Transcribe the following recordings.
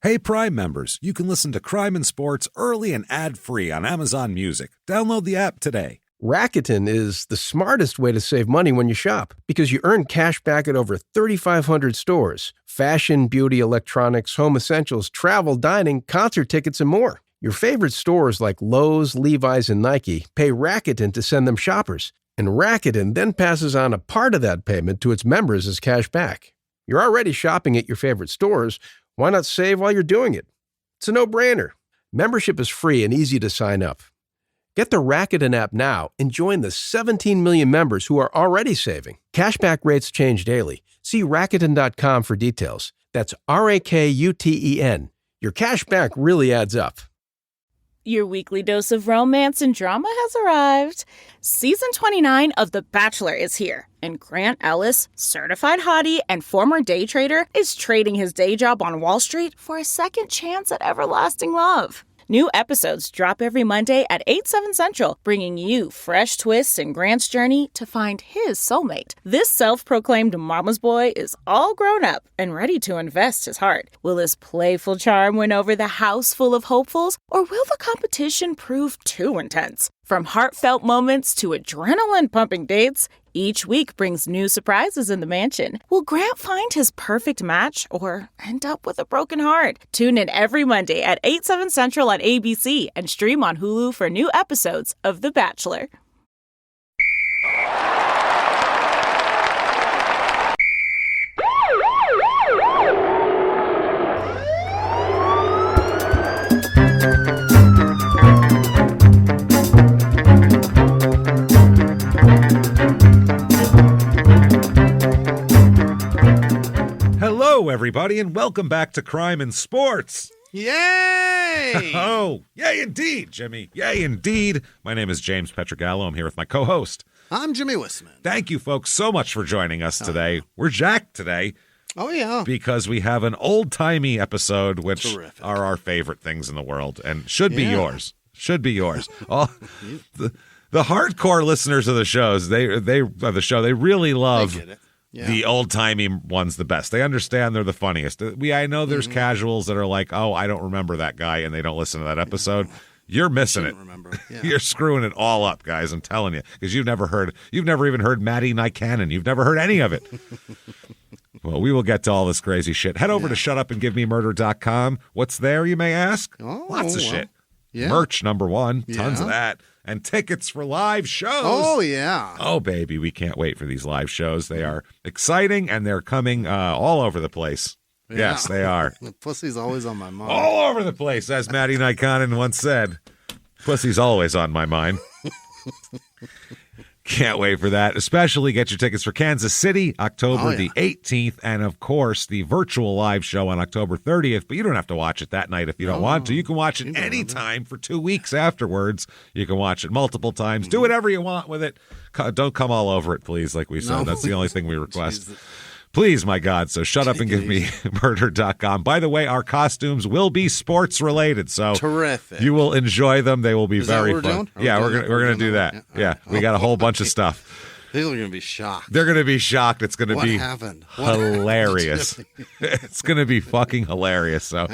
Hey, Prime members, you can listen to Crime and Sports early and ad-free on Amazon Music. Download the app today. Rakuten is the smartest way to save money when you shop because you earn cash back at over 3,500 stores. Fashion, beauty, electronics, home essentials, travel, dining, concert tickets, and more. Your favorite stores like Lowe's, Levi's, and Nike pay Rakuten to send them shoppers. And Rakuten then passes on a part of that payment to its members as cash back. You're already shopping at your favorite stores. Why not save while you're doing it? It's a no-brainer. Membership is free and easy to sign up. Get the Rakuten app now and join the 17 million members who are already saving. Cashback rates change daily. See Rakuten.com for details. That's Rakuten. Your cashback really adds up. Your weekly dose of romance and drama has arrived. Season 29 of The Bachelor is here, and Grant Ellis, certified hottie and former day trader, is trading his day job on Wall Street for a second chance at everlasting love. New episodes drop every Monday at 8/7 Central, bringing you fresh twists in Grant's journey to find his soulmate. This self-proclaimed mama's boy is all grown up and ready to invest his heart. Will his playful charm win over the house full of hopefuls, or will the competition prove too intense? From heartfelt moments to adrenaline-pumping dates, each week brings new surprises in the mansion. Will Grant find his perfect match or end up with a broken heart? Tune in every Monday at 8/7 Central on ABC and stream on Hulu for new episodes of The Bachelor. Hello, everybody, and welcome back to Crime and Sports. Yay! Oh, yay indeed, Jimmy. Yay indeed. My name is James Pietragallo. I'm here with my co-host. I'm Jimmie Whisman. Thank you, folks, so much for joining us today. We're jacked today. Oh, yeah. Because we have an old-timey episode, which Terrific. are our favorite things in the world, and should be yours. Should be yours. All the hardcore listeners of the shows, they really love They get it. Yeah. the old-timey ones the best. They understand they're the funniest. I know there's casuals that are like, oh, I don't remember that guy, and they don't listen to that episode. You're missing it. Remember. Yeah. You're screwing it all up, guys. I'm telling you, because you've never even heard Maddie Nycanon. You've never heard any of it. Well, we will get to all this crazy shit. Head over to shutupandgivememurder.com. What's there, you may ask? Oh, Lots of well, shit. yeah. Merch, number one. Tons of Yeah. that. And tickets for live shows. Oh, yeah. Oh, baby, we can't wait for these live shows. They are exciting, and they're coming all over the place. Yeah. Yes, they are. The pussy's always on my mind. All over the place, as Maddie Nycanon once said. Pussy's always on my mind. Can't wait for that. Especially get your tickets for Kansas City, October the 18th, and of course the virtual live show on October 30th. But you don't have to watch it that night if you don't want to. You can watch it anytime for 2 weeks afterwards. You can watch it multiple times. Do whatever you want with it. Don't come all over it, please, like we said. No. That's the only thing we request. Jesus. Please, my God. So shut up and give me murder.com. By the way, our costumes will be sports related. So Terrific. you will enjoy them. They will be Is that very what we're fun. doing? Yeah, Are we we're doing gonna that? we're gonna We're do doing that. that? Yeah, we got a whole bunch of stuff. People are going to be shocked. They're going to be shocked. It's going to What be happened? What hilarious. It's going to be fucking hilarious. So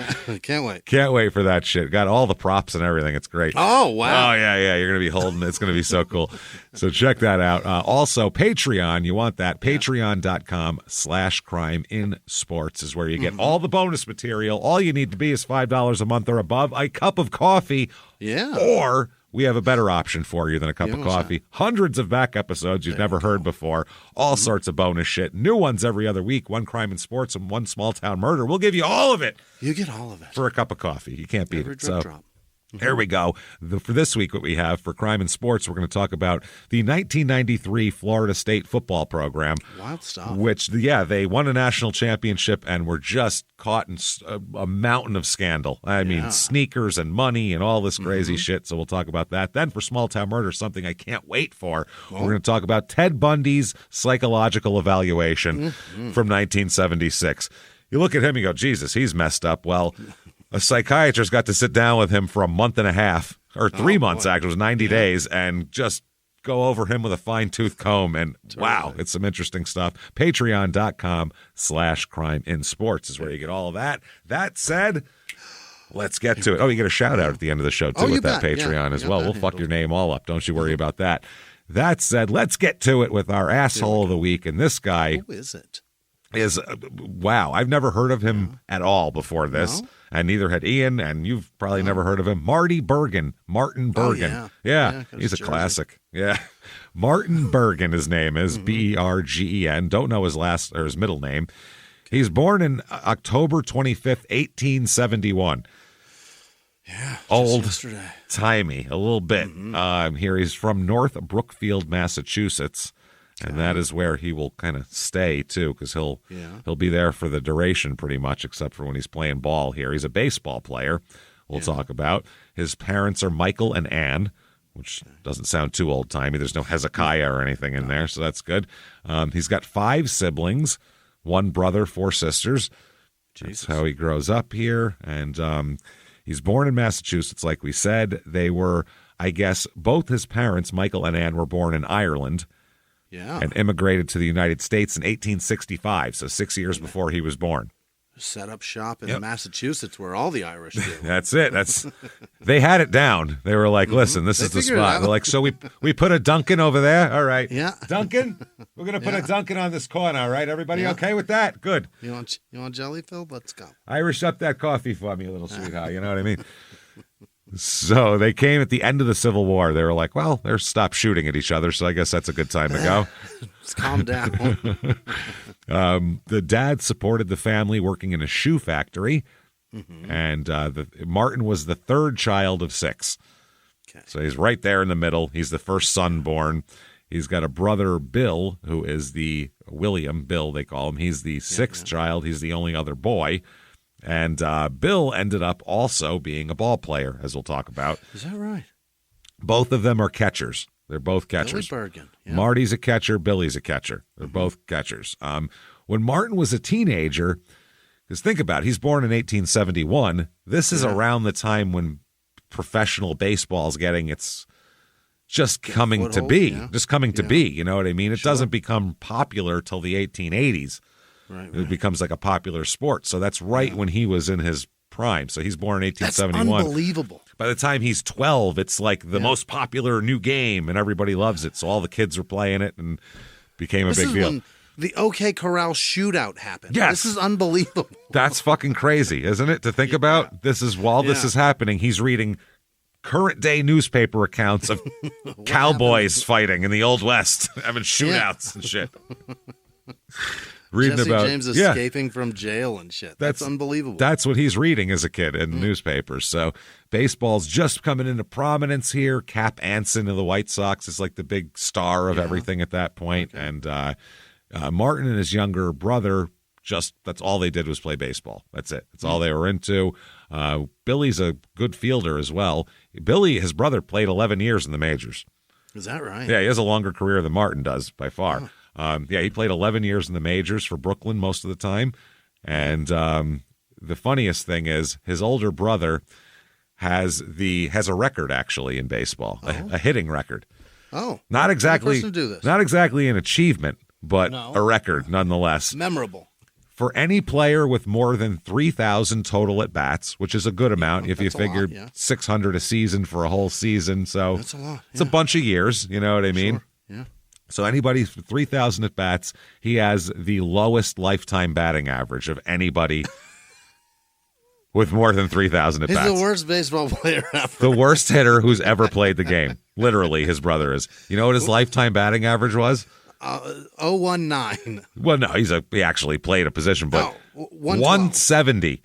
Can't wait. can't wait for that shit. Got all the props and everything. It's great. Oh, wow. Oh, yeah. You're going to be holding it. It's going to be so cool. So check that out. Also, Patreon. You want that. Patreon.com/crime in sports is where you get all the bonus material. All you need to be is $5 a month or above. A cup of coffee. Yeah. Or we have a better option for you than a cup of what's coffee. Hundreds of back episodes you've never heard before. All sorts of bonus shit. New ones every other week. One crime and sports and one small town murder. We'll give you all of it You get all of it. for a cup of coffee. You can't beat Every it. drip So drop. There we go. For this week, what we have for crime and sports, we're going to talk about the 1993 Florida State football program. Wild stuff. Which, they won a national championship and were just caught in a mountain of scandal. I mean, sneakers and money and all this crazy shit. So we'll talk about that. Then for Small Town Murder, something I can't wait for. We're going to talk about Ted Bundy's psychological evaluation from 1976. You look at him, you go, Jesus, he's messed up. Well, a psychiatrist got to sit down with him for a month and a half, or 3 months, actually. It was 90 days, and just go over him with a fine-tooth comb, and wow, it's some interesting stuff. Patreon.com/Crime in Sports is where you get all of that. That said, let's get to it. Oh, you get a shout-out at the end of the show, too, with that Patreon as well. We'll fuck your name all up. Don't you worry about that. That said, let's get to it with our asshole of the week, and this guy... Who is it? Is wow, I've never heard of him at all before this, and neither had Ian, and you've probably never heard of him. Martin Bergen. Yeah, he's a classic. Yeah. Martin Bergen, his name is Bergen. Don't know his middle name. He's born in October 25th, 1871. Yeah, old yesterday. Timey, a little bit. Here he's from North Brookfield, Massachusetts. And that is where he will kind of stay, too, because he'll be there for the duration pretty much, except for when he's playing ball here. He's a baseball player, we'll talk about. His parents are Michael and Ann, which doesn't sound too old-timey. There's no Hezekiah or anything in there, so that's good. He's got 5 siblings, 1 brother, 4 sisters. Jesus. That's how he grows up here. And he's born in Massachusetts, like we said. They were, I guess, both his parents, Michael and Ann, were born in Ireland. Yeah. And immigrated to the United States in 1865, so 6 years before he was born. Set up shop in Massachusetts where all the Irish do. That's it. They had it down. They were like, listen, this is the spot. They're like, so we put a Dunkin' over there? All right. Yeah. Dunkin'? We're going to put a Dunkin' on this corner, all right? Everybody okay with that? Good. You want jelly filled? Let's go. Irish up that coffee for me, little sweetheart. You know what I mean? So they came at the end of the Civil War. They were like, well, they're stopped shooting at each other, so I guess that's a good time to go. Let's calm down. The dad supported the family working in a shoe factory, and Martin was the 3rd child of 6. Okay. So he's right there in the middle. He's the first son born. He's got a brother, Bill, who is the William, Bill they call him. He's the 6th child. He's the only other boy. And Bill ended up also being a ball player, as we'll talk about. Is that right? Both of them are catchers. They're both catchers. Billy Bergen. Yeah. Marty's a catcher. Billy's a catcher. They're both catchers. When Martin was a teenager, because think about it, he's born in 1871. This is around the time when professional baseball is getting its just coming to be. Just coming to be, you know what I mean? It doesn't become popular till the 1880s. Right. It becomes like a popular sport. So that's right when he was in his prime. So he's born in 1871. That's unbelievable. By the time he's 12, it's like the most popular new game, and everybody loves it. So all the kids were playing it and became a big deal. When the OK Corral shootout happened. Yes. This is unbelievable. That's fucking crazy, isn't it? To think about. This is while this is happening, he's reading current day newspaper accounts of cowboys fighting in the Old West, having shootouts and shit. Reading Jesse about James escaping from jail and shit. That's unbelievable. That's what he's reading as a kid in newspapers. So baseball's just coming into prominence here. Cap Anson of the White Sox is like the big star of everything at that point. Okay. And Martin and his younger brother, that's all they did was play baseball. That's it. That's all they were into. Billy's a good fielder as well. Billy, his brother, played 11 years in the majors. Is that right? Yeah, he has a longer career than Martin does by far. Oh. He played 11 years in the majors for Brooklyn most of the time. And the funniest thing is his older brother has a record actually in baseball, a hitting record. Oh, not exactly to do this. Not exactly an achievement, but a record nonetheless. Memorable. For any player with more than 3,000 total at bats, which is a good amount if you figured 600 a season for a whole season. So that's a lot. It's a bunch of years, you know what I mean? Sure. Yeah. So anybody with 3,000 at bats, he has the lowest lifetime batting average of anybody with more than 3,000 at bats. He's the worst baseball player ever. The worst hitter who's ever played the game. Literally, his brother is. You know what his lifetime batting average was? 019. Well, no, he actually played a position, but 170,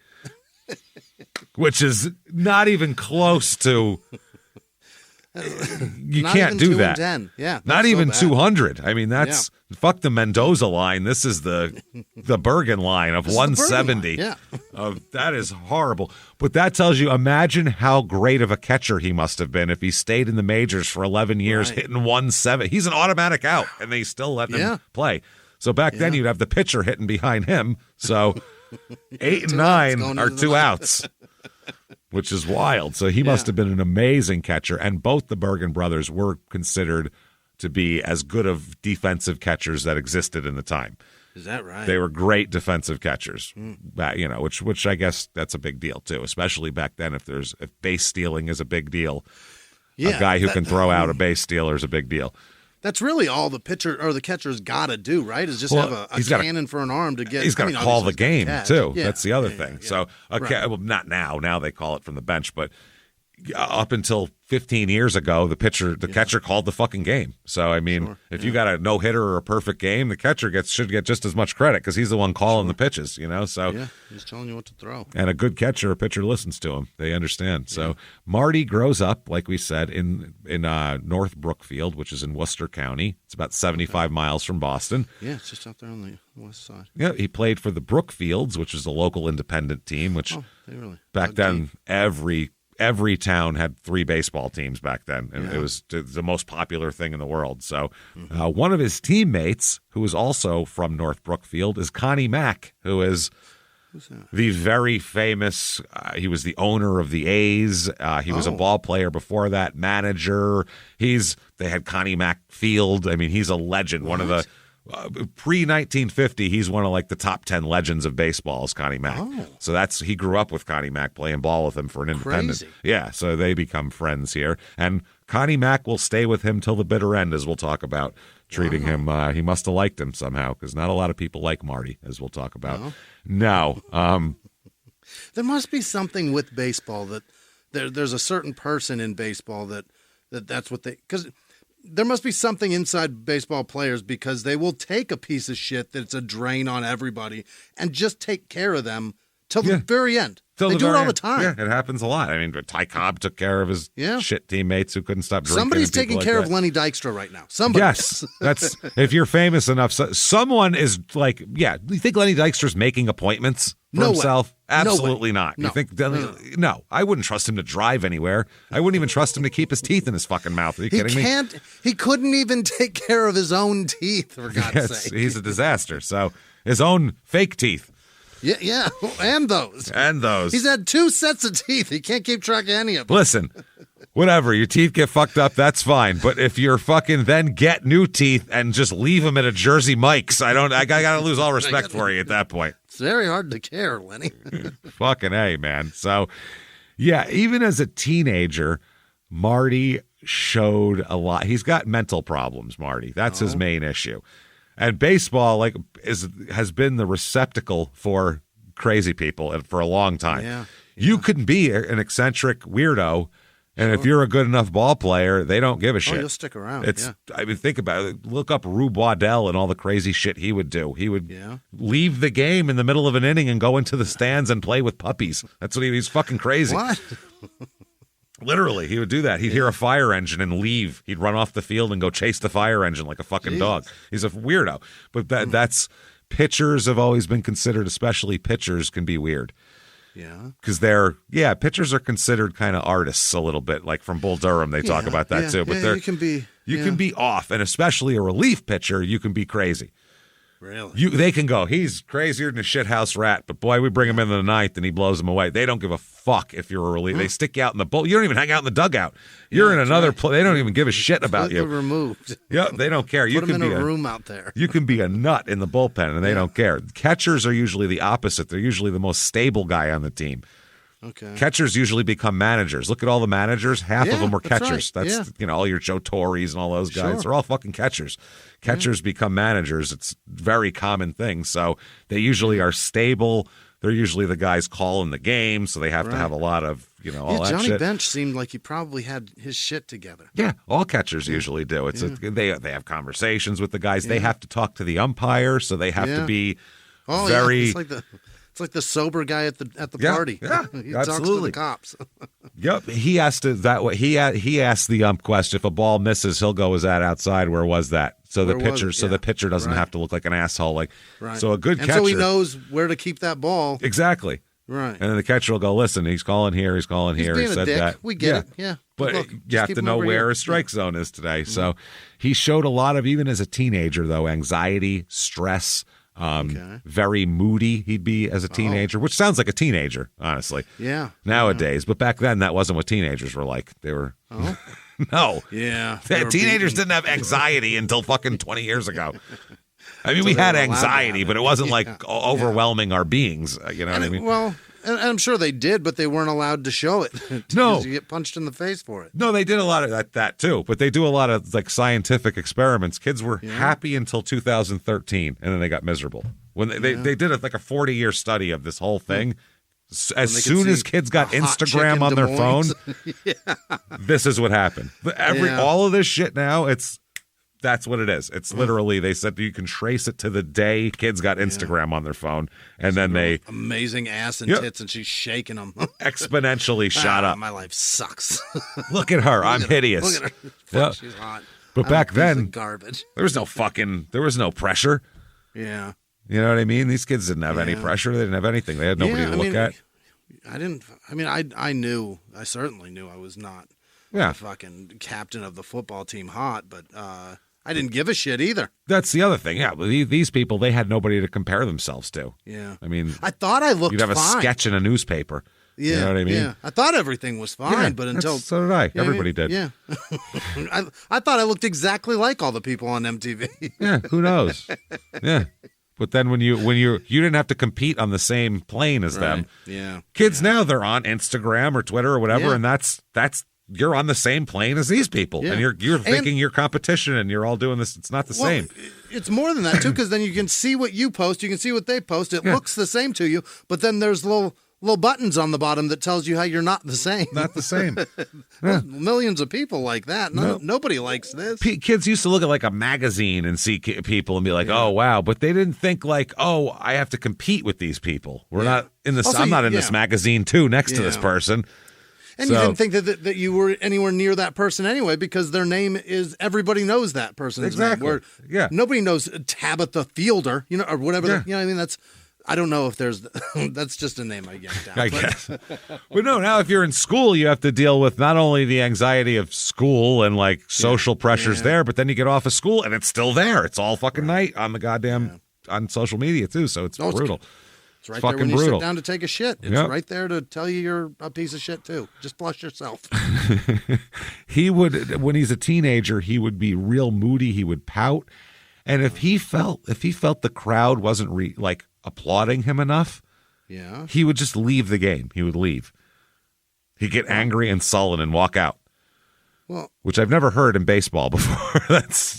which is not even close to. You can't do that. Yeah, not even 200. I mean, that's fuck the Mendoza line. This is the Bergen line of 170. Yeah, that is horrible. But that tells you, imagine how great of a catcher he must have been if he stayed in the majors for 11 years, hitting 170. He's an automatic out, and they still let him play. So back then, you'd have the pitcher hitting behind him. So 8 and 9 are 2 outs. Which is wild. So he must have been an amazing catcher. And both the Bergen brothers were considered to be as good of defensive catchers that existed in the time. Is that right? They were great defensive catchers, which I guess that's a big deal too, especially back then. If base stealing is a big deal, a guy who can throw out a base stealer is a big deal. That's really all the pitcher or the catcher's got to do, right? Is just have a cannon for an arm to get. He's got to call the game too. Yeah. That's the other thing. Yeah. So, well, not now. Now they call it from the bench, but up until 15 years ago, the catcher called the fucking game. So, I mean, if you got a no-hitter or a perfect game, the catcher should get just as much credit because he's the one calling the pitches, So, yeah, he's telling you what to throw. And a good catcher, a pitcher listens to him. They understand. So, Marty grows up, like we said, in North Brookfield, which is in Worcester County. It's about 75 miles from Boston. Yeah, it's just out there on the west side. Yeah, he played for the Brookfields, which is a local independent team, which back then every town had 3 baseball teams back then, and it was the most popular thing in the world. So one of his teammates, who is also from North Brookfield, is Connie Mack, who is the very famous, he was the owner of the A's. He was a ball player before that, manager. They had Connie Mack Field. I mean, he's a legend. What? One of the pre-1950, he's one of like the top 10 legends of baseball is Connie Mack. So he grew up with Connie Mack, playing ball with him for an independent. Crazy. Yeah, so they become friends here. And Connie Mack will stay with him till the bitter end, as we'll talk about, treating him. He must have liked him somehow, because not a lot of people like Marty, as we'll talk about. No. There must be something with baseball that there's a certain person in baseball that's what they... because there must be something inside baseball players, because they will take a piece of shit that's a drain on everybody and just take care of them till the very end. They do it all the time. Yeah, it happens a lot. I mean, Ty Cobb took care of his shit teammates who couldn't stop drinking. Somebody's taking care of Lenny Dykstra right now. Somebody. Yes, that's if you're famous enough. Someone is like, you think Lenny Dykstra's making appointments for himself? Way. Absolutely not. No. You think? No, I wouldn't trust him to drive anywhere. I wouldn't even trust him to keep his teeth in his fucking mouth. Are you kidding me? He couldn't even take care of his own teeth, for God's sake. He's a disaster. So his own fake teeth. Yeah, and those. He's had 2 sets of teeth. He can't keep track of any of them. Listen, whatever, your teeth get fucked up, that's fine. But if you're fucking then get new teeth and just leave them at a Jersey Mike's, I gotta lose all respect for you at that point. It's very hard to care, Lenny. Fucking A, man. So, yeah, even as a teenager, Marty showed a lot. He's got mental problems, Marty. That's his main issue. And baseball has been the receptacle for crazy people for a long time. Yeah. You can be an eccentric weirdo, and if you're a good enough ball player, they don't give a shit. You'll stick around. I mean, think about it. Look up Rube Waddell and all the crazy shit he would do. He would leave the game in the middle of an inning and go into the stands and play with puppies. That's what he's fucking crazy. What? Literally, he would do that. He'd hear a fire engine and leave. He'd run off the field and go chase the fire engine like a fucking dog. He's a weirdo. But that's pitchers have always been considered, especially pitchers, can be weird. Yeah. Because pitchers are considered kind of artists a little bit. Like from Bull Durham, they talk about that too. But you can be off, and especially a relief pitcher, you can be crazy. Really? They can go, he's crazier than a shithouse rat, but boy, we bring him in the ninth and he blows them away. They don't give a fuck if you're a relief. They stick you out in the bull. You don't even hang out in the dugout. You're in another place. They don't even give a shit about you. Removed. Yeah, they don't care. Put them in a room out there. You can be a nut in the bullpen, and they don't care. Catchers are usually the opposite. They're usually the most stable guy on the team. Okay. Catchers usually become managers. Look at all the managers. Half of them were catchers. Right. That's all your Joe Torres and all those guys. They're all fucking catchers. Catchers become managers. It's a very common thing. So they usually are stable. They're usually the guys calling the game, so they have to have a lot of, all that Johnny shit. Bench seemed like he probably had his shit together. Yeah, all catchers usually do. They have conversations with the guys. They have to talk to the umpire, so they have to be very. Yeah. It's like the sober guy at the party. Yeah, he absolutely. talks to the cops. Yep, he has to that way. He asked the ump question. If a ball misses, he'll go, "Was that outside? Where was that?" So the pitcher doesn't have to look like an asshole. So a good catcher. So he knows where to keep that ball. Exactly. Right. And then the catcher will go, "Listen, he's calling here. He's calling here. Being he said a dick. that. We get it. Yeah. But you have to know where a strike zone is today." So he showed a lot of, even as a teenager, though, anxiety, stress. Very moody he'd be as a teenager, which sounds like a teenager, honestly. Yeah. Nowadays, but back then that wasn't what teenagers were like. They were No. Yeah. they were Teenagers beaten. didn't have anxiety until fucking 20 years ago. I mean, we they had were allowed to anxiety, have but it. it wasn't like Yeah. overwhelming our beings. You know what I mean? Well, and I'm sure they did, but they weren't allowed to show it. No. Because you get punched in the face for it. No, they did a lot of that too, but they do a lot of like scientific experiments. Kids were happy until 2013, and then they got miserable. When they did like a 40-year study of this whole thing. As soon as kids got a hot chick Instagram in on their Des phone, Moines. this is what happened. Yeah. All of this shit now, that's what it is. It's literally, they said you can trace it to the day kids got Instagram on their phone, and then they amazing ass and Yep. tits, and she's shaking them. exponentially shot up. My life sucks. Look at her. I'm hideous. Look at her. Yeah. She's hot. But I'm back a piece then, of garbage. there was no pressure. Yeah. You know what I mean? These kids didn't have any Yeah. pressure. They didn't have anything. They had nobody Yeah, to look at. I certainly knew I was not Yeah. the fucking captain of the football team hot, but I didn't give a shit either. That's the other thing. Yeah, but these people, they had nobody to compare themselves to. Yeah. I mean, I thought I looked you'd have a fine. sketch in a newspaper. Yeah. You know what I mean? Yeah. I thought everything was fine, Yeah, but until so did I. Yeah, Everybody did. Yeah. I thought I looked exactly like all the people on MTV. Yeah, who knows? Yeah. But then when you didn't have to compete on the same plane as them. Yeah. Kids now, they're on Instagram or Twitter or whatever, Yeah. and that's you're on the same plane as these people. Yeah. And you're thinking you're competition and you're all doing this. It's not the same. It's more than that too, because then you can see what you post, you can see what they post. It looks the same to you, but then there's little buttons on the bottom that tells you how you're not the same. Not the same. There's millions of people like that. Nobody likes this. Kids used to look at like a magazine and see people and be like, "Oh wow," but they didn't think like, "Oh, I have to compete with these people. We're not in this. Also, I'm not in this magazine too next to this Yeah. person." And you didn't think that you were anywhere near that person anyway, because their name is, everybody knows that person's Exactly. name. Yeah. Nobody knows Tabitha Fielder, or whatever. Yeah. You know what I mean? I don't know if there's, that's just a name I yanked out. I guess. But no, now if you're in school, you have to deal with not only the anxiety of school and like social pressures there, but then you get off of school and it's still there. It's all fucking night on the goddamn on social media too. So it's brutal. It's right fucking there when you brutal. sit down to take a shit. It's Yep. right there to tell you you're a piece of shit too. Just flush yourself. He would, when he's a teenager, he would be real moody. He would pout. And if he felt the crowd wasn't like applauding him enough, Yeah. he would just leave the game. He would leave. He'd get angry and sullen and walk out, Well, which I've never heard in baseball before.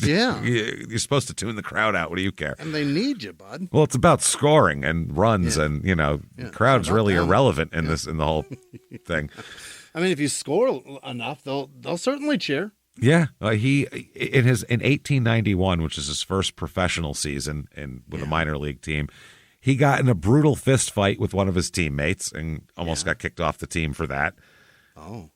Yeah. You're supposed to tune the crowd out. What do you care? and they need you, bud. Well, it's about scoring and runs, and the crowd's it's about really them. irrelevant in the whole thing. I mean, if you score enough, they'll certainly cheer. Yeah, he in 1891, which is his first professional season with a minor league team, he got in a brutal fist fight with one of his teammates and almost got kicked off the team for that. Oh,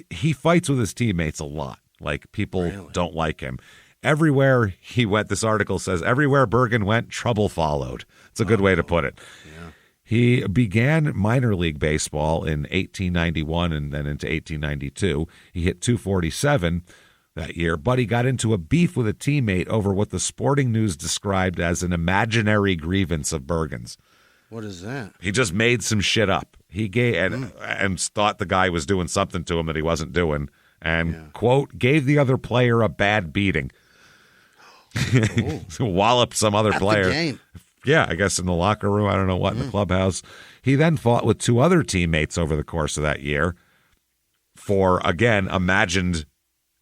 He fights with his teammates a lot. Like people Really? don't like him. Everywhere he went, this article says, everywhere Bergen went, trouble followed. It's a good way to put it. yeah. He began minor league baseball in 1891 and then into 1892. He hit .247 that year, but he got into a beef with a teammate over what the Sporting News described as an imaginary grievance of Bergen's. What is that? He just made some shit up. He gave and thought the guy was doing something to him that he wasn't doing, and quote, gave the other player a bad beating. Walloped some other At the player. game. Yeah, I guess in the locker room, I don't know what, in the clubhouse. He then fought with two other teammates over the course of that year for, again, imagined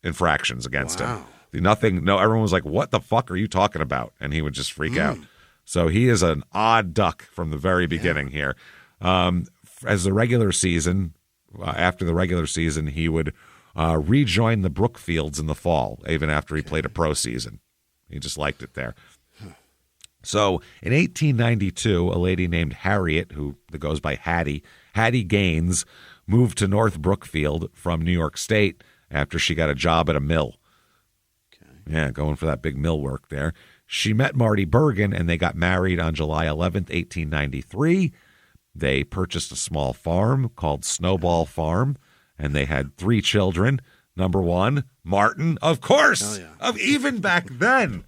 infractions against him. Everyone was like, what the fuck are you talking about? And he would just freak out. So he is an odd duck from the very beginning here. As the regular season, after the regular season, he would rejoin the Brookfields in the fall, even after he played a pro season. He just liked it there. So in 1892, a lady named Harriet, that goes by Hattie Gaines, moved to North Brookfield from New York State after she got a job at a mill. Okay. Yeah, going for that big mill work there. She met Marty Bergen, and they got married on July 11th, 1893. They purchased a small farm called Snowball Farm, and they had 3 children. Number 1, Martin, of course, even back then.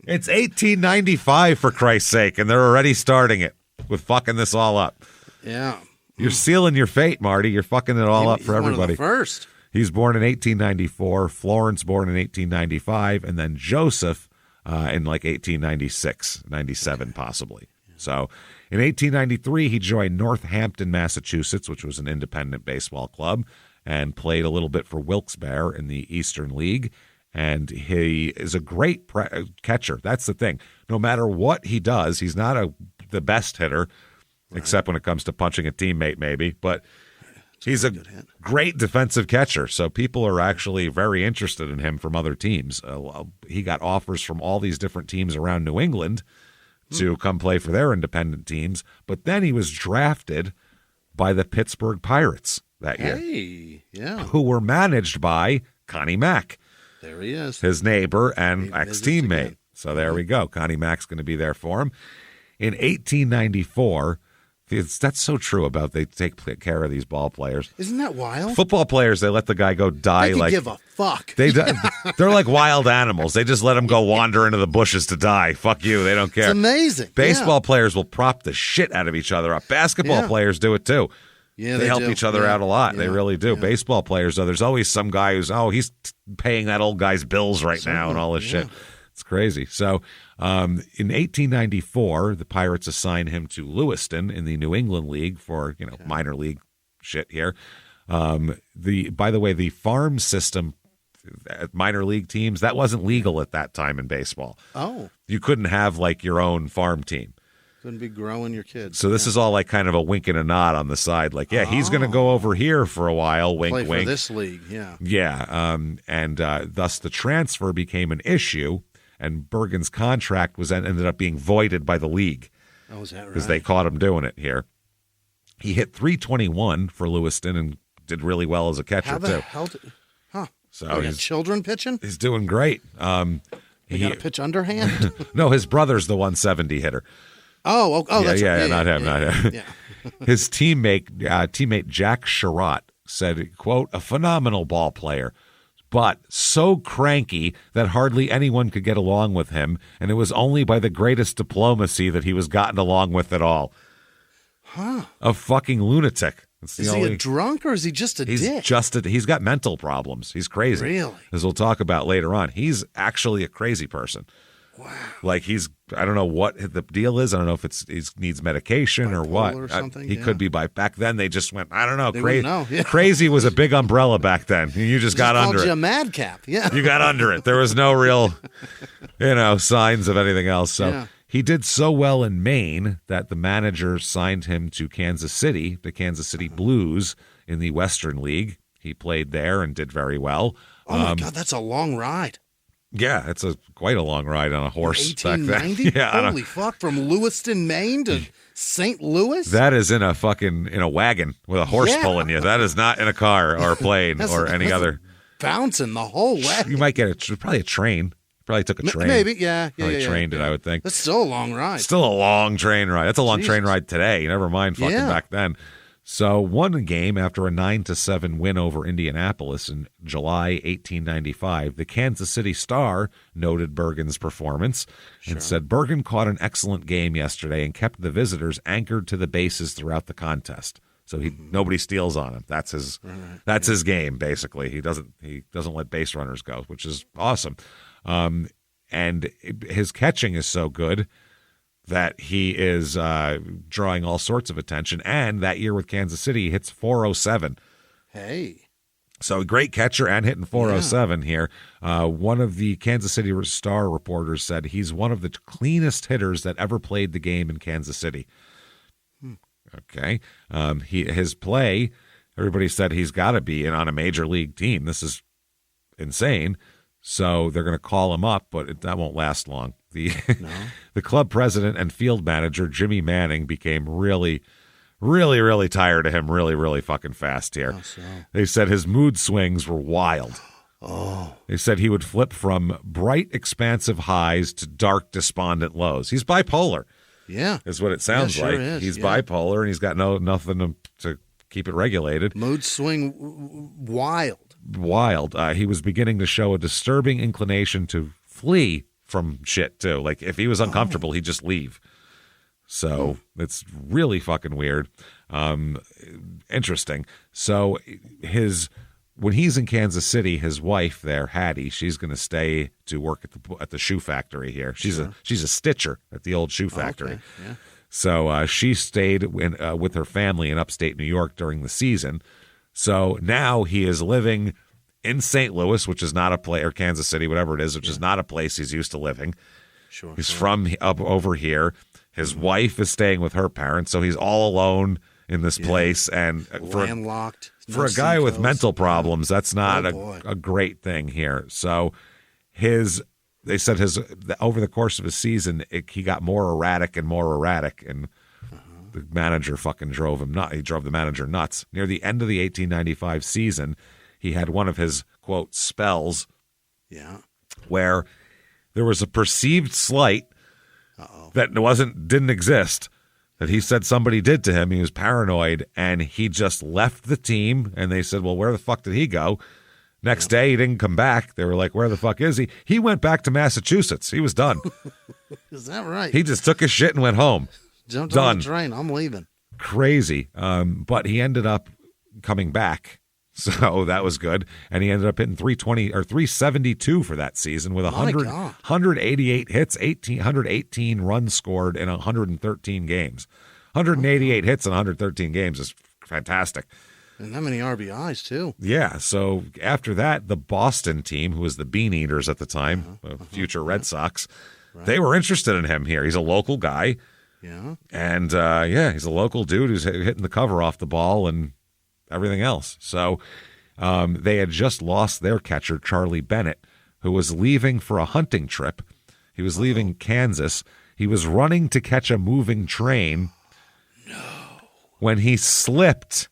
It's 1895, for Christ's sake, and they're already starting it with fucking this all up. Yeah. You're sealing your fate, Marty. You're fucking it all up for He's everybody. One of the first. He's born in 1894, Florence born in 1895, and then Joseph in like 1896, 97 possibly. So in 1893, he joined Northampton, Massachusetts, which was an independent baseball club, and played a little bit for Wilkes-Barre in the Eastern League. And he is a great catcher. That's the thing. No matter what he does, he's not the best hitter, except when it comes to punching a teammate maybe, but he's a great defensive catcher. So people are actually very interested in him from other teams. He got offers from all these different teams around New England to come play for their independent teams, but then he was drafted by the Pittsburgh Pirates that year. Hey, yeah. Who were managed by Connie Mack. There he is. His neighbor and ex-teammate. again. So there we go. Connie Mack's going to be there for him. In 1894, that's so true about they take care of these ball players. Isn't that wild? Football players, they let the guy go die. They like give a fuck. They're like wild animals. They just let him go wander into the bushes to die. Fuck you. They don't care. It's amazing. Baseball players will prop the shit out of each other up. Basketball players do it too. Yeah, they help do. each other out a lot. Yeah. They really do. Yeah. Baseball players, though, there's always some guy who's, he's paying that old guy's bills right now and all this shit. It's crazy. So in 1894, the Pirates assigned him to Lewiston in the New England League for, minor league shit here. By the way, the farm system at minor league teams, that wasn't legal at that time in baseball. Oh. You couldn't have like your own farm team. Couldn't be growing your kids. So this is all like kind of a wink and a nod on the side. Like, he's going to go over here for a while, wink, Play wink. for this league, yeah. Yeah, and thus the transfer became an issue, and Bergen's contract ended up being voided by the league. Oh, is that right? Because they caught him doing it here. He hit .321 for Lewiston and did really well as a catcher, How the too. hell So he's children pitching? He's doing great. He got to pitch underhand? No, his brother's the 170 hitter. Oh, that's right. Not him. Yeah. His teammate Jack Sherratt said, quote, a phenomenal ball player, but so cranky that hardly anyone could get along with him, and it was only by the greatest diplomacy that he was gotten along with at all. Huh. A fucking lunatic. Is he a drunk or is he just a dick? He's got mental problems. He's crazy. Really? As we'll talk about later on. He's actually a crazy person. Wow. Like I don't know what the deal is. I don't know if he needs medication or what. Or something, he could be back then they just went, I don't know. Yeah. Crazy was a big umbrella back then. You just got under you it. a madcap. Yeah. You got under it. There was no real, signs of anything else. So he did so well in Maine that the manager signed him to Kansas City, the Kansas City Blues in the Western League. He played there and did very well. Oh my God, that's a long ride. Yeah, it's quite a long ride on a horse back then. 1890? Yeah, Holy fuck, from Lewiston, Maine to St. Louis? That is in a wagon with a horse pulling you. That is not in a car or a plane or any other. Bouncing the whole way. You might get probably a train. Probably took a train. Maybe, yeah. Trained it, I would think. That's still a long ride. Still a long train ride. That's a long train ride today. Never mind fucking back then. So won a game after a 9-7 win over Indianapolis in July 1895. The Kansas City Star noted Bergen's performance and said, Bergen caught an excellent game yesterday and kept the visitors anchored to the bases throughout the contest. So nobody steals on him. That's his game, basically. He doesn't let base runners go, which is awesome. And his catching is so good that he is drawing all sorts of attention. And that year with Kansas City, he hits .407. Hey. So a great catcher and hitting .407 here. One of the Kansas City Star reporters said he's one of the cleanest hitters that ever played the game in Kansas City. Okay. His play, everybody said he's got to be on a major league team. This is insane. So they're going to call him up, but that won't last long. The club president and field manager, Jimmie Manning, became really, really, really tired of him really, really fucking fast here. Oh, so. They said his mood swings were wild. Oh. They said he would flip from bright, expansive highs to dark, despondent lows. He's bipolar. Yeah. Is what it sounds like. Is. He's bipolar, and he's got nothing to keep it regulated. Mood swing wild. He was beginning to show a disturbing inclination to flee from shit, too. Like, if he was uncomfortable, he'd just leave. So it's really fucking weird. Interesting. So his when he's in Kansas City, his wife there, Hattie, she's going to stay to work at the shoe factory here. She's a stitcher at the old shoe factory. Okay. Yeah. So she stayed with her family in upstate New York during the season. So now he is living in St. Louis, which is not a place, or Kansas City, whatever it is, which is not a place he's used to living. Sure. He's from up over here. His wife is staying with her parents, so he's all alone in this place. And landlocked. For a guy with mental problems, that's not a great thing here. So they said over the course of his season, he got more erratic, and the manager fucking drove him nuts. He drove the manager nuts. Near the end of the 1895 season, he had one of his, quote, spells where there was a perceived slight that didn't exist, that he said somebody did to him. He was paranoid, and he just left the team, and they said, well, where the fuck did he go? Next day, he didn't come back. They were like, where the fuck is he? He went back to Massachusetts. He was done. Is that right? He just took his shit and went home. Jumped on the train. I'm leaving. Crazy. But he ended up coming back. So that was good. And he ended up hitting 320 or 372 for that season with 188 hits, 118 runs scored in 113 games. 188 hits in 113 games is fantastic. And that many RBIs, too. Yeah. So after that, the Boston team, who was the Bean Eaters at the time, future Red Sox, they were interested in him here. He's a local guy. Yeah. And, he's a local dude who's hitting the cover off the ball and everything else. So they had just lost their catcher, Charlie Bennett, who was leaving for a hunting trip. He was leaving Kansas. He was running to catch a moving train. No. When he slipped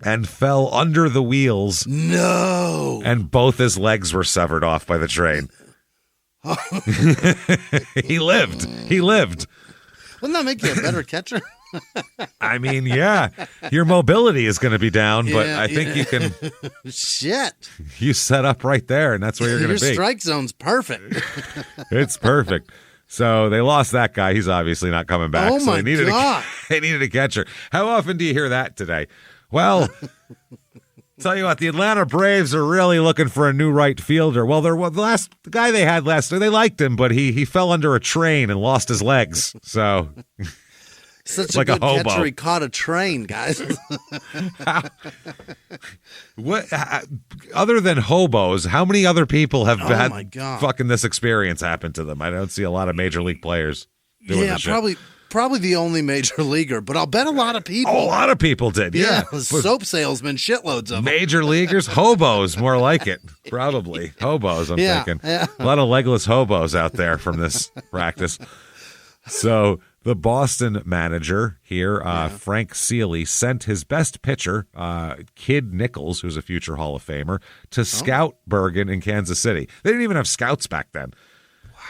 and fell under the wheels. No. And both his legs were severed off by the train. He lived. Wouldn't that make you a better catcher? I mean, yeah, your mobility is going to be down, but I think you can. Shit. You set up right there, and that's where you're going to be. Your strike zone's perfect. It's perfect. So they lost that guy. He's obviously not coming back. Oh, so my God. They needed a catcher. How often do you hear that today? Well, tell you what, the Atlanta Braves are really looking for a new right fielder. Well, the guy they had last year, they liked him, but he fell under a train and lost his legs. So such like a good a hobo. catcher, he caught a train, guys. What other than hobos? How many other people have had fucking this experience happen to them? I don't see a lot of major league players doing this shit. Probably the only major leaguer, but I'll bet a lot of people. Oh, a lot of people did, yeah. Soap salesmen, shitloads of them. Major leaguers, hobos, more like it. Probably hobos. I'm thinking a lot of legless hobos out there from this practice. So the Boston manager here, Frank Seeley, sent his best pitcher, Kid Nichols, who's a future Hall of Famer, to scout Bergen in Kansas City. They didn't even have scouts back then.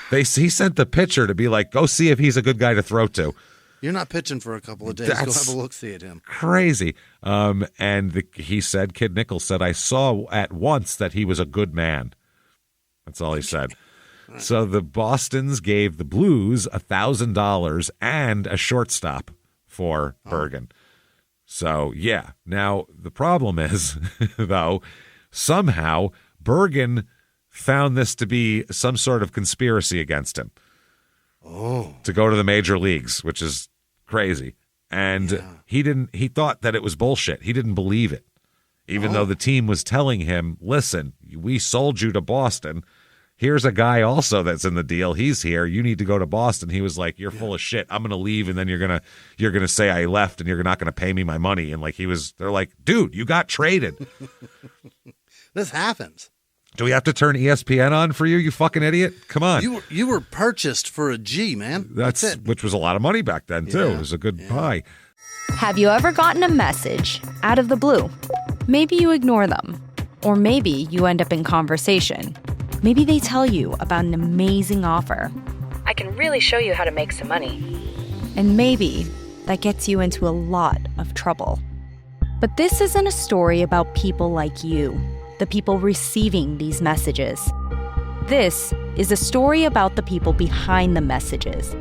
He sent the pitcher to be like, go see if he's a good guy to throw to. You're not pitching for a couple of days. Go have a look-see at him. Crazy. He said, Kid Nichols said, I saw at once that he was a good man. That's all he said. Right. So the Bostons gave the Blues $1,000 and a shortstop for Bergen. So, yeah. Now, the problem is, though, somehow Bergen found this to be some sort of conspiracy against him to go to the major leagues, which is crazy. And he thought that it was bullshit. He didn't believe it, even though the team was telling him, listen, we sold you to Boston. Here's a guy also that's in the deal. He's here. You need to go to Boston. He was like, you're full of shit. I'm going to leave. And then you're going to say I left and you're not going to pay me my money. And they're like, dude, you got traded. This happens. Do we have to turn ESPN on for you fucking idiot? Come on. You were purchased for a G, man. That's it. Which was a lot of money back then, too. It was a good buy. Have you ever gotten a message out of the blue? Maybe you ignore them. Or maybe you end up in conversation. Maybe they tell you about an amazing offer. I can really show you how to make some money. And maybe that gets you into a lot of trouble. But this isn't a story about people like you, the people receiving these messages. This is a story about the people behind the messages,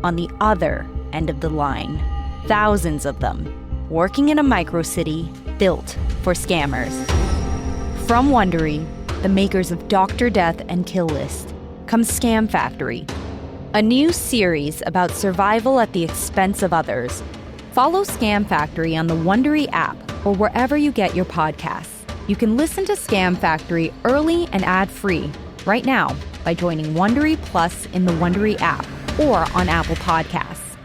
on the other end of the line. Thousands of them, working in a microcity, built for scammers. From Wondery, the makers of Dr. Death and Kill List, comes Scam Factory, a new series about survival at the expense of others. Follow Scam Factory on the Wondery app or wherever you get your podcasts. You can listen to Scam Factory early and ad-free right now by joining Wondery Plus in the Wondery app or on Apple Podcasts.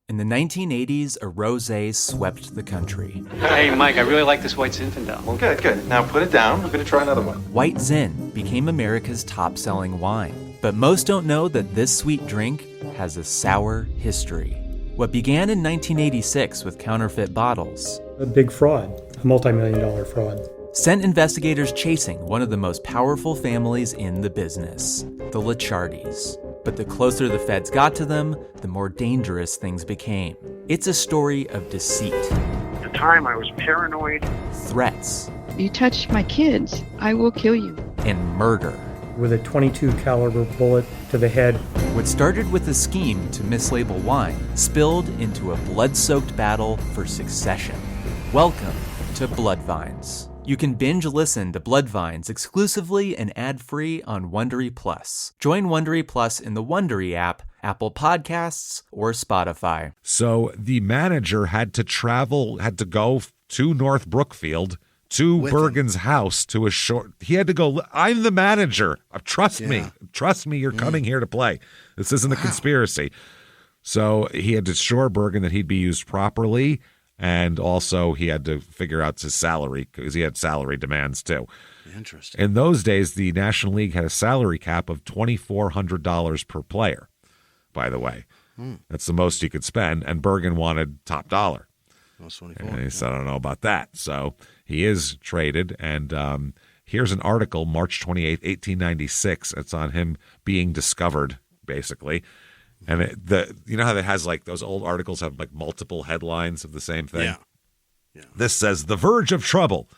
In the 1980s, a rosé swept the country. Hey, Mike, I really like this White Zinfandel. Well, good. Now put it down. I'm going to try another one. White Zin became America's top-selling wine. But most don't know that this sweet drink has a sour history. What began in 1986 with counterfeit bottles, a big fraud, a multi-million-dollar fraud, sent investigators chasing one of the most powerful families in the business, the Licciardis. But the closer the feds got to them, the more dangerous things became. It's a story of deceit. At the time, I was paranoid. Threats. You touch my kids, I will kill you. And murder. With a .22 caliber bullet to the head. What started with a scheme to mislabel wine spilled into a blood-soaked battle for succession. Welcome to Bloodvines. You can binge listen to Bloodvines exclusively and ad-free on Wondery Plus. Join Wondery Plus in the Wondery app, Apple Podcasts, or Spotify. So the manager had to go to North Brookfield to With Bergen's house to assure he had to go. I'm the manager. Trust me, you're coming here to play. This isn't a conspiracy. So he had to assure Bergen that he'd be used properly, and also he had to figure out his salary because he had salary demands too. Interesting. In those days, the National League had a salary cap of $2,400 per player. By the way, that's the most you could spend, and Bergen wanted top dollar. And he said, I don't know about that. So he is traded. And here's an article, March 28th, 1896. It's on him being discovered, basically. And you know how it has like those old articles have like multiple headlines of the same thing? Yeah. This says, The Verge of Trouble.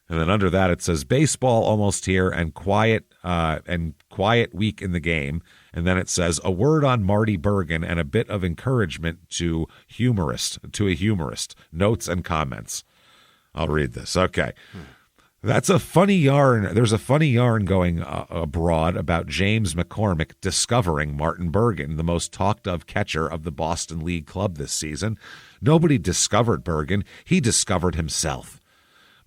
And then under that it says, Baseball almost here and quiet week in the game. And then it says, A word on Marty Bergen and a bit of encouragement to a humorist. Notes and comments. I'll read this. Okay. That's a funny yarn. There's a funny yarn going abroad about James McCormick discovering Martin Bergen, the most talked of catcher of the Boston League Club this season. Nobody discovered Bergen. He discovered himself.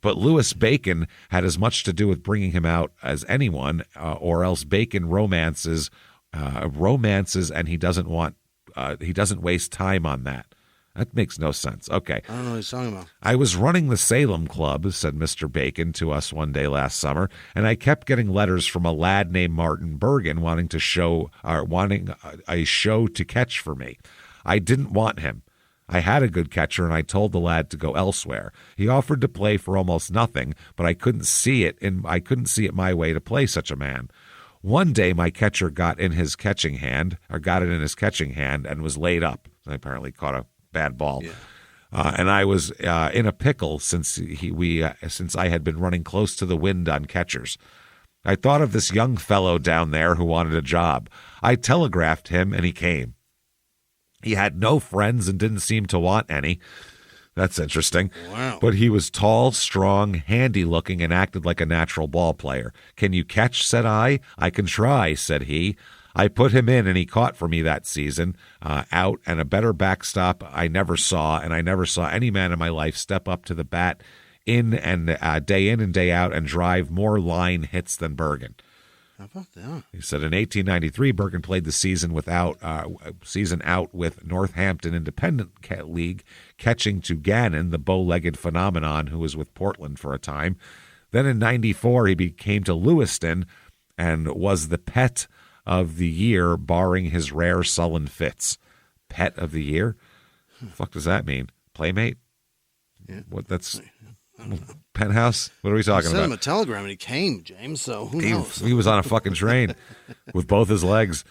But Louis Bacon had as much to do with bringing him out as anyone, or else Bacon romances, and he doesn't waste time on that. That makes no sense. Okay. I don't know what he's talking about. I was running the Salem Club, said Mr. Bacon to us one day last summer, and I kept getting letters from a lad named Martin Bergen wanting a show to catch for me. I didn't want him. I had a good catcher, and I told the lad to go elsewhere. He offered to play for almost nothing, but I couldn't see it my way to play such a man. One day, my catcher got it in his catching hand, and was laid up. I apparently caught a bad ball. Yeah. And I was in a pickle since I had been running close to the wind on catchers. I thought of this young fellow down there who wanted a job. I telegraphed him, and he came. He had no friends and didn't seem to want any. That's interesting. Wow. But he was tall, strong, handy-looking, and acted like a natural ball player. Can you catch, said I. I can try, said he. I put him in, and he caught for me that season, out, and a better backstop I never saw, and I never saw any man in my life step up to the bat in and day out and drive more line hits than Bergen. How about that? He said in 1893, Bergen played the season out with Northampton Independent League, catching to Gannon, the bow-legged phenomenon who was with Portland for a time. Then in 94, he came to Lewiston and was the pet of the year, barring his rare sullen fits. Pet of the year? What the fuck does that mean? Playmate? Yeah. What? That's penthouse? What are we talking about? I sent him a telegram and he came, James, so who knows? He was on a fucking train with both his legs.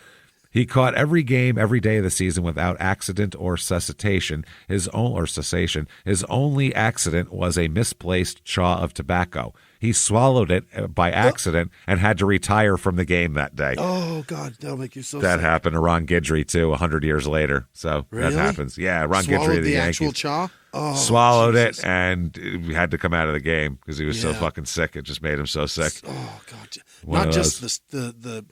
He caught every game, every day of the season without accident or cessation. His only accident was a misplaced chaw of tobacco. He swallowed it by accident and had to retire from the game that day. Oh, God, that'll make you so That sick. happened to Ron Guidry, too, 100 years later. So Really? That happens. Yeah, Ron Swallowed Guidry of the Yankees. Actual chaw? swallowed Jesus. it, and he had to come out of the game because he was so fucking sick. It just made him so sick. Oh God! One Not of just those. the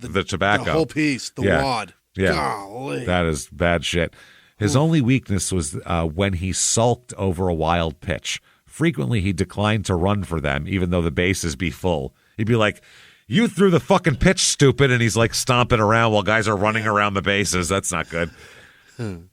The tobacco. the whole piece, the wad. Yeah, Golly. that is bad shit. His only weakness was when he sulked over a wild pitch. Frequently, he declined to run for them, even though the bases be full. He'd be like, "You threw the fucking pitch, stupid," and he's like stomping around while guys are running around the bases. That's not good.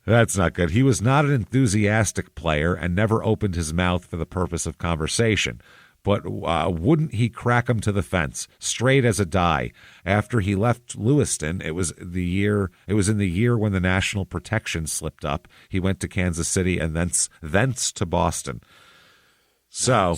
That's not good. He was not an enthusiastic player and never opened his mouth for the purpose of conversation. But wouldn't he crack him to the fence, straight as a die? After he left Lewiston, it was in the year when the national protection slipped up. He went to Kansas City and thence to Boston. So,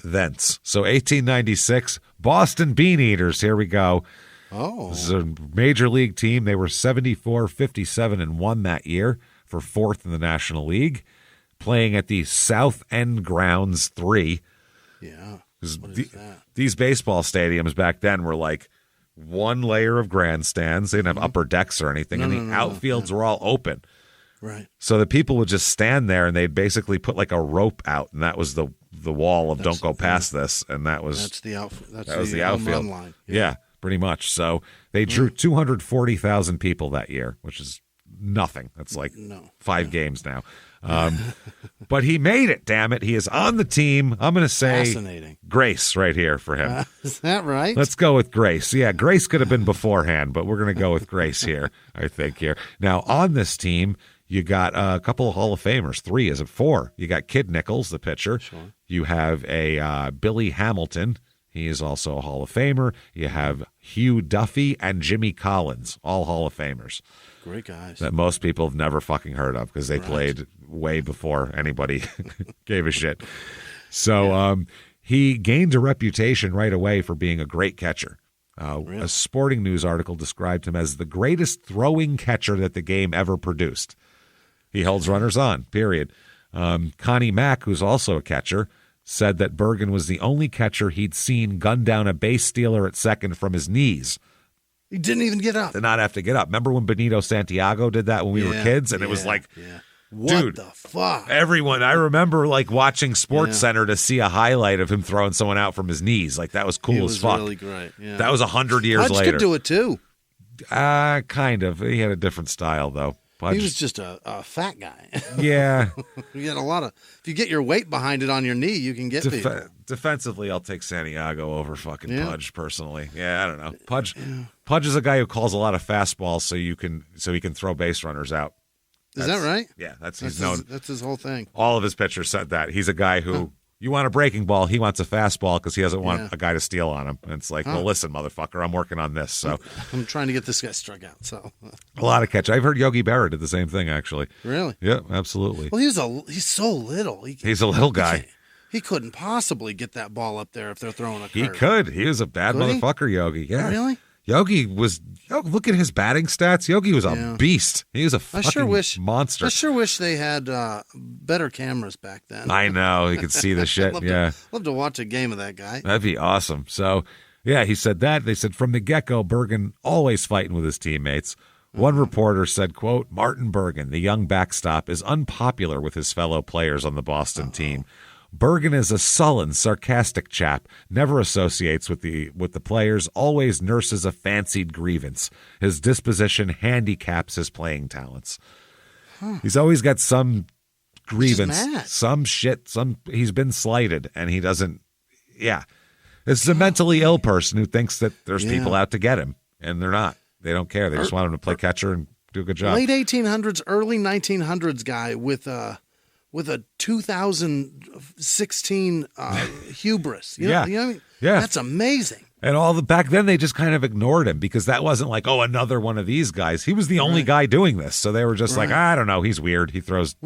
So 1896, Boston Bean Eaters. Here we go. Oh. This is a major league team. They were 74, 57, and 1 that year for 4th in the National League, playing at the South End Grounds 3. Yeah. What is that? These baseball stadiums back then were like one layer of grandstands. They didn't have upper decks or anything, and the outfields were all open. Right. So the people would just stand there, and they'd basically put like a rope out, and that was the wall of don't go past this, and that was the outfield. That was the outfield line. Yeah, pretty much. So they drew 240,000 people that year, which is nothing. That's like 5 games now. But he made it, damn it. He is on the team. I'm going to say Fascinating. Grace right here for him. Is that right? Let's go with Grace. Yeah, Grace could have been beforehand, but we're going to go with Grace here, I think, here. Now, on this team, you got a couple of Hall of Famers. 3, is it 4? You got Kid Nichols, the pitcher. Sure. You have a Billy Hamilton. He is also a Hall of Famer. You have Hugh Duffy and Jimmy Collins, all Hall of Famers. Great guys. That most people have never fucking heard of because they played way before anybody gave a shit. So he gained a reputation right away for being a great catcher. A Sporting News article described him as the greatest throwing catcher that the game ever produced. He holds runners on, period. Connie Mack, who's also a catcher, said that Bergen was the only catcher he'd seen gun down a base stealer at second from his knees. He didn't even get up. Did not have to get up. Remember when Benito Santiago did that when we were kids? And it was like, what the fuck? Everyone, I remember like watching Sports Center to see a highlight of him throwing someone out from his knees. Like that was cool as fuck. Really great. Yeah. That was 100 years Pudge later. could do it too. Kind of. He had a different style though. Pudge. He was just a fat guy. Yeah. You get a lot of. If you get your weight behind it on your knee, you can get people. Defensively, I'll take Santiago over fucking Pudge personally. Yeah, I don't know. Pudge is a guy who calls a lot of fastballs so he can throw base runners out. Is that right? Yeah, that's his whole thing. All of his pitchers said that. He's a guy who you want a breaking ball, he wants a fastball because he doesn't want a guy to steal on him. And it's like, well, listen, motherfucker, I'm working on this. So I'm trying to get this guy struck out. So a lot of catch. I've heard Yogi Berra did the same thing actually. Really? Yeah, absolutely. Well, he's so little. He's a little guy. He couldn't possibly get that ball up there if they're throwing a curve. He could. He was a bad motherfucker, Yogi. Yeah. Really? Yogi was. Look at his batting stats. Yogi was a beast. He was a fucking monster. I sure wish they had better cameras back then. I know. You could see the shit. Love to watch a game of that guy. That'd be awesome. So, yeah, he said that. They said from the get-go, Bergen always fighting with his teammates. One reporter said, quote, Martin Bergen, the young backstop, is unpopular with his fellow players on the Boston team. Bergen is a sullen, sarcastic chap, never associates with the players, always nurses a fancied grievance. His disposition handicaps his playing talents. He's always got some grievance, some shit, he's been slighted, and he doesn't, It's a mentally ill person who thinks that there's people out to get him, and they're not. They don't care. They just want him to play catcher and do a good job. Late 1800s, early 1900s guy with a 2016 hubris. You know what I mean? Yeah. That's amazing. And back then they just kind of ignored him because that wasn't like, oh, another one of these guys. He was the only guy doing this. So they were just like, I don't know, he's weird. He throws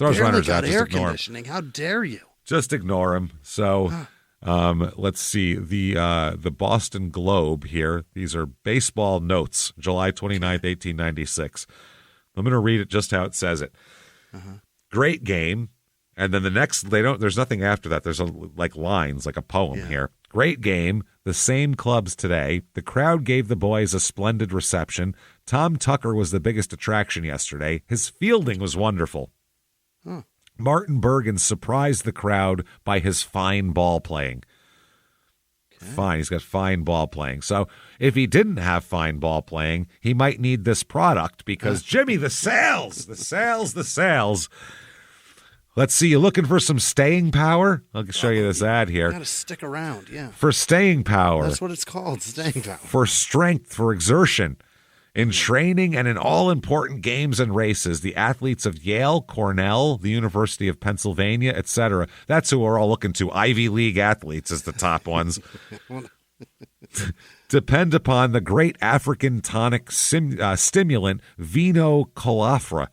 runners out. Just air ignore conditioning. Him. How dare you? Just ignore him. So let's see. The Boston Globe here. These are baseball notes, July 29th, 1896. I'm going to read it just how it says it. Great game. And then the next, there's nothing after that. There's lines, like a poem here. Great game. The same clubs today. The crowd gave the boys a splendid reception. Tom Tucker was the biggest attraction yesterday. His fielding was wonderful. Martin Bergen surprised the crowd by his fine ball playing. Fine, he's got fine ball playing. So if he didn't have fine ball playing, he might need this product because Jimmie, the sales. Let's see, you looking for some staying power? I'll show you this ad here. You got to stick around, yeah. For staying power. That's what it's called, staying power. For strength, for exertion. In training and in all important games and races, the athletes of Yale, Cornell, the University of Pennsylvania, etc., that's who we're all looking to. Ivy League athletes as the top ones. Depend upon the great African tonic stimulant, Vino Colafra.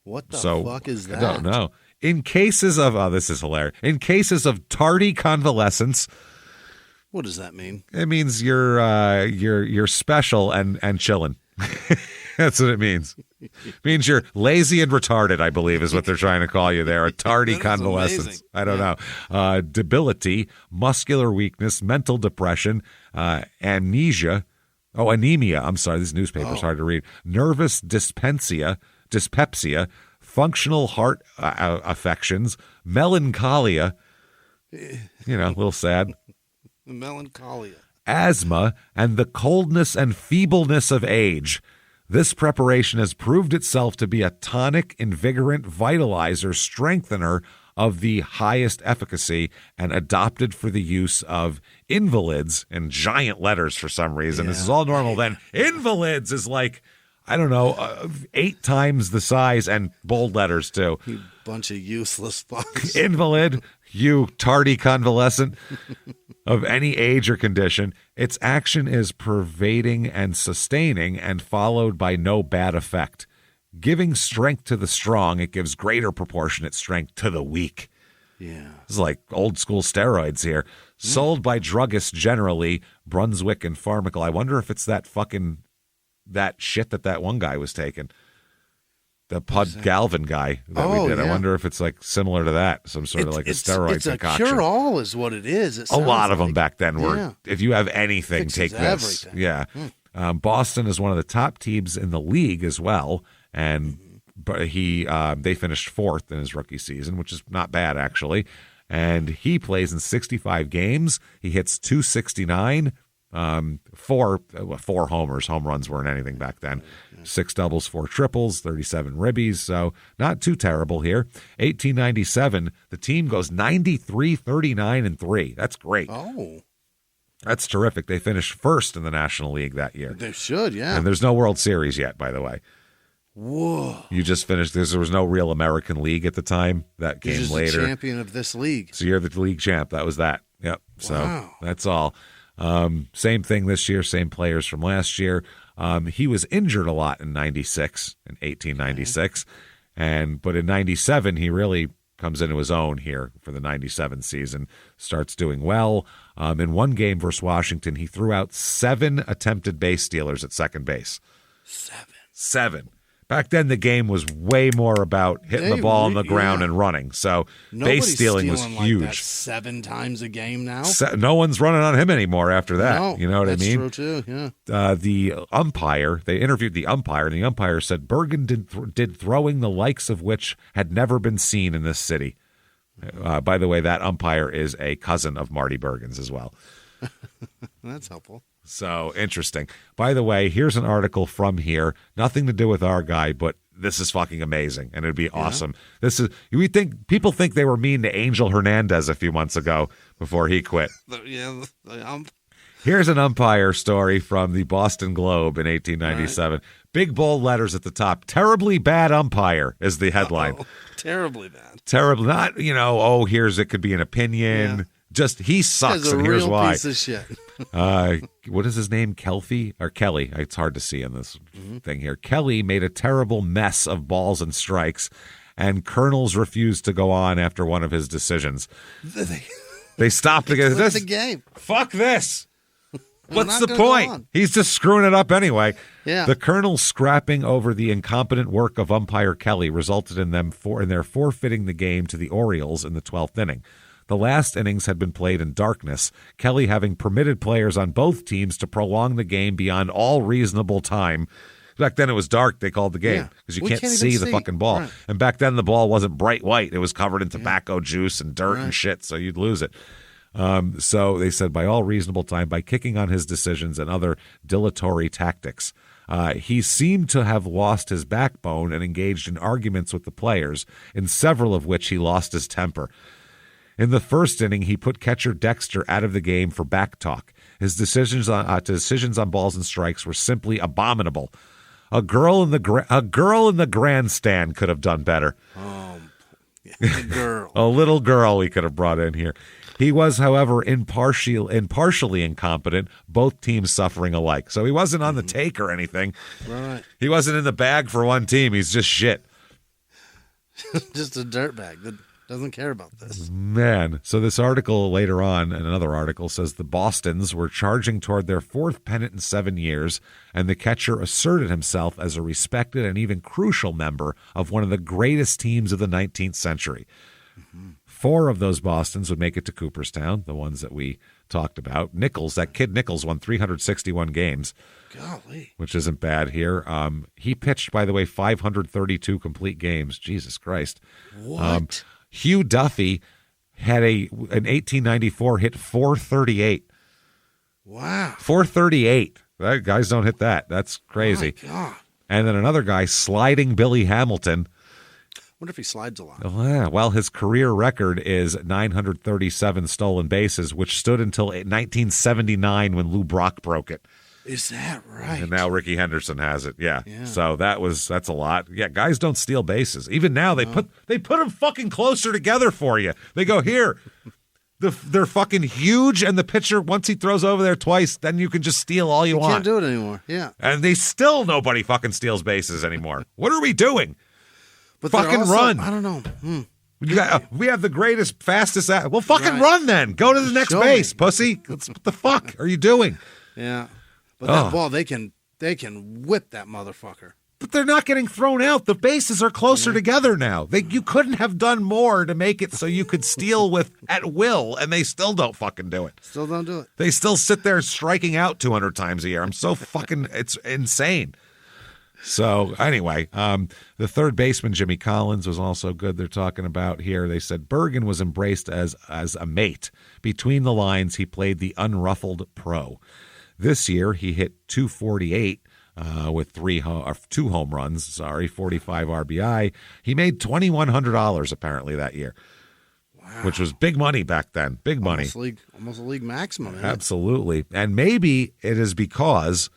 What the fuck is that? I don't know. In cases of, this is hilarious. In cases of tardy convalescence. What does that mean? It means you're special and chilling. That's what it means. It means you're lazy and retarded, I believe, is what they're trying to call you there. A tardy convalescence. I don't know. Debility, muscular weakness, mental depression, amnesia. Oh, anemia. I'm sorry. This newspaper's hard to read. Nervous dyspepsia, functional heart affections, melancholia. You know, a little sad. Melancholia. Asthma, and the coldness and feebleness of age. This preparation has proved itself to be a tonic, invigorant, vitalizer, strengthener of the highest efficacy and adopted for the use of invalids in giant letters for some reason. Yeah. This is all normal. Then invalids is like, I don't know, 8 times the size and bold letters too. You bunch of useless fucks. Invalid, you tardy convalescent of any age or condition. Its action is pervading and sustaining and followed by no bad effect. Giving strength to the strong, it gives greater proportionate strength to the weak. Yeah. This is like old school steroids here. Sold by druggists generally, Brunswick and Pharmacal. I wonder if it's that shit that one guy was taking. The Pud Galvin guy that we did. Yeah. I wonder if it's like similar to that, some sort of like a steroid concoction. It's a cure-all is what it is. A lot of them back then were, if you have anything, take this. Everything. Yeah. Boston is one of the top teams in the league as well, and but they finished 4th in his rookie season, which is not bad actually. And he plays in 65 games. He hits .269. 4 homers. Home runs weren't anything back then. 6 doubles, 4 triples, 37 ribbies. So not too terrible here. 1897, the team goes 93, 39, and 3. That's great. Oh, that's terrific. They finished 1st in the National League that year. They should, yeah. And there's no World Series yet, by the way. Whoa! You just finished. There was no real American League at the time. That came later. The champion of this league. So you're the league champ. That was that. Yep. So that's all. Same thing this year, same players from last year. He was injured a lot in 1896. But in 97, he really comes into his own here for the 97 season, starts doing well. In one game versus Washington, he threw out 7 attempted base stealers at second base. 7. Back then, the game was way more about hitting the ball on the ground and running. So base stealing was huge. Like that 7 times a game now. No one's running on him anymore after that. No, you know what I mean? That's true too. Yeah. The umpire. They interviewed the umpire, and the umpire said Bergen did throwing the likes of which had never been seen in this city. By the way, that umpire is a cousin of Marty Bergen's as well. That's helpful. So interesting. By the way, here's an article from here. Nothing to do with our guy, but this is fucking amazing, and it'd be awesome. People think they were mean to Angel Hernandez a few months ago before he quit. Here's an umpire story from the Boston Globe in 1897. Right. Big bold letters at the top. Terribly bad umpire is the headline. Terribly bad. Terrible. Not, it could be an opinion. Yeah. Just he sucks, and here's why. Piece of shit. What is his name? Kelly? It's hard to see in this thing here. Kelly made a terrible mess of balls and strikes, and Colonels refused to go on after one of his decisions. They stopped against this. The game. Fuck this. What's the point? He's just screwing it up anyway. Yeah. The Colonels scrapping over the incompetent work of umpire Kelly resulted in their forfeiting the game to the Orioles in the 12th inning. The last innings had been played in darkness, Kelly having permitted players on both teams to prolong the game beyond all reasonable time. Back then it was dark. They called the game because you can't see the fucking ball. Right. And back then the ball wasn't bright white. It was covered in tobacco juice and dirt and shit, so you'd lose it. So they said by all reasonable time, by kicking on his decisions and other dilatory tactics, he seemed to have lost his backbone and engaged in arguments with the players, in several of which he lost his temper. In the first inning, he put catcher Dexter out of the game for back talk. His decisions on balls and strikes were simply abominable. A girl in the grandstand could have done better. Oh, a girl. A little girl he could have brought in here. He was, however, impartially incompetent, both teams suffering alike. So he wasn't on the take or anything. Right. He wasn't in the bag for one team. He's just shit. Just a dirtbag that doesn't care about this. Man. So this article later on, and another article, says the Bostons were charging toward their fourth pennant in 7 years, and the catcher asserted himself as a respected and even crucial member of one of the greatest teams of the 19th century. 4 of those Bostons would make it to Cooperstown, the ones that we talked about. Nichols, that kid Nichols, won 361 games. Golly. Which isn't bad here. He pitched, by the way, 532 complete games. Jesus Christ. What? Hugh Duffy had in 1894 hit 438. Wow. 438. Guys don't hit that. That's crazy. Oh, my God. And then another guy, Sliding Billy Hamilton. Wonder if he slides a lot. Well, his career record is 937 stolen bases, which stood until 1979 when Lou Brock broke it. Is that right? And now Ricky Henderson has it. Yeah. So that's a lot. Yeah, guys don't steal bases. Even now they put them fucking closer together for you. They go here. They're fucking huge, and the pitcher, once he throws over there twice, then you can just steal all you want. Can't do it anymore. Yeah. And nobody fucking steals bases anymore. What are we doing? But fucking also, run. I don't know. We have the greatest, fastest. Well, fucking run then. Go to the next base, pussy. What the fuck are you doing? Yeah. But that ball, they can whip that motherfucker. But they're not getting thrown out. The bases are closer together now. You couldn't have done more to make it so you could steal at will, and they still don't fucking do it. Still don't do it. They still sit there striking out 200 times a year. I'm so fucking, it's insane. So anyway, the third baseman, Jimmy Collins, was also good. They're talking about here. They said Bergen was embraced as a mate. Between the lines, he played the unruffled pro. This year, he hit 248 with 2 home runs, 45 RBI. He made $2,100 apparently that year, which was big money back then. Big money. Almost a league maximum. Absolutely. And maybe it is because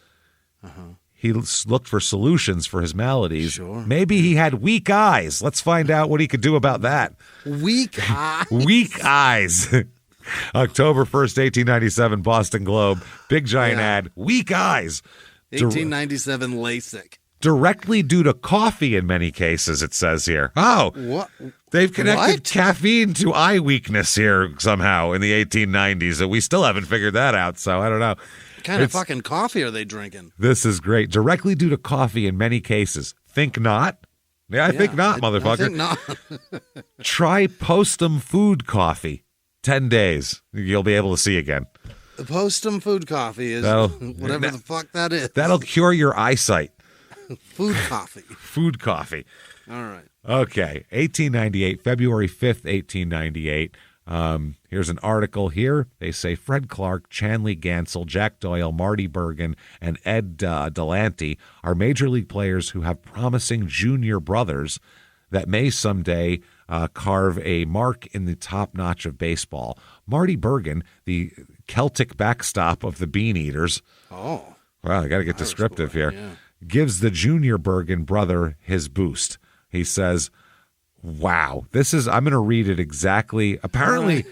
he looked for solutions for his maladies. Sure. Maybe he had weak eyes. Let's find out what he could do about that. Weak eyes? Weak eyes. October 1st, 1897, Boston Globe. Big giant ad. Weak eyes. 1897 LASIK. Directly due to coffee in many cases, it says here. Oh, what? They've connected caffeine to eye weakness here somehow in the 1890s. We still haven't figured that out, so I don't know. What kind of fucking coffee are they drinking? This is great. Directly due to coffee in many cases. Think not? Yeah, I think not, motherfucker. I think not. Try Postum Food Coffee. 10 days. You'll be able to see again. The Postum Food Coffee is whatever the fuck that is. That'll cure your eyesight. Food coffee. Food coffee. All right. Okay. 1898, February 5th, 1898. Here's an article here. They say Fred Clark, Chanley Gansel, Jack Doyle, Marty Bergen, and Ed Delante are major league players who have promising junior brothers that may someday carve a mark in the top notch of baseball. Marty Bergen, the Celtic backstop of the Bean Eaters. Oh. Well, I got to get descriptive here. Yeah. Gives the junior Bergen brother his boost. He says, wow, I'm going to read it exactly. Apparently,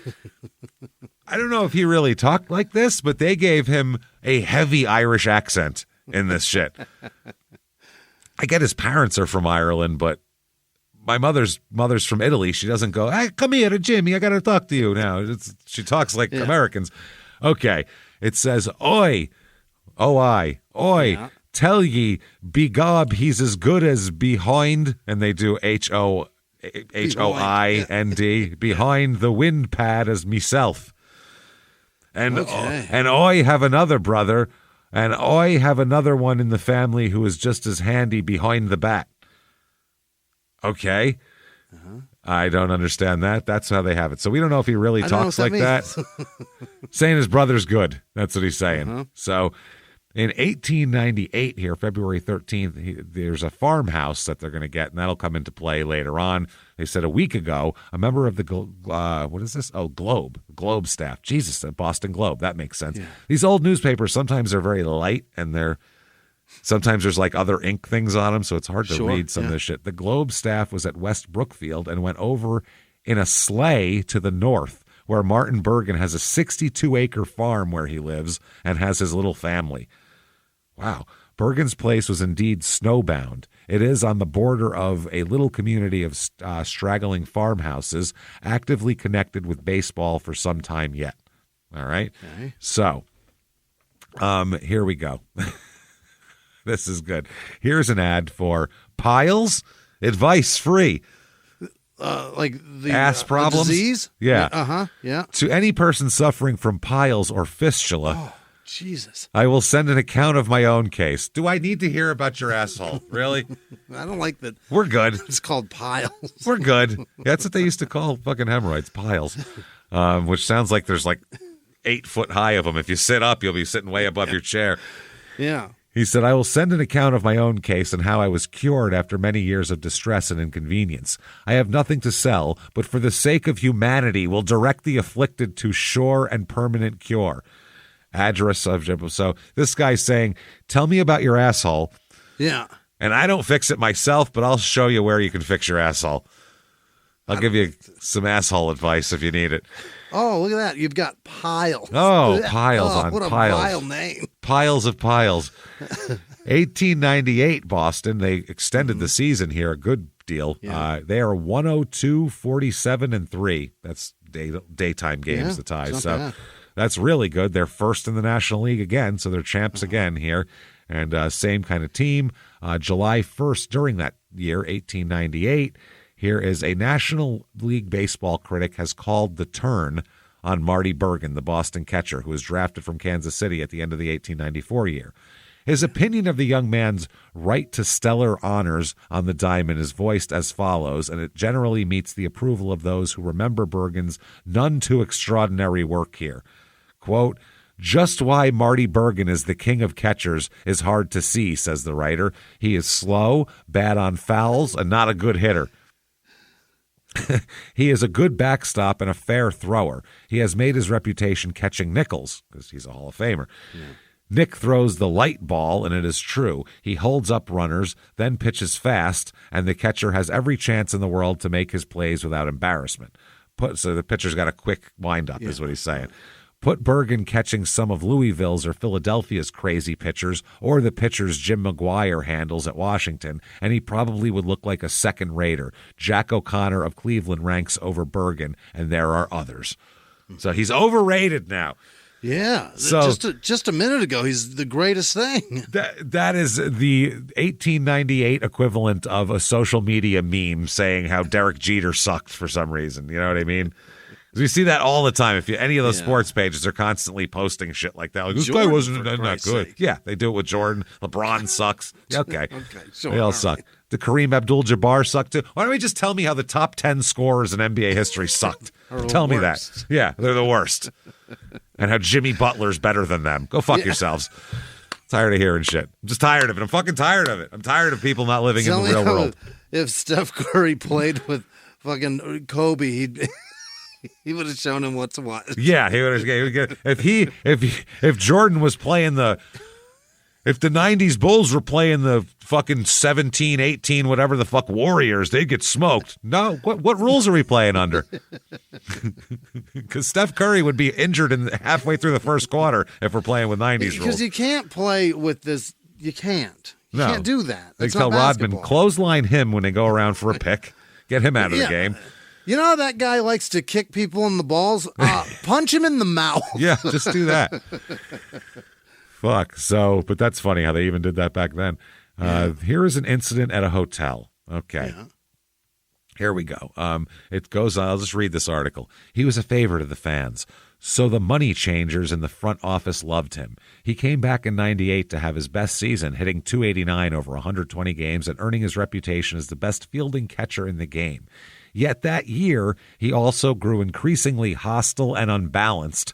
I don't know if he really talked like this, but they gave him a heavy Irish accent in this shit. I get his parents are from Ireland, but my mother's from Italy. She doesn't go, hey, come here, Jimmie, I got to talk to you now. She talks like Americans. Okay. It says, oi, oi, Yeah. tell ye, begob, he's as good as behind, and they do Hoind, behind the wind pad as meself. And I have another brother, And I have another one in the family who is just as handy behind the bat. Okay. I don't understand that. That's how they have it. So we don't know if he really talks like that. Saying his brother's good. That's what he's saying. So in 1898 here, February 13th, there's a farmhouse that they're going to get, and that'll come into play later on. They said a week ago, a member of the, what is this? Oh, Globe staff. Jesus, the Boston Globe. That makes sense. Yeah. These old newspapers, sometimes they're very light, and sometimes there's like other ink things on them, so it's hard to read some of this shit. The Globe staff was at West Brookfield and went over in a sleigh to the north, where Martin Bergen has a 62-acre farm where he lives and has his little family. Wow. Bergen's place was indeed snowbound. It is on the border of a little community of straggling farmhouses, actively connected with baseball for some time yet. All right? Okay. So, here we go. This is good. Here's an ad for Piles, advice free. Like the ass problems? Disease? Yeah. Yeah. To any person suffering from piles or fistula. Oh, Jesus. I will send an account of my own case. Do I need to hear about your asshole? Really? I don't like that. We're good. It's called piles. We're good. That's what they used to call fucking hemorrhoids, piles. Which sounds like there's like 8 foot high of them. If you sit up, you'll be sitting way above your chair. Yeah. He said, I will send an account of my own case and how I was cured after many years of distress and inconvenience. I have nothing to sell, but for the sake of humanity will direct the afflicted to sure and permanent cure. Address subject. So this guy's saying, tell me about your asshole. Yeah. And I don't fix it myself, but I'll show you where you can fix your asshole. I'll give you some asshole advice if you need it. Oh, look at that. You've got piles. Oh, piles on what piles. What a vile name. Piles of piles. 1898, Boston. They extended the season here. A good deal. Yeah. They are 102, 47, and 3. That's daytime games, the ties. So bad. That's really good. They're first in the National League again, so they're champs again here. And same kind of team. July 1st, during that year, 1898, here is a National League baseball critic has called the turn on Marty Bergen, the Boston catcher, who was drafted from Kansas City at the end of the 1894 year. His opinion of the young man's right to stellar honors on the diamond is voiced as follows, and it generally meets the approval of those who remember Bergen's none too extraordinary work here. Quote, just why Marty Bergen is the king of catchers is hard to see, says the writer. He is slow, bad on fouls, and not a good hitter. He is a good backstop and a fair thrower. He has made his reputation catching nickels, because he's a Hall of Famer. Yeah. Nick throws the light ball, and it is true. He holds up runners, then pitches fast, and the catcher has every chance in the world to make his plays without embarrassment. So the pitcher's got a quick wind-up, is what he's saying. Put Bergen catching some of Louisville's or Philadelphia's crazy pitchers or the pitchers Jim McGuire handles at Washington, and he probably would look like a second-rater. Jack O'Connor of Cleveland ranks over Bergen, and there are others. So he's overrated now. Yeah. So just a minute ago, he's the greatest thing. That is the 1898 equivalent of a social media meme saying how Derek Jeter sucked for some reason. You know what I mean? We see that all the time. If any of the sports pages are constantly posting shit like that. Like, this guy wasn't that good. Sake. Yeah, they do it with Jordan. LeBron sucks. Okay. Sure, they all suck. Did Kareem Abdul-Jabbar suck too? Why don't we just tell me how the top 10 scorers in NBA history sucked? Tell me that. Yeah, they're the worst. And how Jimmy Butler's better than them. Go fuck yourselves. Tired of hearing shit. I'm just tired of it. I'm fucking tired of it. I'm tired of people not living in the real world. If Steph Curry played with fucking Kobe, he would have shown him what's what. Yeah, he would have. If Jordan was playing if the 90s Bulls were playing the fucking 17, 18, whatever the fuck Warriors, they'd get smoked. No, what rules are we playing under? Because Steph Curry would be injured halfway through the first quarter if we're playing with 90s rules. Because you can't play with this. You can't. You can't do that. They tell Rodman, clothesline him when they go around for a pick. Get him out of the game. You know how that guy likes to kick people in the balls? Punch him in the mouth. Yeah, just do that. Fuck. So, but that's funny how they even did that back then. Here is an incident at a hotel. Okay. Here we go. It goes on. I'll just read this article. He was a favorite of the fans, so the money changers in the front office loved him. He came back in 98 to have his best season, hitting .289 over 120 games and earning his reputation as the best fielding catcher in the game. Yet that year, he also grew increasingly hostile and unbalanced,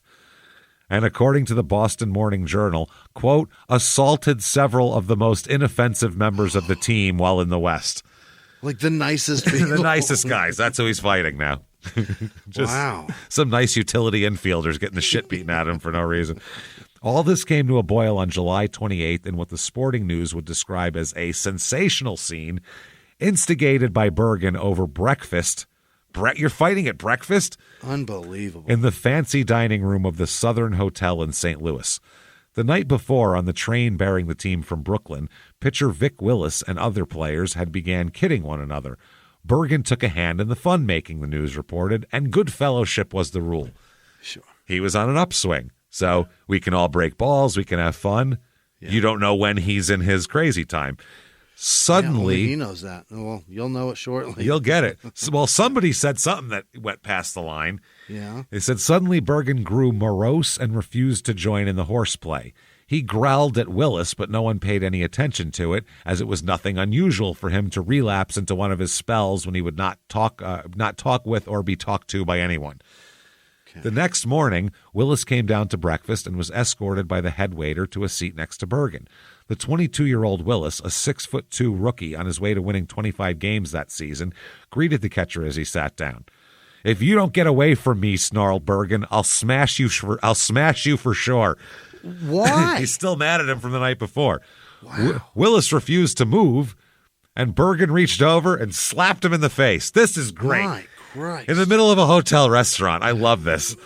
and according to the Boston Morning Journal, quote, assaulted several of the most inoffensive members of the team while in the West. Like the nicest people. The nicest guys. That's who he's fighting now. Just wow. Some nice utility infielders getting the shit beaten out of him for no reason. All this came to a boil on July 28th in what the Sporting News would describe as a sensational scene instigated by Bergen over breakfast. You're fighting at breakfast? Unbelievable. In the fancy dining room of the Southern Hotel in St. Louis. The night before, on the train bearing the team from Brooklyn, pitcher Vic Willis and other players had began kidding one another. Bergen took a hand in the fun-making, the news reported, and good fellowship was the rule. Sure. He was on an upswing, so we can all break balls, we can have fun. Yeah. You don't know when he's in his crazy time. Suddenly, he knows that. Well, you'll know it shortly. You'll get it. Well, somebody said something that went past the line. Yeah. They said suddenly Bergen grew morose and refused to join in the horseplay. He growled at Willis, but no one paid any attention to it, as it was nothing unusual for him to relapse into one of his spells when he would not talk with or be talked to by anyone. Okay. The next morning, Willis came down to breakfast and was escorted by the head waiter to a seat next to Bergen. The 22-year-old Willis, a 6'2" rookie on his way to winning 25 games that season, greeted the catcher as he sat down. "If you don't get away from me," snarled Bergen, I'll smash you for sure." Why? He's still mad at him from the night before. Wow. Willis refused to move, and Bergen reached over and slapped him in the face. This is great. My Christ. In the middle of a hotel restaurant. I love this.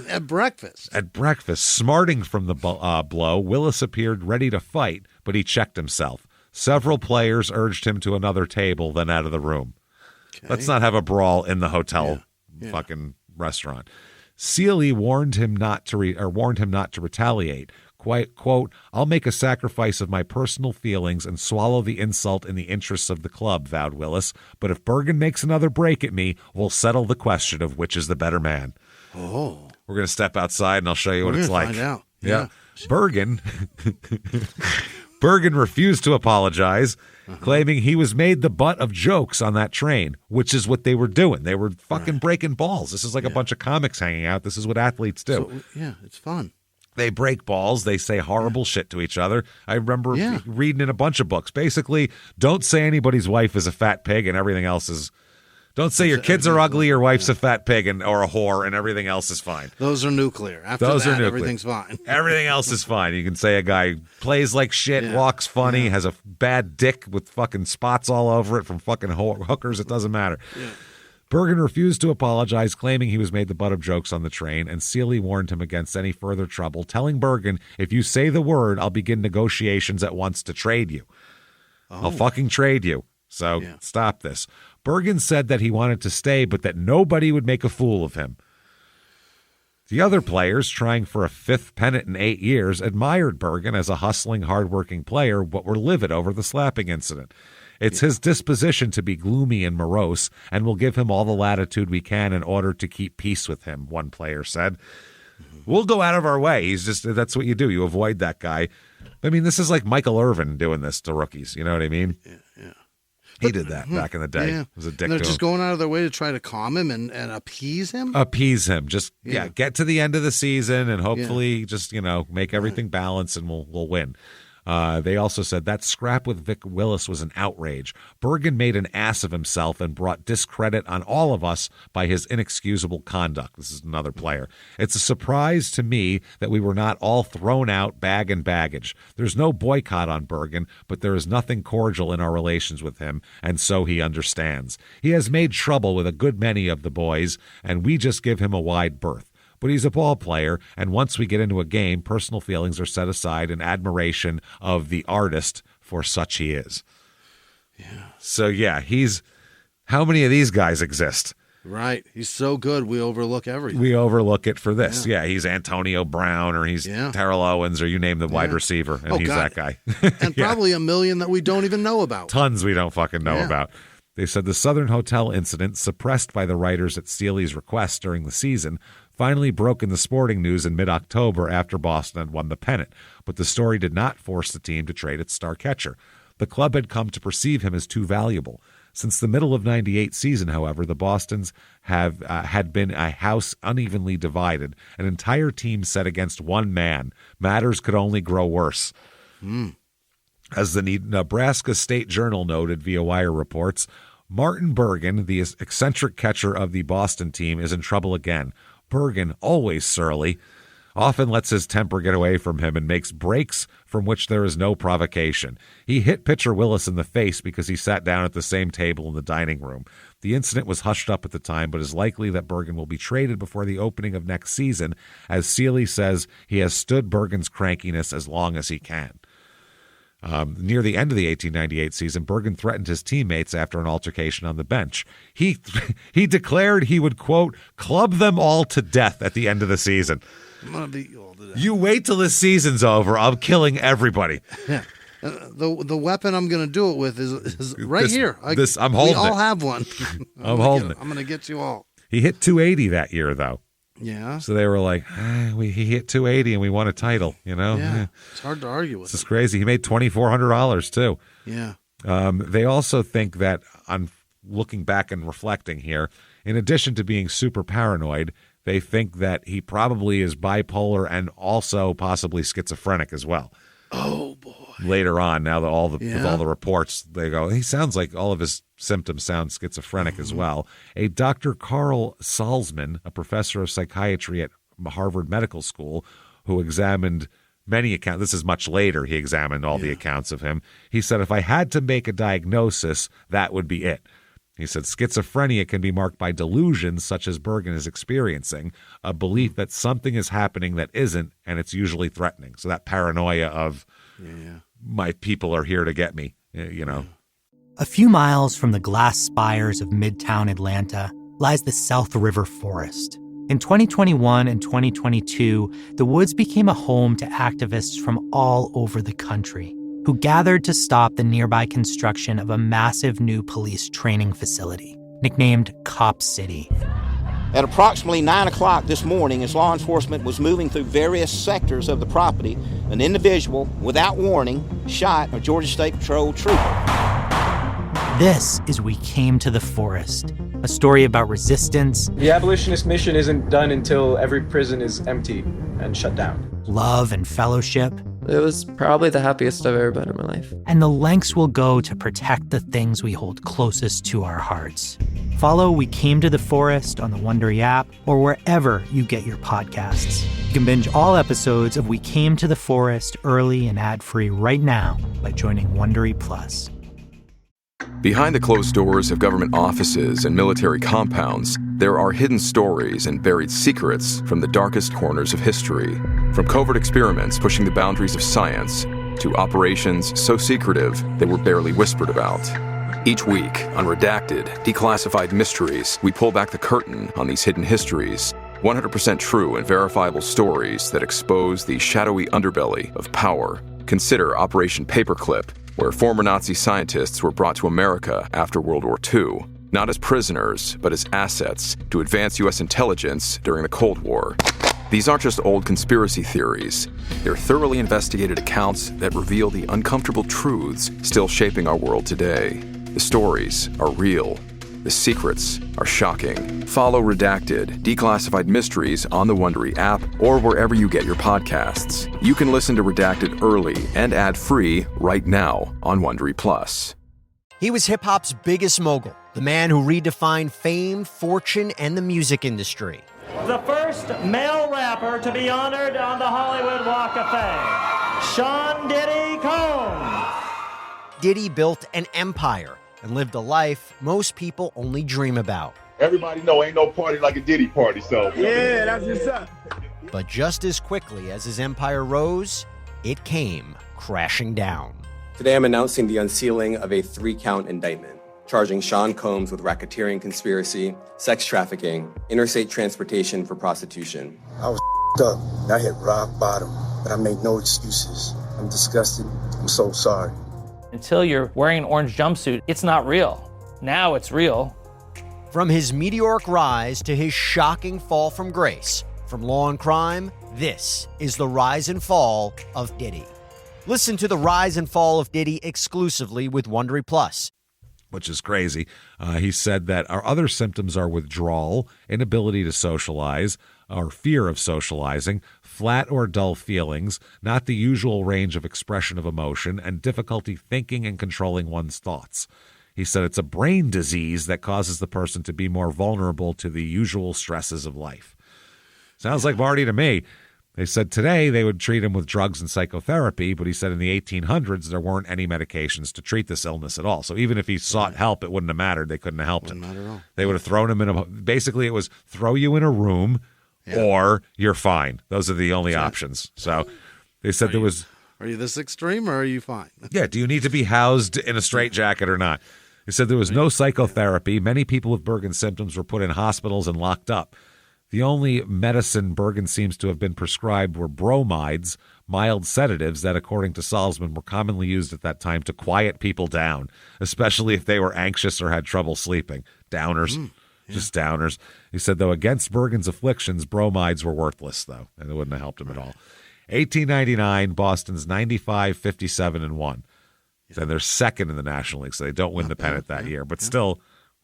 At breakfast. At breakfast, smarting from the blow, Willis appeared ready to fight, but he checked himself. Several players urged him to another table, then out of the room. Okay. Let's not have a brawl in the hotel fucking restaurant. Seeley warned him not to retaliate. Quote, "I'll make a sacrifice of my personal feelings and swallow the insult in the interests of the club," vowed Willis. "But if Bergen makes another break at me, we'll settle the question of which is the better man." Oh. We're going to step outside and I'll show you what it's like. Find out. Yeah. Bergen refused to apologize, claiming he was made the butt of jokes on that train, which is what they were doing. They were fucking breaking balls. This is like a bunch of comics hanging out. This is what athletes do. So, it's fun. They break balls. They say horrible shit to each other. I remember reading in a bunch of books. Basically, don't say anybody's wife is a fat pig and everything else is... Don't say your kids are ugly, your wife's a fat pig or a whore, and everything else is fine. Those are nuclear. After that, everything's fine. Everything else is fine. You can say a guy plays like shit, walks funny, has a bad dick with fucking spots all over it from fucking hookers. It doesn't matter. Yeah. Bergen refused to apologize, claiming he was made the butt of jokes on the train, and Seeley warned him against any further trouble, telling Bergen, "If you say the word, I'll begin negotiations at once to trade you. I'll fucking trade you. So stop this." Bergen said that he wanted to stay, but that nobody would make a fool of him. The other players, trying for a 5th pennant in 8 years, admired Bergen as a hustling, hardworking player, but were livid over the slapping incident. "It's his disposition to be gloomy and morose, and we'll give him all the latitude we can in order to keep peace with him," one player said. "We'll go out of our way. That's what you do. You avoid that guy." I mean, this is like Michael Irvin doing this to rookies. You know what I mean? Yeah. He did that back in the day. Yeah. It was a dick and they're to just him. going out of their way to try to calm him and appease him? Appease him. Just, get to the end of the season and hopefully just, make everything balanced and we'll win. They also said that scrap with Vic Willis was an outrage. Bergen made an ass of himself and brought discredit on all of us by his inexcusable conduct. This is another player. "It's a surprise to me that we were not all thrown out, bag and baggage. There's no boycott on Bergen, but there is nothing cordial in our relations with him, and so he understands. He has made trouble with a good many of the boys, and we just give him a wide berth. But he's a ball player, and once we get into a game, personal feelings are set aside in admiration of the artist for such he is." Yeah. So, he's... How many of these guys exist? Right. He's so good, we overlook everything. We overlook it for this. Yeah, he's Antonio Brown, or he's Terrell Owens, or you name the wide receiver, and he's that guy. And probably a million that we don't even know about. Tons we don't fucking know about. They said the Southern Hotel incident, suppressed by the writers at Steely's request during the season, finally broke in the sporting news in mid-October after Boston had won the pennant, but the story did not force the team to trade its star catcher. The club had come to perceive him as too valuable. Since the middle of '98 season, however, the Bostons had been a house unevenly divided, an entire team set against one man. Matters could only grow worse. As the Nebraska State Journal noted via wire reports, Martin Bergen, the eccentric catcher of the Boston team, is in trouble again. Bergen, always surly, often lets his temper get away from him and makes breaks from which there is no provocation. He hit pitcher Willis in the face because he sat down at the same table in the dining room. The incident was hushed up at the time, but is likely that Bergen will be traded before the opening of next season, as Steely says he has stood Bergen's crankiness as long as he can. Near the end of the 1898 season, Bergen threatened his teammates after an altercation on the bench. He declared he would, quote, club them all to death at the end of the season. I'm going to beat you all to death. You wait till the season's over. I'm killing everybody. Yeah. The weapon I'm going to do it with is right here. I'm holding it. We all have one. I'm holding it. I'm going to get you all. He hit 280 that year, though. Yeah. So they were like, he hit 280 and we won a title, you know? Yeah. It's hard to argue with. This is crazy. He made $2,400 too. Yeah. They also think that, on looking back and reflecting here, in addition to being super paranoid, they think that he probably is bipolar and also possibly schizophrenic as well. Oh, boy. Later on, now that with all the reports, they go, he sounds like all of his symptoms sound schizophrenic as well. A Dr. Carl Salzman, a professor of psychiatry at Harvard Medical School, who examined many accounts, this is much later, he examined all the accounts of him. He said, if I had to make a diagnosis, that would be it. He said, schizophrenia can be marked by delusions such as Bergen is experiencing, a belief that something is happening that isn't, and it's usually threatening. So that paranoia of my people are here to get me, you know. A few miles from the glass spires of Midtown Atlanta lies the South River Forest. In 2021 and 2022, the woods became a home to activists from all over the country who gathered to stop the nearby construction of a massive new police training facility, nicknamed Cop City. At approximately 9 o'clock this morning, as law enforcement was moving through various sectors of the property, an individual, without warning, shot a Georgia State Patrol trooper. This is We Came to the Forest, a story about resistance. The abolitionist mission isn't done until every prison is empty and shut down. Love and fellowship. It was probably the happiest I've ever been in my life. And the lengths we'll go to protect the things we hold closest to our hearts. Follow We Came to the Forest on the Wondery app or wherever you get your podcasts. You can binge all episodes of We Came to the Forest early and ad-free right now by joining Wondery Plus. Behind the closed doors of government offices and military compounds, there are hidden stories and buried secrets from the darkest corners of history. From covert experiments pushing the boundaries of science to operations so secretive they were barely whispered about. Each week, on Redacted, Declassified Mysteries, we pull back the curtain on these hidden histories. 100% true and verifiable stories that expose the shadowy underbelly of power. Consider Operation Paperclip, where former Nazi scientists were brought to America after World War II, not as prisoners, but as assets to advance U.S. intelligence during the Cold War. These aren't just old conspiracy theories. They're thoroughly investigated accounts that reveal the uncomfortable truths still shaping our world today. The stories are real. The secrets are shocking. Follow Redacted, Declassified Mysteries on the Wondery app or wherever you get your podcasts. You can listen to Redacted early and ad-free right now on Wondery Plus. He was hip-hop's biggest mogul, the man who redefined fame, fortune, and the music industry. The first male rapper to be honored on the Hollywood Walk of Fame, Sean Diddy Combs. Diddy built an empire and lived a life most people only dream about. Everybody know ain't no party like a Diddy party, so. Yeah, that's what's up. But just as quickly as his empire rose, it came crashing down. Today I'm announcing the unsealing of a 3-count indictment, charging Sean Combs with racketeering conspiracy, sex trafficking, interstate transportation for prostitution. I was up. I hit rock bottom, but I made no excuses. I'm disgusted. I'm so sorry. Until you're wearing an orange jumpsuit, it's not real. Now it's real. From his meteoric rise to his shocking fall from grace, from Law and Crime, this is the rise and fall of Diddy. Listen to the rise and fall of Diddy exclusively with Wondery Plus. Which is crazy. He said that our other symptoms are withdrawal, inability to socialize, or fear of socializing, flat or dull feelings, not the usual range of expression of emotion, and difficulty thinking and controlling one's thoughts. He said it's a brain disease that causes the person to be more vulnerable to the usual stresses of life. Sounds like Marty to me. They said today they would treat him with drugs and psychotherapy, but he said in the 1800s there weren't any medications to treat this illness at all. So even if he sought help, it wouldn't have mattered. They couldn't have helped him. Not at all. They would have thrown him in a... Basically, it was throw you in a room or you're fine. Those are the only options. So they said there was... Are you this extreme or are you fine? Yeah, do you need to be housed in a straitjacket or not? He said there was no psychotherapy. Many people with Bergen symptoms were put in hospitals and locked up. The only medicine Bergen seems to have been prescribed were bromides, mild sedatives that, according to Salzman, were commonly used at that time to quiet people down, especially if they were anxious or had trouble sleeping. Downers, just downers. He said, though, against Bergen's afflictions, bromides were worthless, though, and it wouldn't have helped him at all. 1899, Boston's 95, 57, and 1. Then they're second in the National League, so they don't win the pennant that year, but still,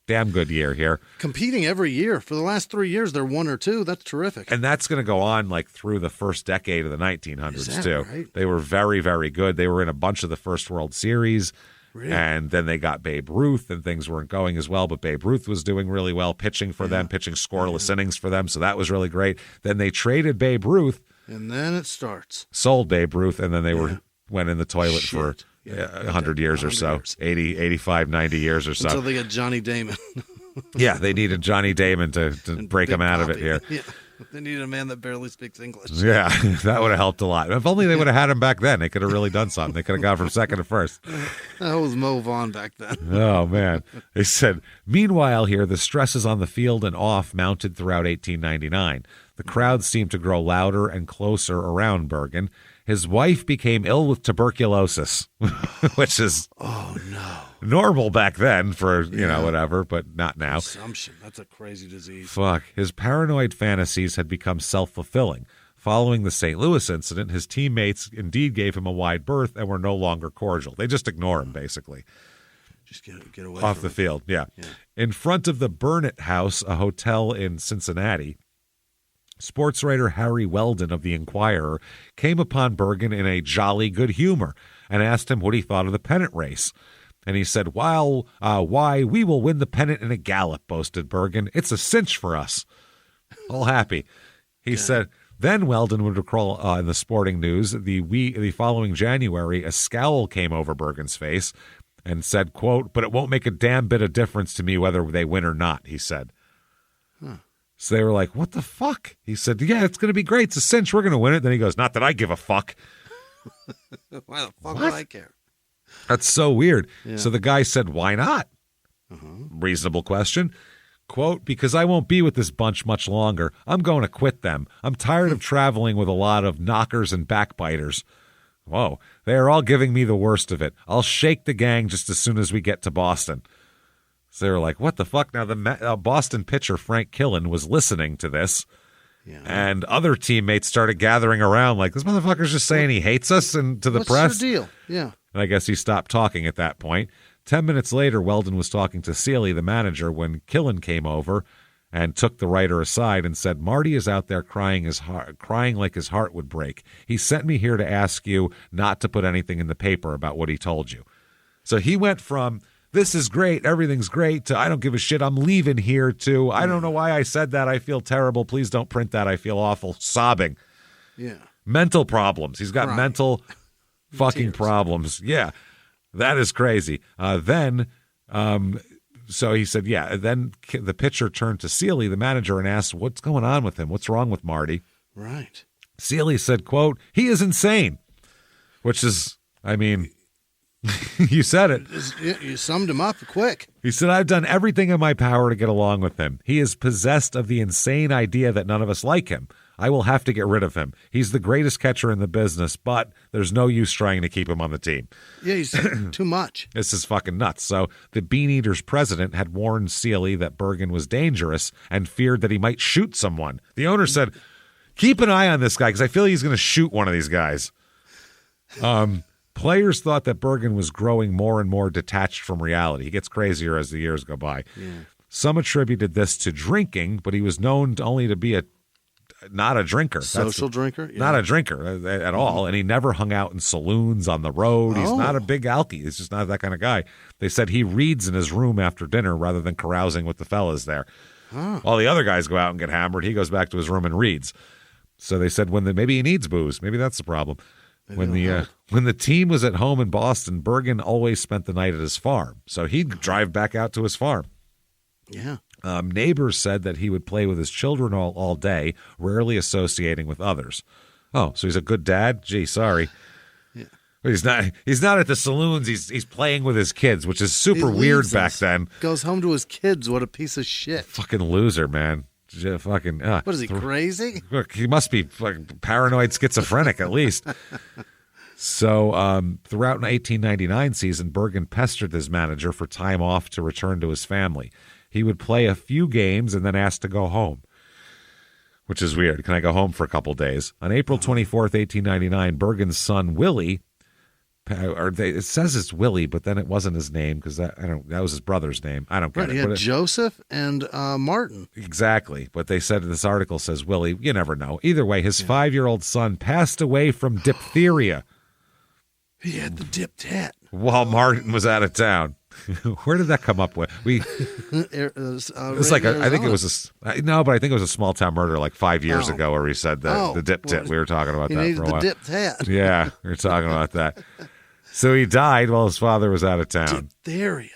damn good year here. Competing every year. For the last 3 years, they're 1 or 2. That's terrific. And that's going to go on like through the first decade of the 1900s, too. Right? They were very, very good. They were in a bunch of the first World Series, and then they got Babe Ruth, and things weren't going as well, but Babe Ruth was doing really well, pitching for them, pitching scoreless innings for them, so that was really great. Then they traded Babe Ruth. And then it starts. Sold Babe Ruth, and then they went in the toilet for 100 years or so, 80, 85, 90 years or so. Until they get Johnny Damon. Yeah, they needed Johnny Damon to break him out of it here. Yeah. They needed a man that barely speaks English. Yeah, that would have helped a lot. If only they would have had him back then. They could have really done something. They could have gone from second to first. That was Mo Vaughn back then. Oh, man. They said, meanwhile here, the stresses on the field and off mounted throughout 1899. The crowds seemed to grow louder and closer around Bergen. His wife became ill with tuberculosis, which is normal back then for, whatever, but not now. Assumption. That's a crazy disease. Fuck. His paranoid fantasies had become self-fulfilling. Following the St. Louis incident, his teammates indeed gave him a wide berth and were no longer cordial. They just ignore him, basically. Just get away off from the it. field, yeah. In front of the Burnett House, a hotel in Cincinnati, sports writer Harry Weldon of the Enquirer came upon Bergen in a jolly good humor and asked him what he thought of the pennant race. And he said, why, we will win the pennant in a gallop, boasted Bergen. It's a cinch for us. All happy. He said, then Weldon would recall in the Sporting News, the following January, a scowl came over Bergen's face and said, quote, but it won't make a damn bit of difference to me whether they win or not, he said. So they were like, what the fuck? He said, yeah, it's going to be great. It's a cinch. We're going to win it. Then he goes, not that I give a fuck. Why the fuck would I care? That's so weird. Yeah. So the guy said, why not? Reasonable question. Quote, because I won't be with this bunch much longer. I'm going to quit them. I'm tired of traveling with a lot of knockers and backbiters. Whoa, they are all giving me the worst of it. I'll shake the gang just as soon as we get to Boston. So they were like, what the fuck? Now, the Boston pitcher, Frank Killen, was listening to this, and other teammates started gathering around like, this motherfucker's just saying he hates us and to the press. What's your deal? Yeah. And I guess he stopped talking at that point. 10 minutes later, Weldon was talking to Seeley, the manager, when Killen came over and took the writer aside and said, Marty is out there crying like his heart would break. He sent me here to ask you not to put anything in the paper about what he told you. So he went from, this is great, everything's great, to I don't give a shit, I'm leaving here, to I don't know why I said that, I feel terrible, please don't print that, I feel awful, sobbing. Yeah. Mental problems. He's got mental fucking problems. Yeah, that is crazy. So he said, then the pitcher turned to Seeley, the manager, and asked, what's going on with him? What's wrong with Marty? Right. Seeley said, quote, he is insane, which is, I mean... You said it. You summed him up quick. He said, I've done everything in my power to get along with him. He is possessed of the insane idea that none of us like him. I will have to get rid of him. He's the greatest catcher in the business, but there's no use trying to keep him on the team. Yeah, he's too much. This is fucking nuts. So the Bean Eaters president had warned Seeley that Bergen was dangerous and feared that he might shoot someone. The owner said, keep an eye on this guy because I feel he's going to shoot one of these guys. Players thought that Bergen was growing more and more detached from reality. He gets crazier as the years go by. Yeah. Some attributed this to drinking, but he was known only to be not a drinker. Social drinker? Yeah. Not a drinker at all, and he never hung out in saloons on the road. He's not a big alkie. He's just not that kind of guy. They said he reads in his room after dinner rather than carousing with the fellas there. While the other guys go out and get hammered, he goes back to his room and reads. So they said maybe he needs booze. Maybe that's the problem. When the team was at home in Boston, Bergen always spent the night at his farm. So he'd drive back out to his farm. Yeah. Neighbors said that he would play with his children all day, rarely associating with others. Oh, so he's a good dad? Gee, sorry. Yeah. But he's not at the saloons. He's playing with his kids, which is super weird back then. Goes home to his kids. What a piece of shit. Fucking loser, man. Fucking. What is he, crazy? Look, he must be fucking paranoid schizophrenic at least. So throughout an 1899 season, Bergen pestered his manager for time off to return to his family. He would play a few games and then ask to go home, which is weird. Can I go home for a couple days? On April 24th, 1899, Bergen's son, Willie, it says it's Willie, but then it wasn't his name because that was his brother's name. I don't get it. He had Joseph and Martin. Exactly. But they said this article says Willie. You never know. Either way, his 5-year-old son passed away from diphtheria. He had the diptet. While Martin was out of town. Where did that come up with? It's like I think it was but I think it was a small town murder like 5 years ago where he said the dip tit. We were talking about that for a while. The dip tat. Yeah, we were talking about that. So he died while his father was out of town. Diphtheria.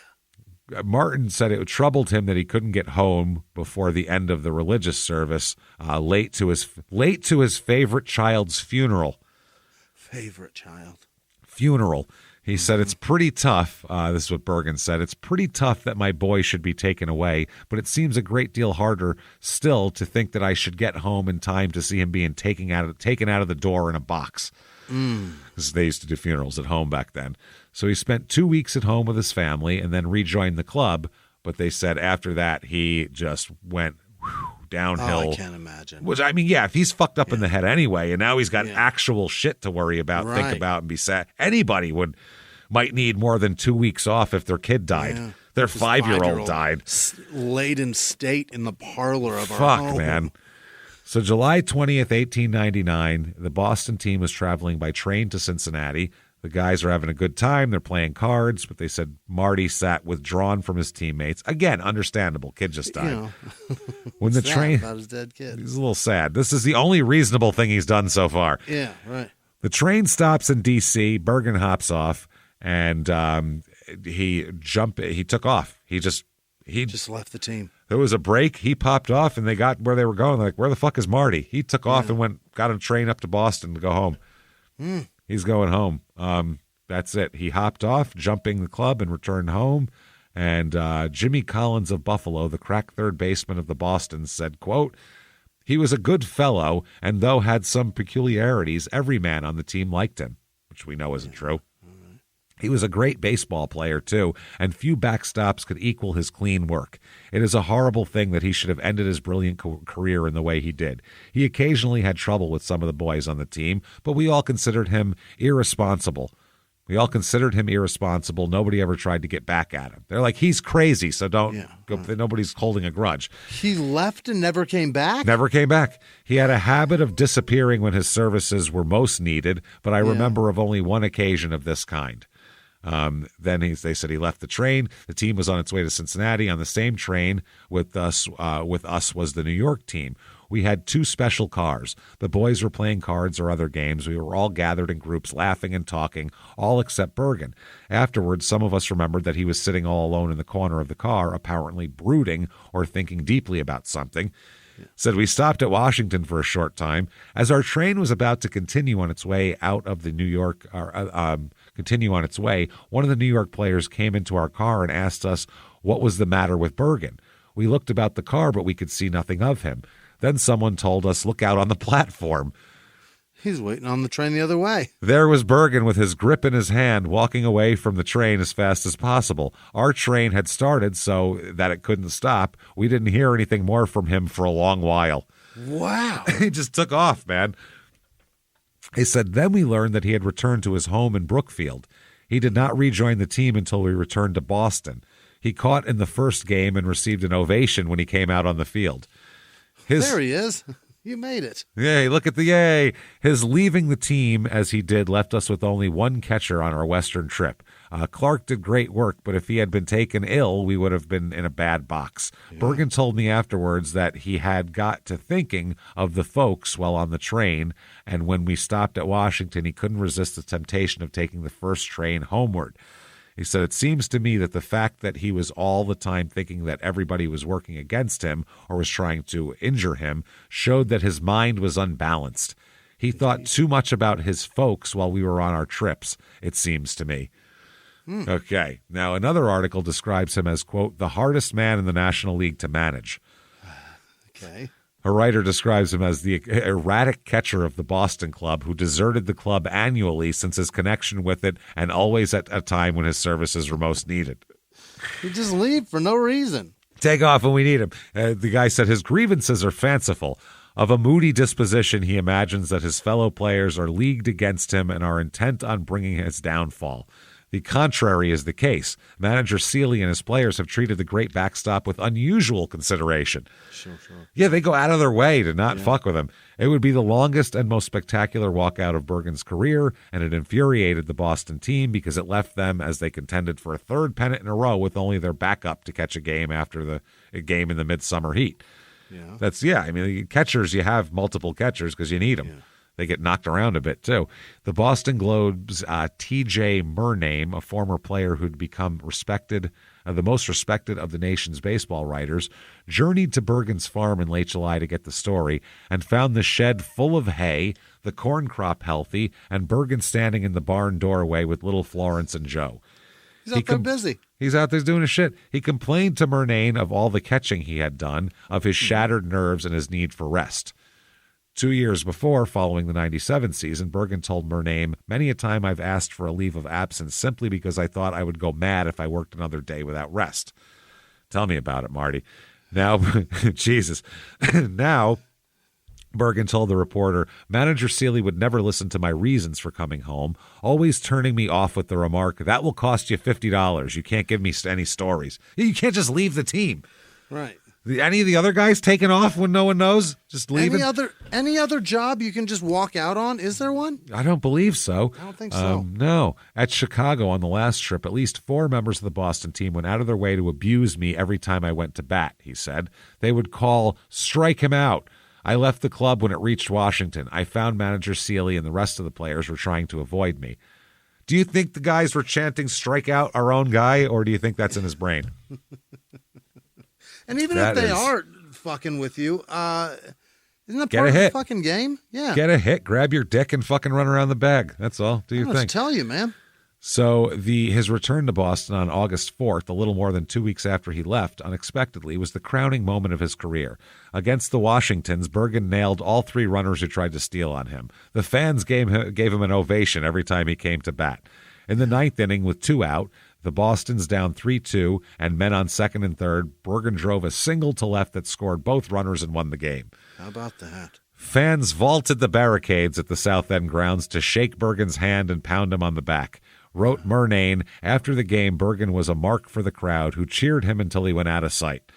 Martin said it troubled him that he couldn't get home before the end of the religious service, late to his favorite child's funeral. Favorite child. Funeral. He said, it's pretty tough. This is what Bergen said. It's pretty tough that my boy should be taken away, but it seems a great deal harder still to think that I should get home in time to see him being taken out of the door in a box. Because they used to do funerals at home back then. So he spent 2 weeks at home with his family and then rejoined the club. But they said after that, he just went downhill. Oh, I can't imagine. Which, I mean, yeah, if he's fucked up in the head anyway, and now he's got actual shit to worry about, think about, and be sad. Anybody might need more than 2 weeks off if their kid died. Yeah. Their 5-year-old died. Laid in state in the parlor of our home. Fuck, man. So July 20th, 1899, the Boston team was traveling by train to Cincinnati. The guys are having a good time. They're playing cards, but they said Marty sat withdrawn from his teammates. Again, understandable. Kid just died. When the train about his dead kid. He's a little sad. This is the only reasonable thing he's done so far. Yeah, right. The train stops in D.C. Bergen hops off, and he took off. He just left the team. There was a break. He popped off, and they got where they were going. They're like, where the fuck is Marty? He took off and got a train up to Boston to go home. He's going home. That's it. He hopped off, jumping the club, and returned home. And Jimmy Collins of Buffalo, the crack third baseman of the Bostons, said, quote, he was a good fellow, and though had some peculiarities, every man on the team liked him, which we know isn't true. He was a great baseball player, too, and few backstops could equal his clean work. It is a horrible thing that he should have ended his brilliant career in the way he did. He occasionally had trouble with some of the boys on the team, but we all considered him irresponsible. Nobody ever tried to get back at him. They're like, he's crazy, so nobody's holding a grudge. He left and never came back? Never came back. He had a habit of disappearing when his services were most needed, but I remember of only one occasion of this kind. Then they said he left the train. The team was on its way to Cincinnati. On the same train with us was the New York team. We had 2 special cars. The boys were playing cards or other games. We were all gathered in groups, laughing and talking, all except Bergen. Afterwards, some of us remembered that he was sitting all alone in the corner of the car, apparently brooding or thinking deeply about something. Said we stopped at Washington for a short time. As our train was about to continue on its way out of the New York, one of the New York players came into our car and asked us what was the matter with Bergen. We looked about the car, but we could see nothing of him. Then someone told us, look out on the platform. He's waiting on the train the other way. There was Bergen with his grip in his hand, walking away from the train as fast as possible. Our train had started so that it couldn't stop. We didn't hear anything more from him for a long while. Wow. He just took off, man. He said, then we learned that he had returned to his home in Brookfield. He did not rejoin the team until we returned to Boston. He caught in the first game and received an ovation when he came out on the field. There he is. You made it. Yay, look at the yay. His leaving the team as he did left us with only one catcher on our Western trip. Clark did great work, but if he had been taken ill, we would have been in a bad box. Yeah. Bergen told me afterwards that he had got to thinking of the folks while on the train, and when we stopped at Washington, he couldn't resist the temptation of taking the first train homeward. He said, it seems to me that the fact that he was all the time thinking that everybody was working against him or was trying to injure him showed that his mind was unbalanced. He thought too much about his folks while we were on our trips, it seems to me. Okay. Now, another article describes him as, quote, the hardest man in the National League to manage. Okay. A writer describes him as the erratic catcher of the Boston club who deserted the club annually since his connection with it and always at a time when his services were most needed. You just leave for no reason. Take off when we need him. The guy said his grievances are fanciful. Of a moody disposition, he imagines that his fellow players are leagued against him and are intent on bringing his downfall. The contrary is the case. Manager Seeley and his players have treated the great backstop with unusual consideration. Sure. Yeah, they go out of their way to not fuck with him. It would be the longest and most spectacular walkout of Bergen's career, and it infuriated the Boston team because it left them as they contended for a third pennant in a row with only their backup to catch a game after the game in the midsummer heat. Yeah. I mean, catchers, you have multiple catchers because you need them. Yeah. They get knocked around a bit, too. The Boston Globe's T.J. Murname, a former player who'd become respected, the most respected of the nation's baseball writers, journeyed to Bergen's farm in late July to get the story and found the shed full of hay, the corn crop healthy, and Bergen standing in the barn doorway with little Florence and Joe. He's out there busy. He's out there doing his shit. He complained to Murnane of all the catching he had done, of his shattered nerves and his need for rest. 2 years before, following the 97 season, Bergen told Murnane, many a time I've asked for a leave of absence simply because I thought I would go mad if I worked another day without rest. Tell me about it, Marty. Now, Jesus. Now, Bergen told the reporter, Manager Seeley would never listen to my reasons for coming home, always turning me off with the remark, that will cost you $50. You can't give me any stories. You can't just leave the team. Right. Any of the other guys taking off when no one knows? Just leaving? Any other job you can just walk out on? Is there one? I don't believe so. I don't think so. No. At Chicago on the last trip, at least 4 members of the Boston team went out of their way to abuse me every time I went to bat, he said. They would call, strike him out. I left the club when it reached Washington. I found manager Seeley and the rest of the players were trying to avoid me. Do you think the guys were chanting, strike out our own guy, or do you think that's in his brain? And even if they are fucking with you, isn't that part of the fucking game? Yeah. Get a hit, grab your dick, and fucking run around the bag. That's all. Do your thing. Let's tell you, man. So his return to Boston on August 4th, a little more than 2 weeks after he left, unexpectedly, was the crowning moment of his career. Against the Washingtons, Bergen nailed all 3 runners who tried to steal on him. The fans gave him an ovation every time he came to bat. In the 9th inning, with 2 out, the Boston's down 3-2, and men on second and third, Bergen drove a single to left that scored both runners and won the game. How about that? Fans vaulted the barricades at the South End grounds to shake Bergen's hand and pound him on the back. Wrote Murnane, after the game, Bergen was a mark for the crowd, who cheered him until he went out of sight.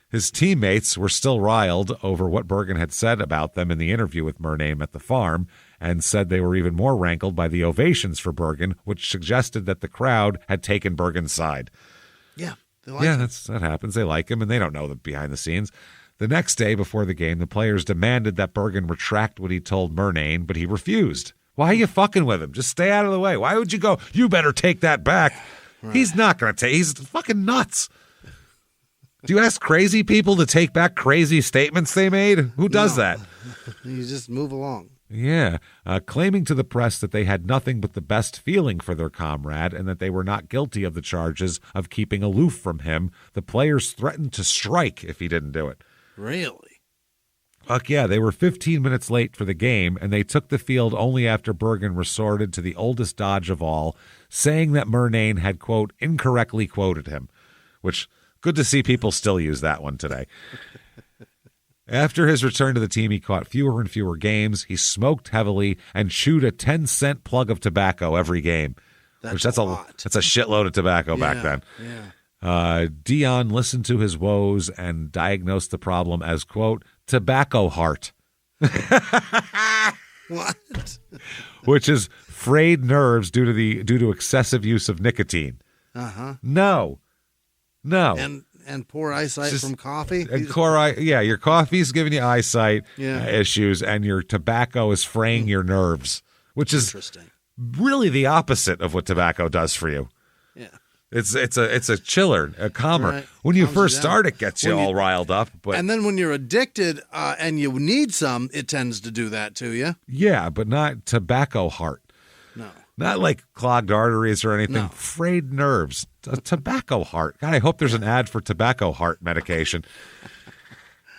His teammates were still riled over what Bergen had said about them in the interview with Murnane at the farm, and said they were even more rankled by the ovations for Bergen, which suggested that the crowd had taken Bergen's side. Yeah, they like him. That happens. They like him, and they don't know the behind the scenes. The next day before the game, the players demanded that Bergen retract what he told Murnane, but he refused. Why are you fucking with him? Just stay out of the way. Why would you go, you better take that back? Right. He's not going to take, he's fucking nuts. Do you ask crazy people to take back crazy statements they made? Who does that? You just move along. Yeah, claiming to the press that they had nothing but the best feeling for their comrade and that they were not guilty of the charges of keeping aloof from him, the players threatened to strike if he didn't do it. Really? Fuck yeah, they were 15 minutes late for the game, and they took the field only after Bergen resorted to the oldest dodge of all, saying that Murnane had, quote, incorrectly quoted him, which, good to see people still use that one today. After his return to the team, he caught fewer and fewer games. He smoked heavily and chewed a 10-cent plug of tobacco every game. That's a shitload of tobacco back then. Yeah. Dion listened to his woes and diagnosed the problem as, quote, tobacco heart. What? Which is frayed nerves due to excessive use of nicotine. Uh-huh. No. And poor eyesight from coffee. Your coffee's giving you eyesight Yeah. issues, and your tobacco is fraying your nerves, which is really the opposite of what tobacco does for you. Yeah. It's a chiller, a calmer. Right. When you Calms first you down. start, it gets you all riled up. But and then when you're addicted and you need some, it tends to do that to you. yeah, but not tobacco heart. No. Not like clogged arteries or anything. No. Frayed nerves. A tobacco heart. God, I hope there's an ad for tobacco heart medication.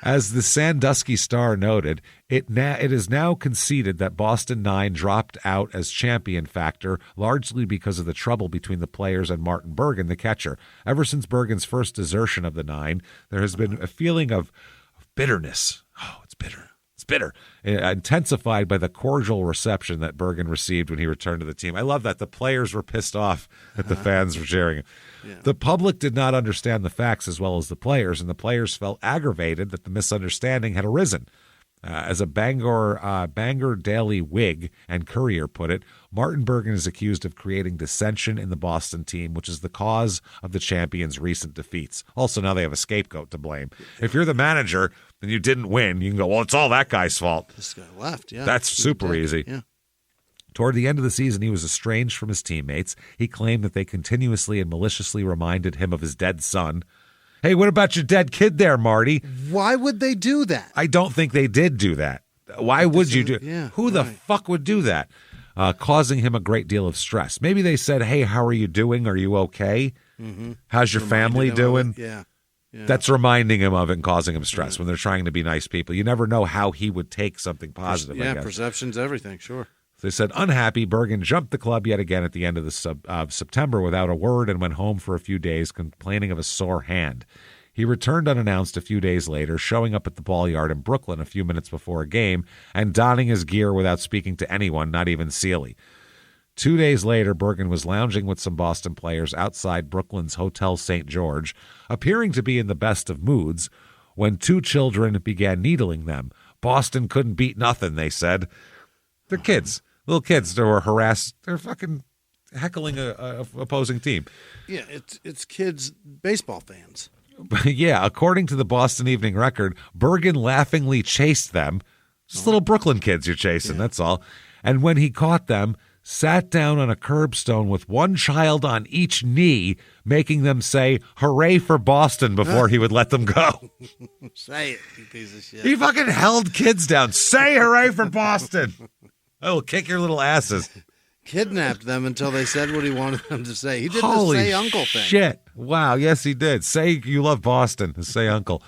As the Sandusky Star noted, it is now conceded that Boston 9 dropped out as champion factor, largely because of the trouble between the players and Martin Bergen, the catcher. Ever since Bergen's first desertion of the 9, there has been a feeling of bitterness. Oh, it's bitter. It's bitter. Intensified by the cordial reception that Bergen received when he returned to the team. I love that. The players were pissed off that the fans were cheering him. Yeah. The public did not understand the facts as well as the players, and the players felt aggravated that the misunderstanding had arisen. As a Bangor Daily Whig and Courier put it, Martin Bergen is accused of creating dissension in the Boston team, which is the cause of the champions' recent defeats. Also, now they have a scapegoat to blame. If you're the manager and you didn't win, you can go, well, it's all that guy's fault. This guy left, yeah. That's super easy. Yeah. Toward the end of the season, he was estranged from his teammates. He claimed that they continuously and maliciously reminded him of his dead son. Hey, what about your dead kid there, Marty? Why would they do that? I don't think they did do that. Why would you do it? Yeah, Who the fuck would do that? Causing him a great deal of stress. Maybe they said, hey, how are you doing? Are you okay? Mm-hmm. How's your family doing? Yeah. That's reminding him of it and causing him stress when they're trying to be nice people. You never know how he would take something positive, I guess. Perception's everything, sure. They said, unhappy, Bergen jumped the club yet again at the end of September without a word and went home for a few days complaining of a sore hand. He returned unannounced a few days later, showing up at the ball yard in Brooklyn a few minutes before a game and donning his gear without speaking to anyone, not even Sealy. 2 days later, Bergen was lounging with some Boston players outside Brooklyn's Hotel St. George, appearing to be in the best of moods, when 2 children began needling them. Boston couldn't beat nothing, they said. They're kids. Little kids that were harassed. They're fucking heckling a opposing team. Yeah, it's kids, baseball fans. Yeah, according to the Boston Evening Record, Bergen laughingly chased them. Just little Brooklyn kids you're chasing, that's all. And when he caught them, sat down on a curbstone with one child on each knee, making them say, hooray for Boston, before he would let them go. Say it, you piece of shit. He fucking held kids down. Say hooray for Boston. I will kick your little asses. Kidnapped them until they said what he wanted them to say. He did Holy the say uncle thing. Shit. Wow, yes, he did. Say you love Boston. Say uncle.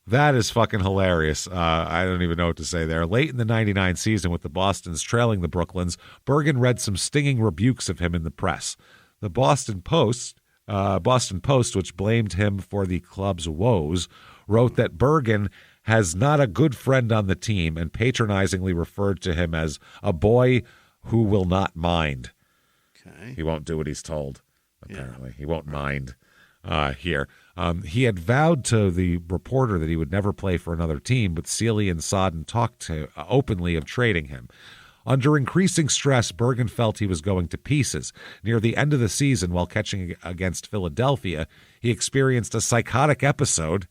That is fucking hilarious. I don't even know what to say there. Late in the 99 season, with the Bostons trailing the Brooklyns, Bergen read some stinging rebukes of him in the press. The Boston Post, which blamed him for the club's woes, wrote that Bergen has not a good friend on the team and patronizingly referred to him as a boy who will not mind. Okay. He won't do what he's told, apparently. He won't mind here. He had vowed to the reporter that he would never play for another team, but Sealy and Sodden talked openly of trading him. Under increasing stress, Bergen felt he was going to pieces. Near the end of the season, while catching against Philadelphia, he experienced a psychotic episode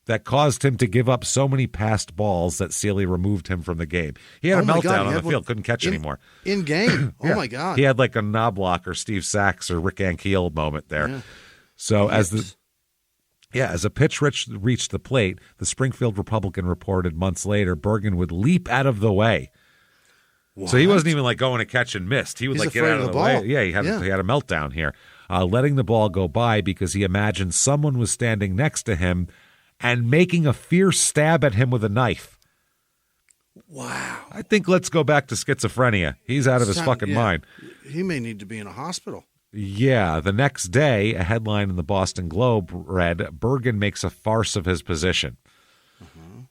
that caused him to give up so many passed balls that Sealy removed him from the game. He had a meltdown on the field, couldn't catch anymore. In game. Oh, my God. He had like a Knobloch or Steve Sachs or Rick Ankiel moment there. Yeah. So as a pitch reached the plate, the Springfield Republican reported months later Bergen would leap out of the way. What? So he wasn't even like going to catch and missed. He would get out of the way. Yeah, he had a meltdown here, letting the ball go by because he imagined someone was standing next to him and making a fierce stab at him with a knife. Wow. I think let's go back to schizophrenia. He's out of his fucking mind. He may need to be in a hospital. Yeah, the next day, a headline in the Boston Globe read, Bergen makes a farce of his position.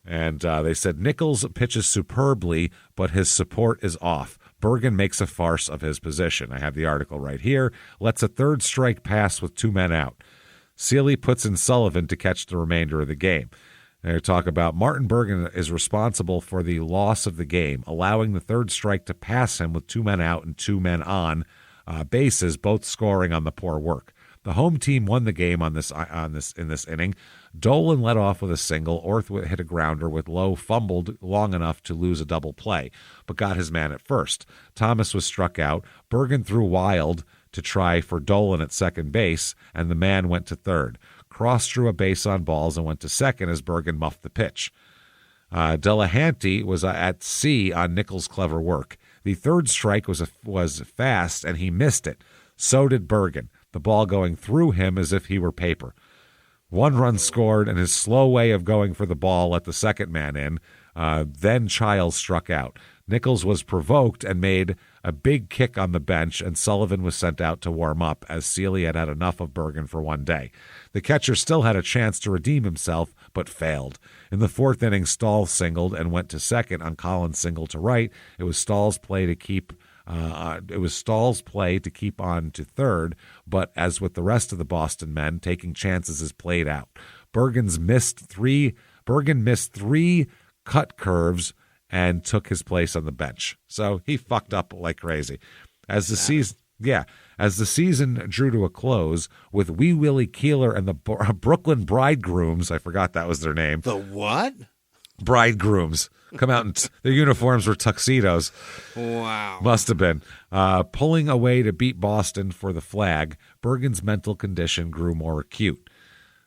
And they said, Nichols pitches superbly, but his support is off. Bergen makes a farce of his position. I have the article right here. Lets a third strike pass with 2 men out. Seeley puts in Sullivan to catch the remainder of the game. They talk about Martin Bergen is responsible for the loss of the game, allowing the third strike to pass him with 2 men out and 2 men on bases, both scoring on the poor work. The home team won the game in this inning. Dolan led off with a single. Orth hit a grounder with Lowe fumbled long enough to lose a double play, but got his man at first. Thomas was struck out. Bergen threw wild to try for Dolan at second base, and the man went to third. Cross drew a base on balls and went to second as Bergen muffed the pitch. Delahanty was at sea on Nichols' clever work. The third strike was fast, and he missed it. So did Bergen, the ball going through him as if he were paper. 1 run scored, and his slow way of going for the ball let the second man in. Then Childs struck out. Nichols was provoked and made a big kick on the bench, and Sullivan was sent out to warm up as Seeley had had enough of Bergen for one day. The catcher still had a chance to redeem himself, but failed. In the 4th inning, Stahl singled and went to second on Collins' single to right. It was Stahl's play to keep on to third, but as with the rest of the Boston men, taking chances is played out. Bergen missed three cut curves and took his place on the bench. So he fucked up like crazy. As the season drew to a close with Wee Willie Keeler and the Brooklyn Bridegrooms, I forgot that was their name. The what? Bridegrooms. Come out and their uniforms were tuxedos. Wow. Must have been. Pulling away to beat Boston for the flag, Bergen's mental condition grew more acute.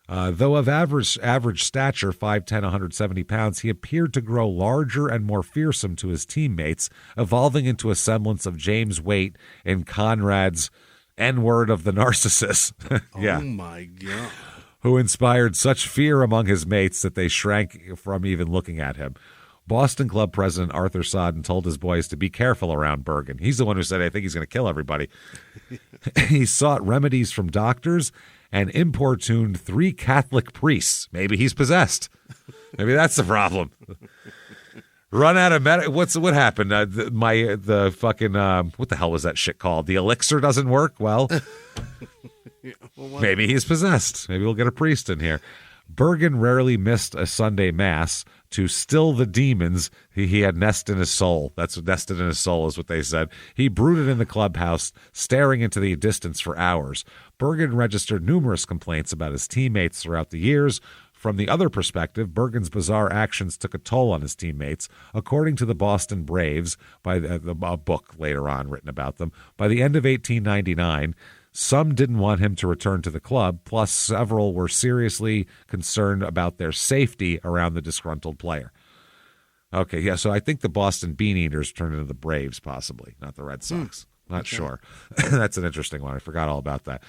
Though of average stature, 5'10", 170 pounds, he appeared to grow larger and more fearsome to his teammates, evolving into a semblance of James Waite in Conrad's N-word of the narcissist. Yeah. Oh, my God. Who inspired such fear among his mates that they shrank from even looking at him. Boston Club president Arthur Sodden told his boys to be careful around Bergen. He's the one who said, I think he's going to kill everybody. He sought remedies from doctors and importuned 3 Catholic priests. Maybe he's possessed. Maybe that's the problem. Run out of what happened? What the hell was that shit called? The elixir doesn't work? Well, maybe he's possessed. Maybe we'll get a priest in here. Bergen rarely missed a Sunday mass to still the demons he had nested in his soul. That's what nested in his soul is what they said. He brooded in the clubhouse, staring into the distance for hours. Bergen registered numerous complaints about his teammates throughout the years. From the other perspective, Bergen's bizarre actions took a toll on his teammates. According to the Boston Braves, by a book later on written about them, by the end of 1899, some didn't want him to return to the club, plus several were seriously concerned about their safety around the disgruntled player. Okay, yeah, so I think the Boston Bean Eaters turned into the Braves, possibly, not the Red Sox. Not sure. That's an interesting one. I forgot all about that.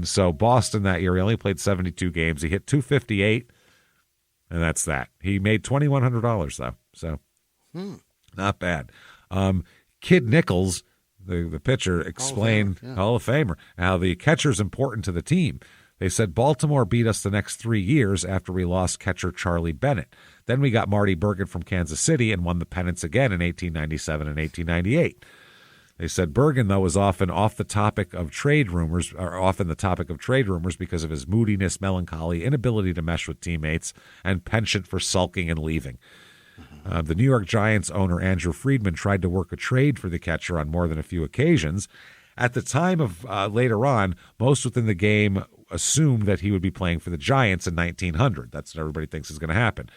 So Boston that year, he only played 72 games. He hit .258, and that's that. He made $2,100, though, so not bad. Kid Nichols, the pitcher, explained, Hall of Famer, how the catcher's important to the team. They said Baltimore beat us the next 3 years after we lost catcher Charlie Bennett. Then we got Marty Bergen from Kansas City and won the pennants again in 1897 and 1898. They said Bergen, though, was often the topic of trade rumors because of his moodiness, melancholy, inability to mesh with teammates, and penchant for sulking and leaving. The New York Giants owner Andrew Friedman tried to work a trade for the catcher on more than a few occasions. At the time of later on, most within the game assumed that he would be playing for the Giants in 1900. That's what everybody thinks is going to happen.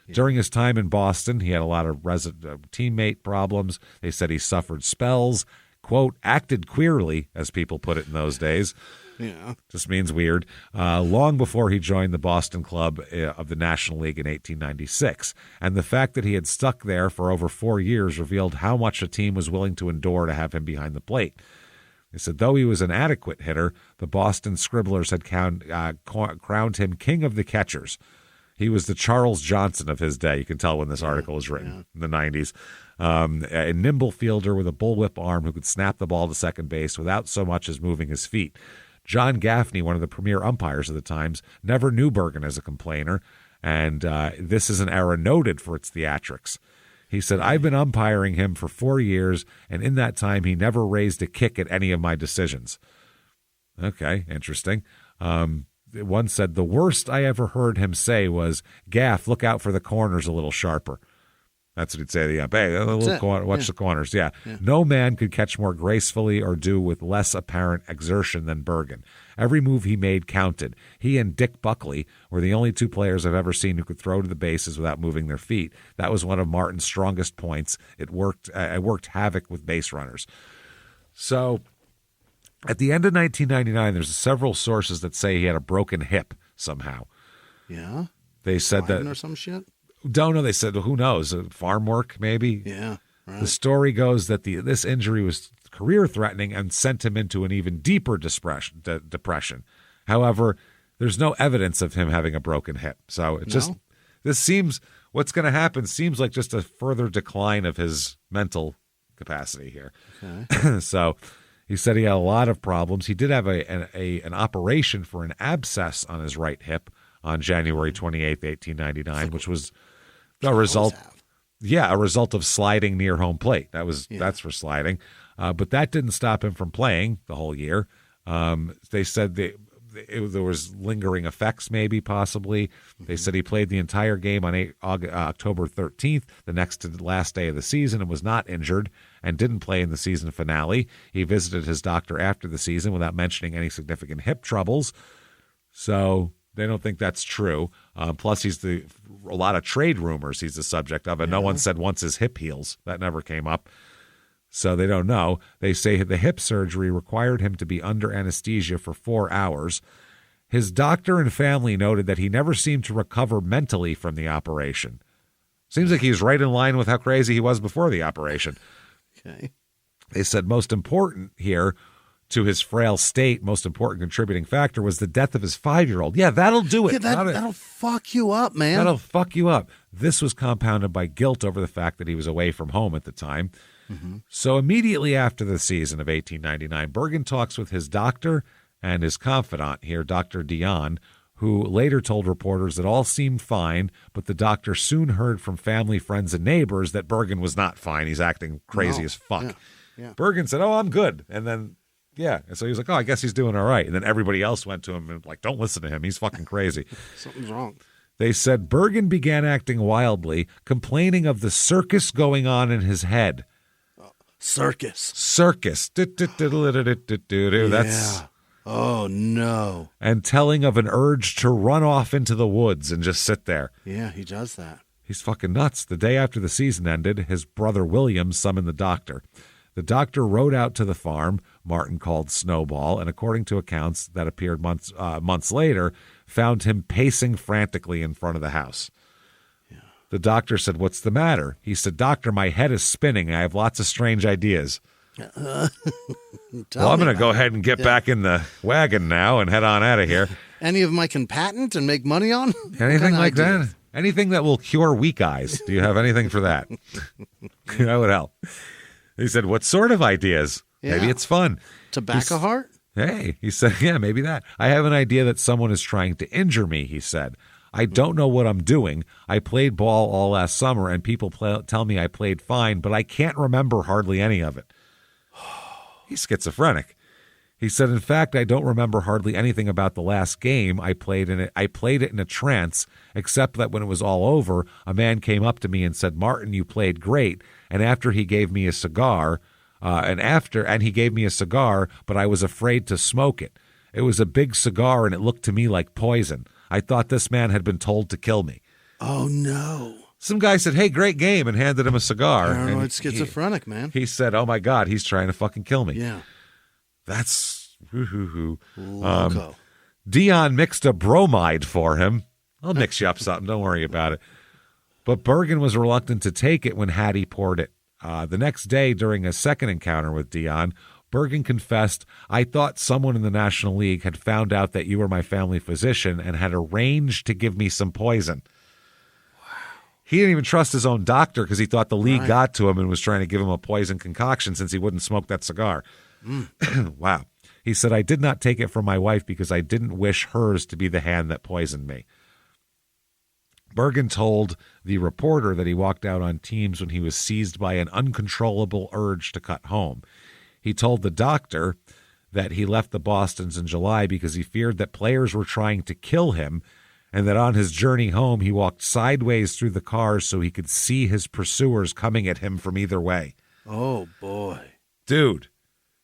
Yeah. During his time in Boston, he had a lot of teammate problems. They said he suffered spells, quote, acted queerly, as people put it in those days. Yeah. Just means weird. Long before he joined the Boston club of the National League in 1896. And the fact that he had stuck there for over 4 years revealed how much a team was willing to endure to have him behind the plate. They said, though he was an adequate hitter, the Boston Scribblers had crowned him king of the catchers. He was the Charles Johnson of his day. You can tell when this article was written in the 90s. A nimble fielder with a bullwhip arm who could snap the ball to second base without so much as moving his feet. John Gaffney, one of the premier umpires of the times, never knew Bergen as a complainer, and this is an era noted for its theatrics. He said, I've been umpiring him for 4 years, and in that time he never raised a kick at any of my decisions. Okay, interesting. One said, the worst I ever heard him say was, Gaff, look out for the corners a little sharper. That's what he'd say to the ump. Hey, watch the corners. Yeah. No man could catch more gracefully or do with less apparent exertion than Bergen. Every move he made counted. He and Dick Buckley were the only two players I've ever seen who could throw to the bases without moving their feet. That was one of Martin's strongest points. It worked havoc with base runners. So at the end of 1999, there's several sources that say he had a broken hip somehow. Yeah? They said that. Or some shit? Don't know. They said, well, who knows? Farm work, maybe? Yeah. Right. The story goes that this injury was career-threatening and sent him into an even deeper depression. However, there's no evidence of him having a broken hip. So what's going to happen seems like just a further decline of his mental capacity here. Okay. So he said he had a lot of problems. He did have an operation for an abscess on his right hip on January 28th, 1899, which was a result of sliding near home plate. That's for sliding. But that didn't stop him from playing the whole year. They said there was lingering effects, maybe, possibly. They said he played the entire game on October 13th, the next to the last day of the season, and was not injured and didn't play in the season finale. He visited his doctor after the season without mentioning any significant hip troubles. So they don't think that's true. Plus, a lot of trade rumors he's the subject of, and no one said once his hip heals. That never came up. So they don't know. They say the hip surgery required him to be under anesthesia for 4 hours. His doctor and family noted that he never seemed to recover mentally from the operation. Seems like he's right in line with how crazy he was before the operation. Okay. They said most important here to his frail state, most important contributing factor was the death of his 5-year-old. Yeah, that'll do it. Yeah, that'll fuck you up, man. That'll fuck you up. This was compounded by guilt over the fact that he was away from home at the time. Mm-hmm. So immediately after the season of 1899, Bergen talks with his doctor and his confidant here, Dr. Dion, who later told reporters that all seemed fine, but the doctor soon heard from family, friends, and neighbors that Bergen was not fine. He's acting crazy as fuck. Yeah. Bergen said, I'm good. And then, and so he was like, I guess he's doing all right. And then everybody else went to him and don't listen to him. He's fucking crazy. Something's wrong. They said Bergen began acting wildly, complaining of the circus going on in his head. Circus. That's oh no. And telling of an urge to run off into the woods and just sit there. Yeah, he does that. He's fucking nuts. The day after the season ended, his brother William summoned the doctor. The doctor rode out to the farm Martin called Snowball, and according to accounts that appeared months later, found him pacing frantically in front of the house. The doctor said, "What's the matter?" He said, "Doctor, my head is spinning. I have lots of strange ideas." Well, I'm going to go ahead and get back in the wagon now and head on out of here. Any of them I can patent and make money on? Anything like that? Anything that will cure weak eyes? Do you have anything for that? That would help. He said, "What sort of ideas? Maybe it's fun." Tobacco heart? Hey, he said, "Yeah, maybe that. I have an idea that someone is trying to injure me," he said. "I don't know what I'm doing. I played ball all last summer, and people tell me I played fine, but I can't remember hardly any of it." He's schizophrenic. He said, "In fact, I don't remember hardly anything about the last game. I played it in a trance, except that when it was all over, a man came up to me and said, 'Martin, you played great.' And after he gave me a cigar, but I was afraid to smoke it. It was a big cigar, and it looked to me like poison. I thought this man had been told to kill me." Oh, no. Some guy said, "Hey, great game," and handed him a cigar. Paranoid schizophrenic, man. He said, "Oh, my God, he's trying to fucking kill me." Yeah. That's Loco. Dion mixed a bromide for him. I'll mix you up something. Don't worry about it. But Bergen was reluctant to take it when Hattie poured it. The next day, during a second encounter with Dion, Bergen confessed, "I thought someone in the National League had found out that you were my family physician and had arranged to give me some poison." He didn't even trust his own doctor because he thought the league got to him and was trying to give him a poison concoction since he wouldn't smoke that cigar. Wow. He said, "I did not take it from my wife because I didn't wish hers to be the hand that poisoned me." Bergen told the reporter that he walked out on teams when he was seized by an uncontrollable urge to cut home. He told the doctor that he left the Bostons in July because he feared that players were trying to kill him, and that on his journey home he walked sideways through the cars so he could see his pursuers coming at him from either way. Oh, boy. Dude.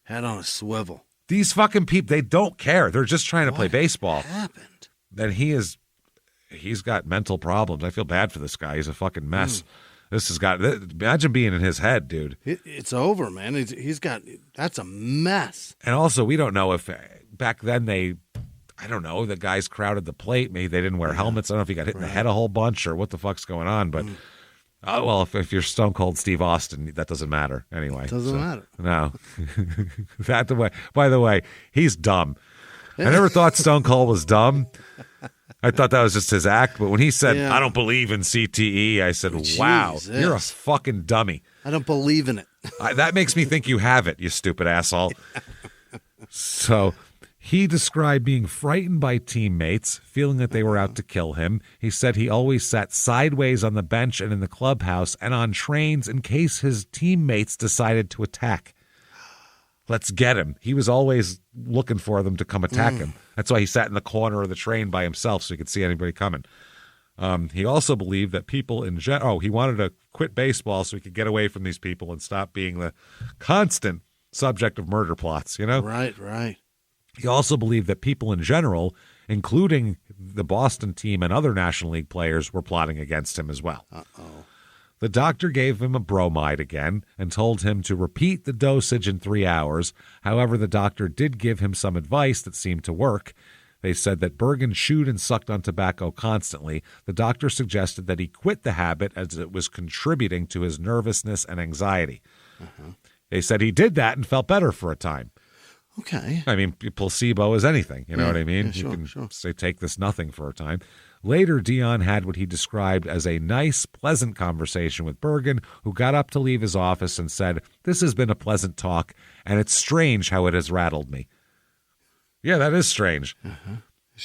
Head on a swivel. These fucking people, they don't care. They're just trying to play baseball. What happened? And he's got mental problems. I feel bad for this guy. He's a fucking mess. This has got, imagine being in his head, dude. It's over, man. That's a mess. And also, we don't know if back then I don't know, the guys crowded the plate. Maybe they didn't wear helmets. I don't know if he got hit in the head a whole bunch or what the fuck's going on. But, well, if you're Stone Cold Steve Austin, that doesn't matter anyway. Doesn't matter. No. By the way, he's dumb. I never thought Stone Cold was dumb. I thought that was just his act. But when he said, "I don't believe in CTE," I said, "Wow, you're a fucking dummy." I don't believe in it. That makes me think you have it, you stupid asshole. So he described being frightened by teammates, feeling that they were out to kill him. He said he always sat sideways on the bench and in the clubhouse and on trains in case his teammates decided to attack. Let's get him. He was always looking for them to come attack him. That's why he sat in the corner of the train by himself so he could see anybody coming. He also believed that people in general, he wanted to quit baseball so he could get away from these people and stop being the constant subject of murder plots, you know? Right. He also believed that people in general, including the Boston team and other National League players, were plotting against him as well. The doctor gave him a bromide again and told him to repeat the dosage in 3 hours. However, the doctor did give him some advice that seemed to work. They said that Bergen chewed and sucked on tobacco constantly. The doctor suggested that he quit the habit as it was contributing to his nervousness and anxiety. They said he did that and felt better for a time. Okay. I mean, placebo is anything. You know what I mean? Yeah, you can say take this nothing for a time. Later, Dion had what he described as a nice, pleasant conversation with Bergen, who got up to leave his office and said, "This has been a pleasant talk, and it's strange how it has rattled me." Yeah, that is strange.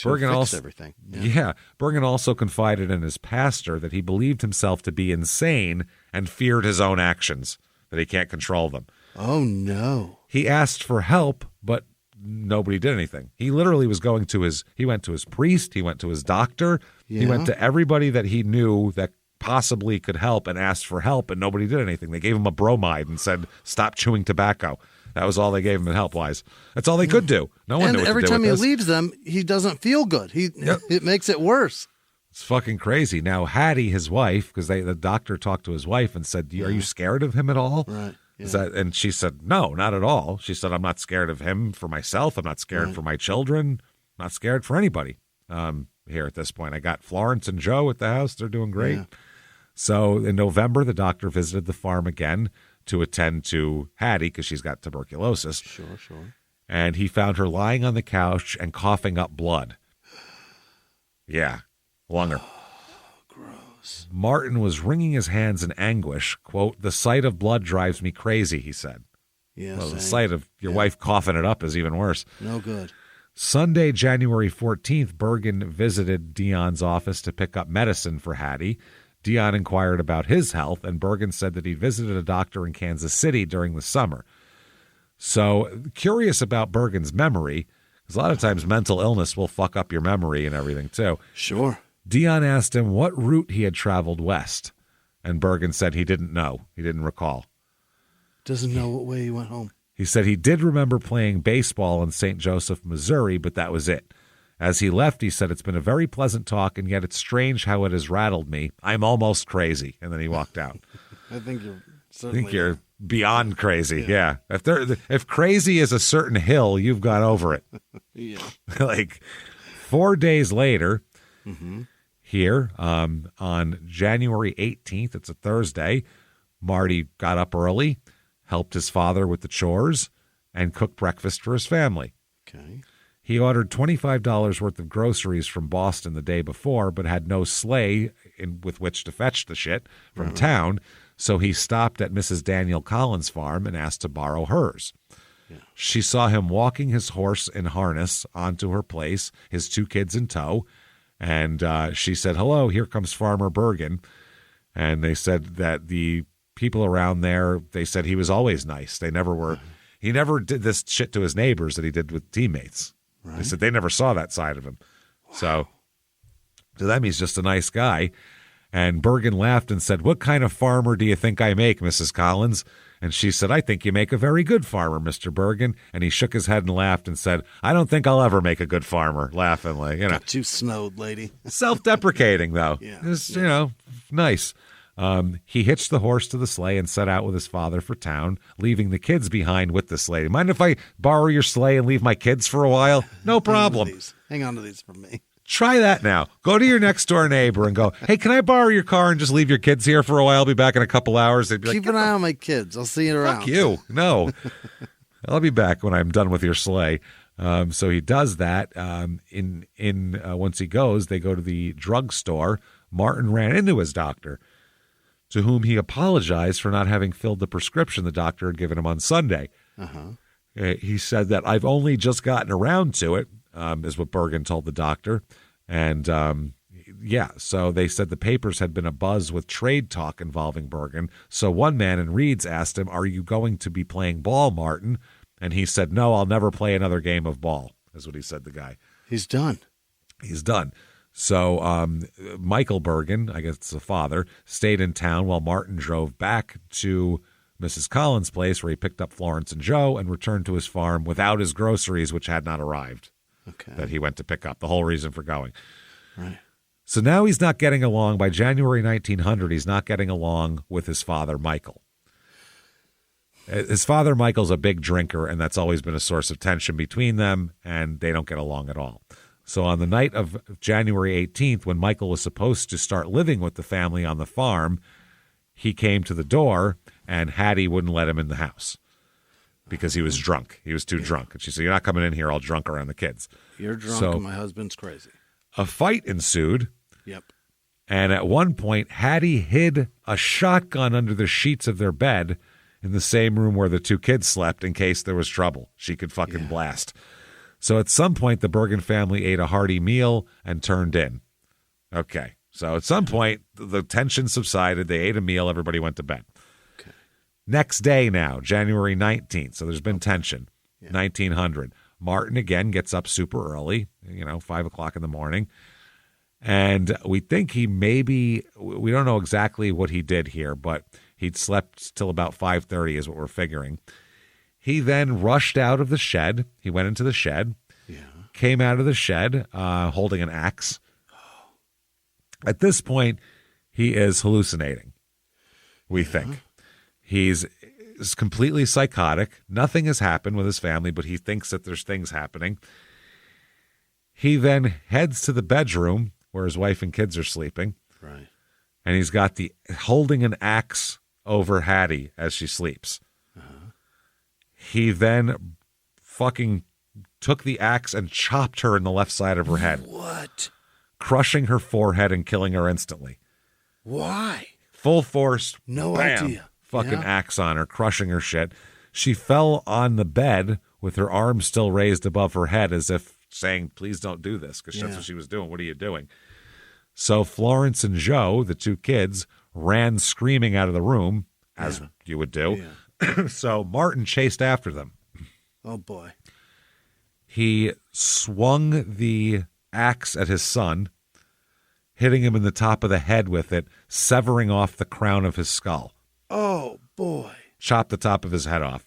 Bergen also everything. Yeah, Bergen also confided in his pastor that he believed himself to be insane and feared his own actions, that he can't control them. Oh, no. He asked for help, but nobody did anything. He literally was going to he went to his priest, he went to his doctor, he went to everybody that he knew that possibly could help and asked for help, and nobody did anything. They gave him a bromide and said, "Stop chewing tobacco." That was all they gave him help-wise. That's all they could do. No one knew what to do every with time he this. leaves them, he doesn't feel good. It makes it worse. It's fucking crazy. Now, Hattie, his wife, because the doctor talked to his wife and said, "Are you scared of him at all?" Right. And she said, "No, not at all." She said, "I'm not scared of him for myself. I'm not scared for my children. I'm not scared for anybody here at this point. I got Florence and Joe at the house. They're doing great." Yeah. So in November, the doctor visited the farm again to attend to Hattie because she's got tuberculosis. Sure. And he found her lying on the couch and coughing up blood. Yeah, lunger. Gross. Martin was wringing his hands in anguish. Quote, "The sight of blood drives me crazy," he said. Yeah, well, the sight of your wife coughing it up is even worse. No good. Sunday, January 14th, Bergen visited Dion's office to pick up medicine for Hattie. Dion inquired about his health, and Bergen said that he visited a doctor in Kansas City during the summer. So, curious about Bergen's memory, because a lot of times mental illness will fuck up your memory and everything, too. Sure. Dion asked him what route he had traveled west, and Bergen said he didn't know. He didn't recall. Doesn't know what way he went home. He said he did remember playing baseball in St. Joseph, Missouri, but that was it. As he left, he said, "It's been a very pleasant talk, and yet it's strange how it has rattled me. I'm almost crazy." And then he walked out. I think you're beyond crazy. Yeah. If crazy is a certain hill, you've gone over it. Yeah. Like 4 days later, here on January 18th, it's a Thursday, Marty got up early, helped his father with the chores, and cook breakfast for his family. Okay. He ordered $25 worth of groceries from Boston the day before, but had no sleigh with which to fetch the shit from town, so he stopped at Mrs. Daniel Collins' farm and asked to borrow hers. Yeah. She saw him walking his horse in harness onto her place, his 2 kids in tow, and she said, "Hello, here comes Farmer Bergen." And they said that the people around there, they said he was always nice. They never were. He never did this shit to his neighbors that he did with teammates. Right. They said they never saw that side of him. Wow. So that means just a nice guy. And Bergen laughed and said, "What kind of farmer do you think I make, Mrs. Collins?" And she said, "I think you make a very good farmer, Mr. Bergen." And he shook his head and laughed and said, "I don't think I'll ever make a good farmer," laughingly. Got you snowed, lady. Self-deprecating, though. Yeah. It's, nice. He hitched the horse to the sleigh and set out with his father for town, leaving the kids behind with the sleigh. "Mind if I borrow your sleigh and leave my kids for a while?" "No problem." Hang on to these for me. Try that now. Go to your next door neighbor and go, "Hey, can I borrow your car and just leave your kids here for a while? I'll be back in a couple hours." They'd be Keep an eye on my kids. I'll see you around. Fuck you. No. I'll be back when I'm done with your sleigh. So he does that. Once he goes, they go to the drugstore. Martin ran into his doctor, to whom he apologized for not having filled the prescription the doctor had given him on Sunday. He said that "I've only just gotten around to it," is what Bergen told the doctor. And, so they said the papers had been abuzz with trade talk involving Bergen. So one man in Reed's asked him, "Are you going to be playing ball, Martin?" And he said, "No, I'll never play another game of ball," is what he said, the guy. He's done. He's done. So Michael Bergen, I guess it's the father, stayed in town while Martin drove back to Mrs. Collins' place, where he picked up Florence and Joe and returned to his farm without his groceries, which had not arrived, that he went to pick up. The whole reason for going. Right. So now he's not getting along. By January 1900, he's not getting along with his father, Michael. His father, Michael's a big drinker, and that's always been a source of tension between them, and they don't get along at all. So on the night of January 18th, when Michael was supposed to start living with the family on the farm, he came to the door, and Hattie wouldn't let him in the house because he was drunk. He was too drunk. And she said, "You're not coming in here all drunk around the kids." You're drunk and my husband's crazy. A fight ensued. Yep. And at one point, Hattie hid a shotgun under the sheets of their bed in the same room where the 2 kids slept in case there was trouble. She could fucking blast. So at some point, the Bergen family ate a hearty meal and turned in. Okay. So at some point, the tension subsided. They ate a meal. Everybody went to bed. Okay. Next day now, January 19th. So there's been tension. 1900. Martin again gets up super early, 5 o'clock in the morning. And we think we don't know exactly what he did here, but he'd slept till about 5:30 is what we're figuring. He then rushed out of the shed. He went into the shed, came out of the shed holding an axe. At this point, he is hallucinating, we think. He's completely psychotic. Nothing has happened with his family, but he thinks that there's things happening. He then heads to the bedroom where his wife and kids are sleeping. Right. And he's got holding an axe over Hattie as she sleeps. He then fucking took the axe and chopped her in the left side of her head. What? Crushing her forehead and killing her instantly. Why? Full force. No bam, idea. Fucking axe on her, crushing her shit. She fell on the bed with her arms still raised above her head as if saying, "Please don't do this," because that's what she was doing. "What are you doing?" So Florence and Joe, the 2 kids, ran screaming out of the room, as you would do. So Martin chased after them. Oh, boy. He swung the axe at his son, hitting him in the top of the head with it, severing off the crown of his skull. Oh, boy. Chopped the top of his head off.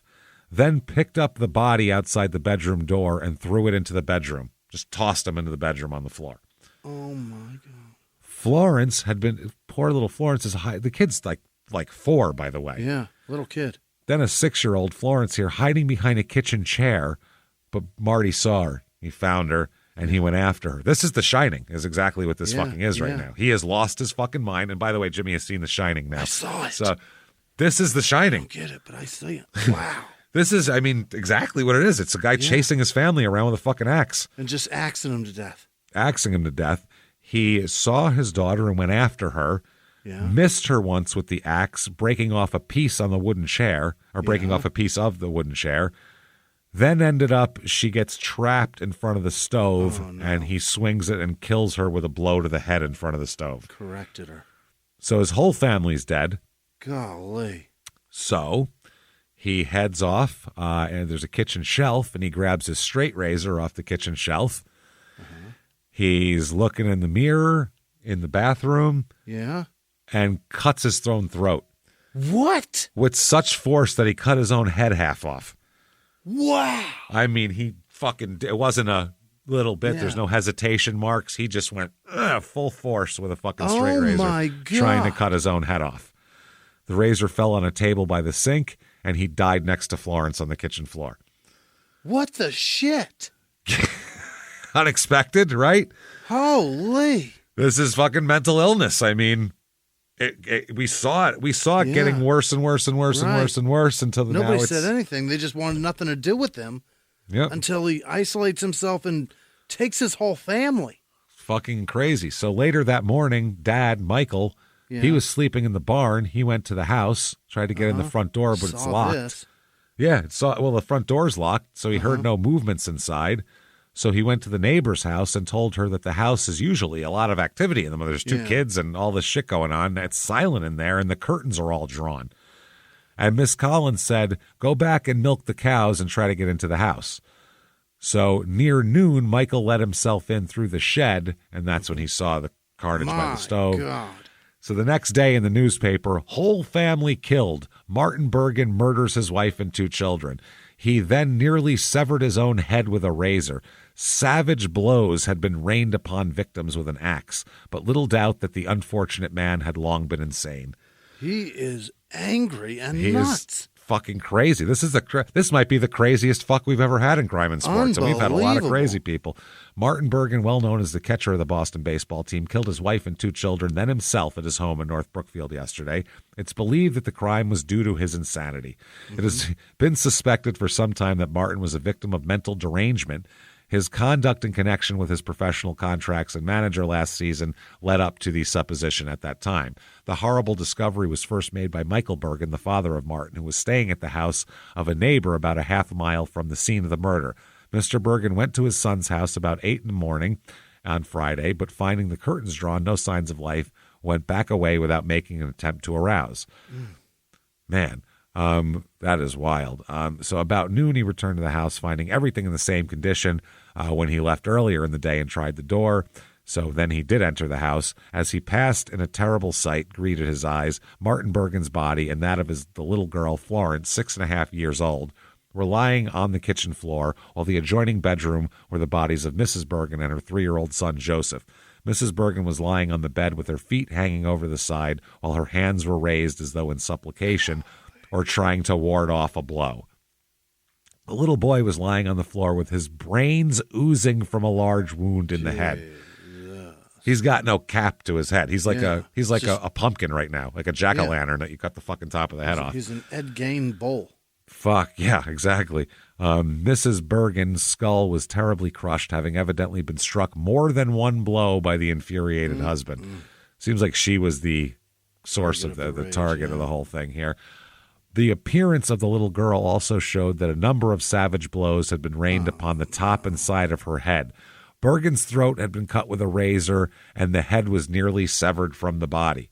Then picked up the body outside the bedroom door and threw it into the bedroom. Just tossed him into the bedroom on the floor. Oh, my God. Florence had been, poor little Florence is high. The kid's like 4, by the way. Yeah, little kid. Then a 6-year-old Florence here hiding behind a kitchen chair, but Marty saw her. He found her, and he went after her. This is The Shining, is exactly what this fucking is right now. He has lost his fucking mind. And by the way, Jimmie has seen The Shining now. I saw it. So this is The Shining. I don't get it, but I see it. Wow. This is, exactly what it is. It's a guy chasing his family around with a fucking axe. And just axing him to death. Axing him to death. He saw his daughter and went after her. Yeah. Missed her once with the axe, breaking off a piece on the wooden chair, or breaking off a piece of the wooden chair. Then ended up, she gets trapped in front of the stove, and he swings it and kills her with a blow to the head in front of the stove. Corrected her. So his whole family's dead. Golly. So he heads off, and there's a kitchen shelf, and he grabs his straight razor off the kitchen shelf. He's looking in the mirror in the bathroom. Yeah. And cuts his own throat. What? With such force that he cut his own head half off. Wow. He fucking, it wasn't a little bit. There's no hesitation marks. He just went full force with a fucking straight razor. My God. Trying to cut his own head off. The razor fell on a table by the sink, and he died next to Florence on the kitchen floor. What the shit? Unexpected, right? Holy. This is fucking mental illness. We saw it. We saw it getting worse and worse and worse and worse and worse until nobody now said anything. They just wanted nothing to do with him. Yep. Until he isolates himself and takes his whole family. Fucking crazy. So later that morning, Dad, Michael, he was sleeping in the barn. He went to the house, tried to get in the front door, but it's locked. This. Yeah, the front door's locked, so he heard no movements inside. So he went to the neighbor's house and told her that the house is usually a lot of activity in them. There's two kids and all this shit going on. It's silent in there, and the curtains are all drawn. And Miss Collins said, go back and milk the cows and try to get into the house. So near noon, Michael let himself in through the shed, and that's when he saw the carnage by the stove. God. So the next day in the newspaper, whole family killed. Martin Bergen murders his wife and 2 children. He then nearly severed his own head with a razor. Savage blows had been rained upon victims with an axe, but little doubt that the unfortunate man had long been insane. He is angry and he nuts. Is fucking crazy. This might be the craziest fuck we've ever had in crime and sports. And we've had a lot of crazy people. Martin Bergen, well known as the catcher of the Boston baseball team, killed his wife and 2 children, then himself at his home in North Brookfield yesterday. It's believed that the crime was due to his insanity. It has been suspected for some time that Martin was a victim of mental derangement. His conduct in connection with his professional contracts and manager last season led up to the supposition at that time. The horrible discovery was first made by Michael Bergen, the father of Martin, who was staying at the house of a neighbor about a half mile from the scene of the murder. Mr. Bergen went to his son's house about 8 in the morning on Friday, but finding the curtains drawn, no signs of life, went back away without making an attempt to arouse. Man. That is wild. So about noon, he returned to the house, finding everything in the same condition when he left earlier in the day and tried the door. So then he did enter the house. As he passed, in a terrible sight greeted his eyes. Martin Bergen's body and that of the little girl, Florence, 6.5 years old, were lying on the kitchen floor, while the adjoining bedroom were the bodies of Mrs. Bergen and her 3-year-old son, Joseph. Mrs. Bergen was lying on the bed with her feet hanging over the side, while her hands were raised as though in supplication, or trying to ward off a blow. The little boy was lying on the floor with his brains oozing from a large wound in the head. He's got no cap to his head. He's like a pumpkin right now, like a jack-o'-lantern that you cut the fucking top of the head off. He's an Ed Gein bowl. Fuck, yeah, exactly. Mrs. Bergen's skull was terribly crushed, having evidently been struck more than one blow by the infuriated husband. Seems like she was the source of the target of the whole thing here. The appearance of the little girl also showed that a number of savage blows had been rained upon the top and side of her head. Bergen's throat had been cut with a razor, and the head was nearly severed from the body.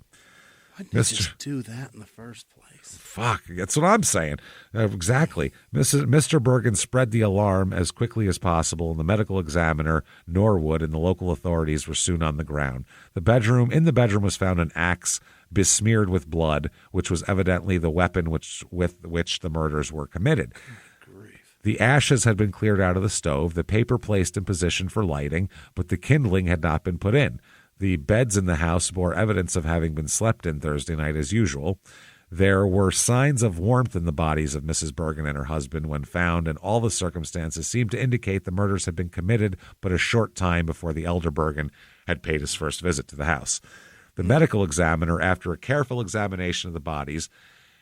Why did you just do that in the first place? Fuck, that's what I'm saying. Exactly. Mr. Bergen spread the alarm as quickly as possible, and the medical examiner, Norwood, and the local authorities were soon on the ground. In the bedroom was found an axe besmeared with blood, which was evidently the weapon with which the murders were committed. The ashes had been cleared out of the stove, the paper placed in position for lighting, but the kindling had not been put in. The beds in the house bore evidence of having been slept in Thursday night as usual. There were signs of warmth in the bodies of Mrs. Bergen and her husband when found, and all the circumstances seemed to indicate the murders had been committed but a short time before the elder Bergen had paid his first visit to the house. The medical examiner, after a careful examination of the bodies,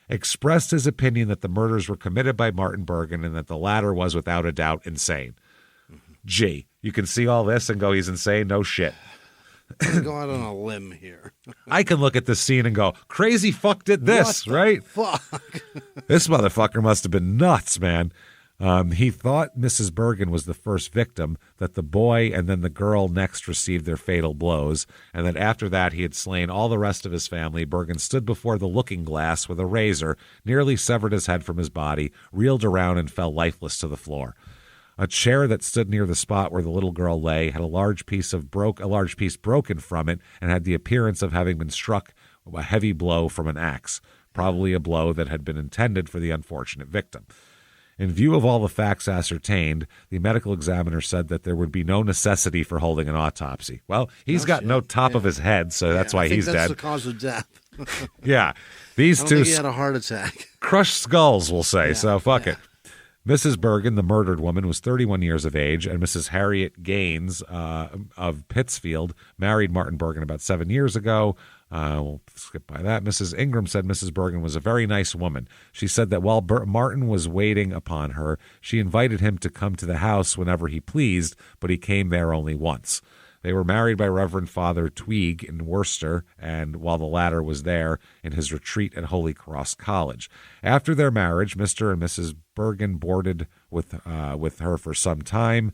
expressed his opinion that the murders were committed by Martin Bergen and that the latter was without a doubt insane. Gee, you can see all this and go, he's insane? No shit. I'm gonna go out on a limb here. I can look at this scene and go, crazy fuck did this, right? Fuck. This motherfucker must have been nuts, man. He thought Mrs. Bergen was the first victim, that the boy and then the girl next received their fatal blows, and that after that he had slain all the rest of his family. Bergen stood before the looking glass with a razor, nearly severed his head from his body, reeled around, and fell lifeless to the floor. A chair that stood near the spot where the little girl lay had a large piece broken from it and had the appearance of having been struck a heavy blow from an axe, probably a blow that had been intended for the unfortunate victim. In view of all the facts ascertained, the medical examiner said that there would be no necessity for holding an autopsy. Well, he's got no top of his head, so that's why he's dead. That's the cause of death. Yeah. These I don't two think he had a heart attack. Crushed skulls, we'll say, so fuck it. Mrs. Bergen, the murdered woman, was 31 years of age, and Mrs. Harriet Gaines of Pittsfield married Martin Bergen about 7 years ago. We'll skip by that. Mrs. Ingram said Mrs. Bergen was a very nice woman. She said that while Martin was waiting upon her, she invited him to come to the house whenever he pleased, but he came there only once. They were married by Reverend Father Tweed in Worcester, and while the latter was there in his retreat at Holy Cross College. After their marriage, Mr. and Mrs. Bergen boarded with her for some time.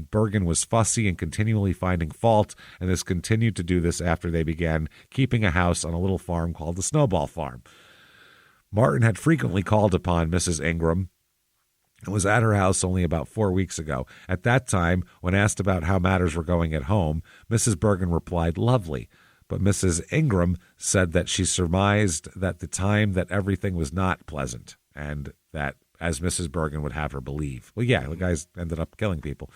Bergen was fussy and continually finding fault, and has continued to do this after they began keeping a house on a little farm called the Snowball Farm. Martin had frequently called upon Mrs. Ingram and was at her house only about 4 weeks ago. At that time, when asked about how matters were going at home, Mrs. Bergen replied, "Lovely." But Mrs. Ingram said that she surmised that the time that everything was not pleasant, and that, as Mrs. Bergen would have her believe. Well, yeah, the guys ended up killing people.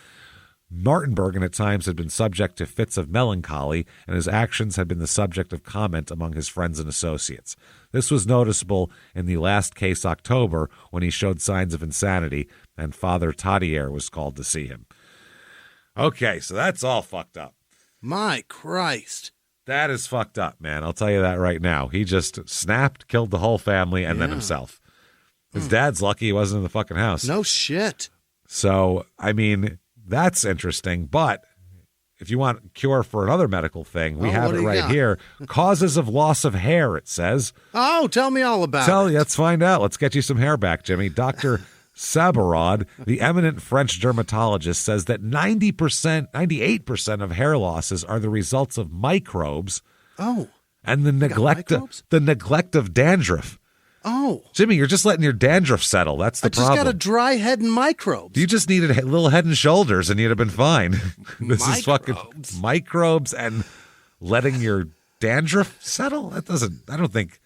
Martin Bergen at times had been subject to fits of melancholy, and his actions had been the subject of comment among his friends and associates. This was noticeable in the last case, October, when he showed signs of insanity, and Father Tadier was called to see him. Okay, so that's all fucked up. My Christ. That is fucked up, man. I'll tell you that right now. He just snapped, killed the whole family, and then himself. His dad's lucky he wasn't in the fucking house. No shit. So, I mean, that's interesting, but if you want a cure for another medical thing, we have it right here. Causes of loss of hair, it says. Oh, tell me all about it. Let's find out. Let's get you some hair back, Jimmy. Dr. Sabarod, the eminent French dermatologist, says that 98% of hair losses are the results of microbes. Oh. And the neglect of dandruff. Oh. Jimmy, you're just letting your dandruff settle. That's the problem. I just got a dry head and microbes. You just needed a little head and shoulders and you'd have been fine. This is fucking microbes and letting your dandruff settle? I think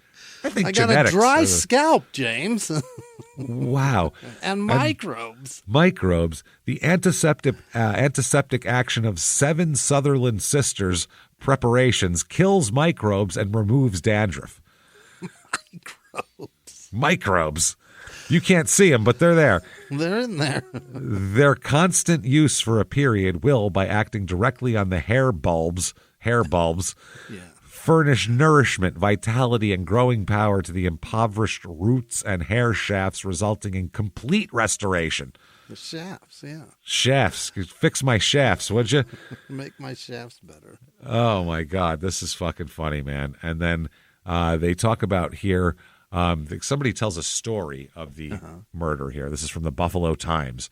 I got genetics. A dry scalp, James. Wow. And microbes. Microbes. The antiseptic action of 7 Sutherland Sisters preparations kills microbes and removes dandruff. Microbes. You can't see them, but they're there. They're in there. Their constant use for a period will, by acting directly on the hair bulbs, furnish nourishment, vitality, and growing power to the impoverished roots and hair shafts, resulting in complete restoration. The shafts, yeah. Shafts. Fix my shafts, would you? Make my shafts better. Oh, my God. This is fucking funny, man. And then they talk about here, somebody tells a story of the murder here. This is from the Buffalo Times.